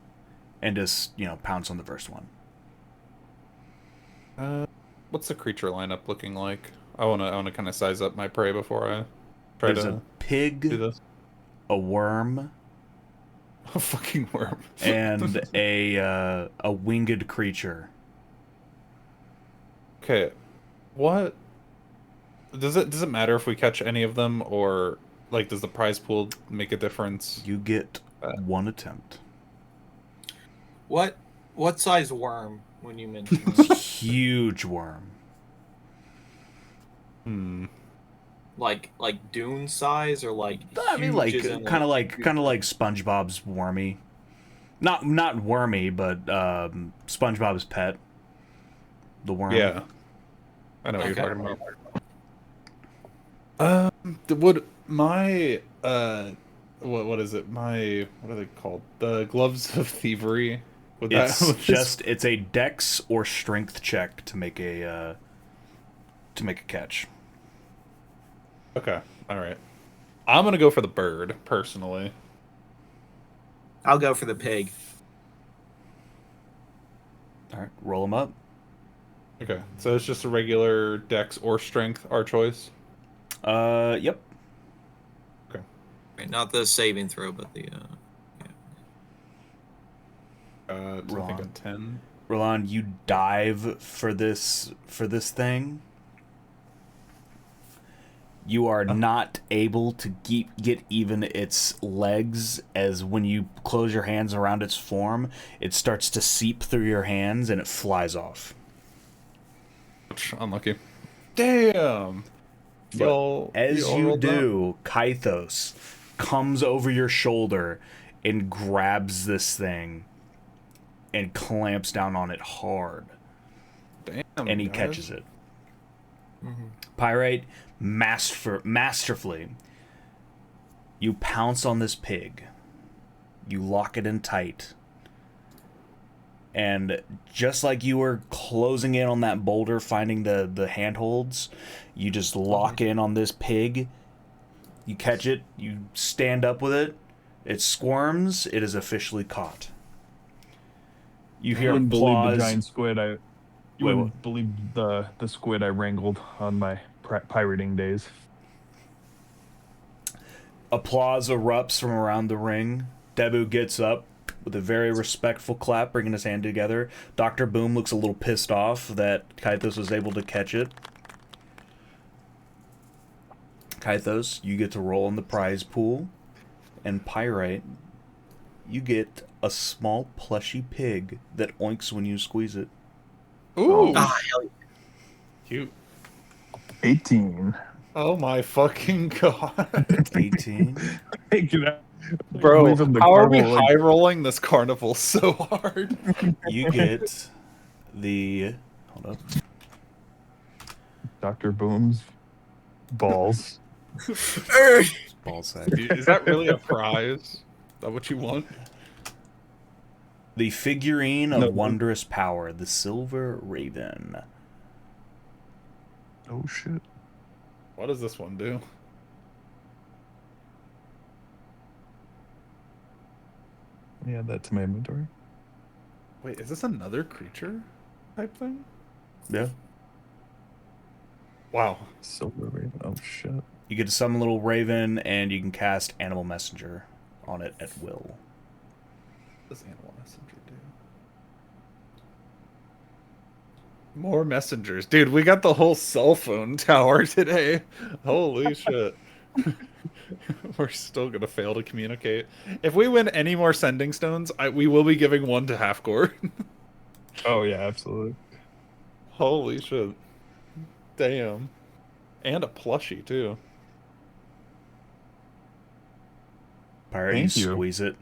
and just, pounce on the first one. What's the creature lineup looking like? I wanna kind of size up my prey before I try There's to a pig, do this. a worm, A fucking worm, and a winged creature. Okay, what does it matter if we catch any of them, or like does the prize pool make a difference? You get one attempt. What size worm when you mentioned Huge worm. like dune size or like I mean, huge like as in, kind of like SpongeBob's Wormy, not Wormy, but SpongeBob's pet, the worm. Yeah, I know what Okay. you're talking about. Would my what is it? My what are they called? The gloves of thievery. Would that? It's Would this- just it's a dex or strength check to make a catch. Okay, all right. I'm gonna go for the bird personally. I'll go for the pig. All right, roll them up. Okay, so it's just a regular dex or strength, our choice. Yep. Okay. Right, not the saving throw, but the So I think a 10. Roland, you dive for this thing. You are not able to get even its legs, as when you close your hands around its form, it starts to seep through your hands and it flies off. Unlucky. Damn. As y'all you rolled out. do, Kythos comes over your shoulder and grabs this thing and clamps down on it hard. Damn. And he guys. catches it. Mm-hmm. Pyrite, masterfully, you pounce on this pig. You lock it in tight. And just like you were closing in on that boulder, finding the handholds, you just lock in on this pig. You catch it. You stand up with it. It squirms. It is officially caught. You hear wouldn't believe the applause. giant squid. You Wait, wouldn't believe the squid I wrangled on my pirating days. Applause erupts from around the ring. Debu gets up with a very respectful clap, bringing his hand together. Dr. Boom looks a little pissed off that Kythos was able to catch it. Kythos, you get to roll in the prize pool. And Pyrite, you get a small plushy pig that oinks when you squeeze it. Ooh. Ah, hell yeah. Cute. 18. Oh my fucking god. 18. Bro, Leaving the how are we carnival, like- high rolling this carnival so hard? You get the... Hold up. Dr. Boom's balls. Ball sack. Is that really a prize? Is that what you want? The figurine of No. wondrous power, the Silver Raven. Oh shit. What does this one do? Yeah, that's my inventory. Wait, is this another creature type thing? Yeah. Wow. Silver Raven. Oh shit. You get to summon a little raven, and you can cast Animal Messenger on it at will. What does Animal Messenger do? More messengers. Dude, we got the whole cell phone tower today. Holy shit. We're still going to fail to communicate. If we win any more sending stones, we will be giving one to Halfcore. Oh yeah, absolutely. Holy shit. Damn. And a plushie, too. Pirate, Thank you. squeeze it.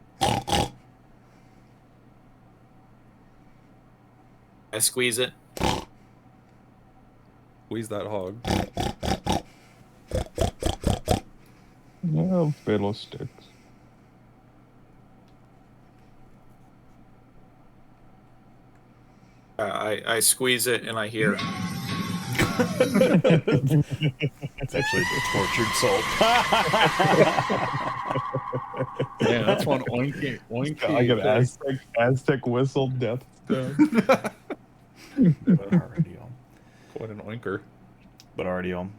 I squeeze it. Squeeze that hog. Yeah, fiddlesticks. I squeeze it and I hear. It's actually a tortured soul. Man, that's one oinky. Like an Aztec whistle death stone. Alrighty, Quite an oinker. But alrighty,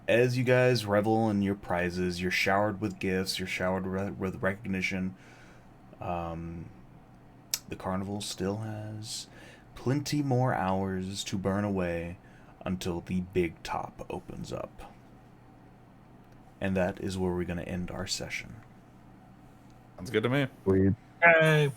as you guys revel in your prizes, you're showered with gifts, you're showered with recognition. The carnival still has plenty more hours to burn away until the big top opens up. And that is where we're going to end our session. Sounds good to me. Sweet. Hey.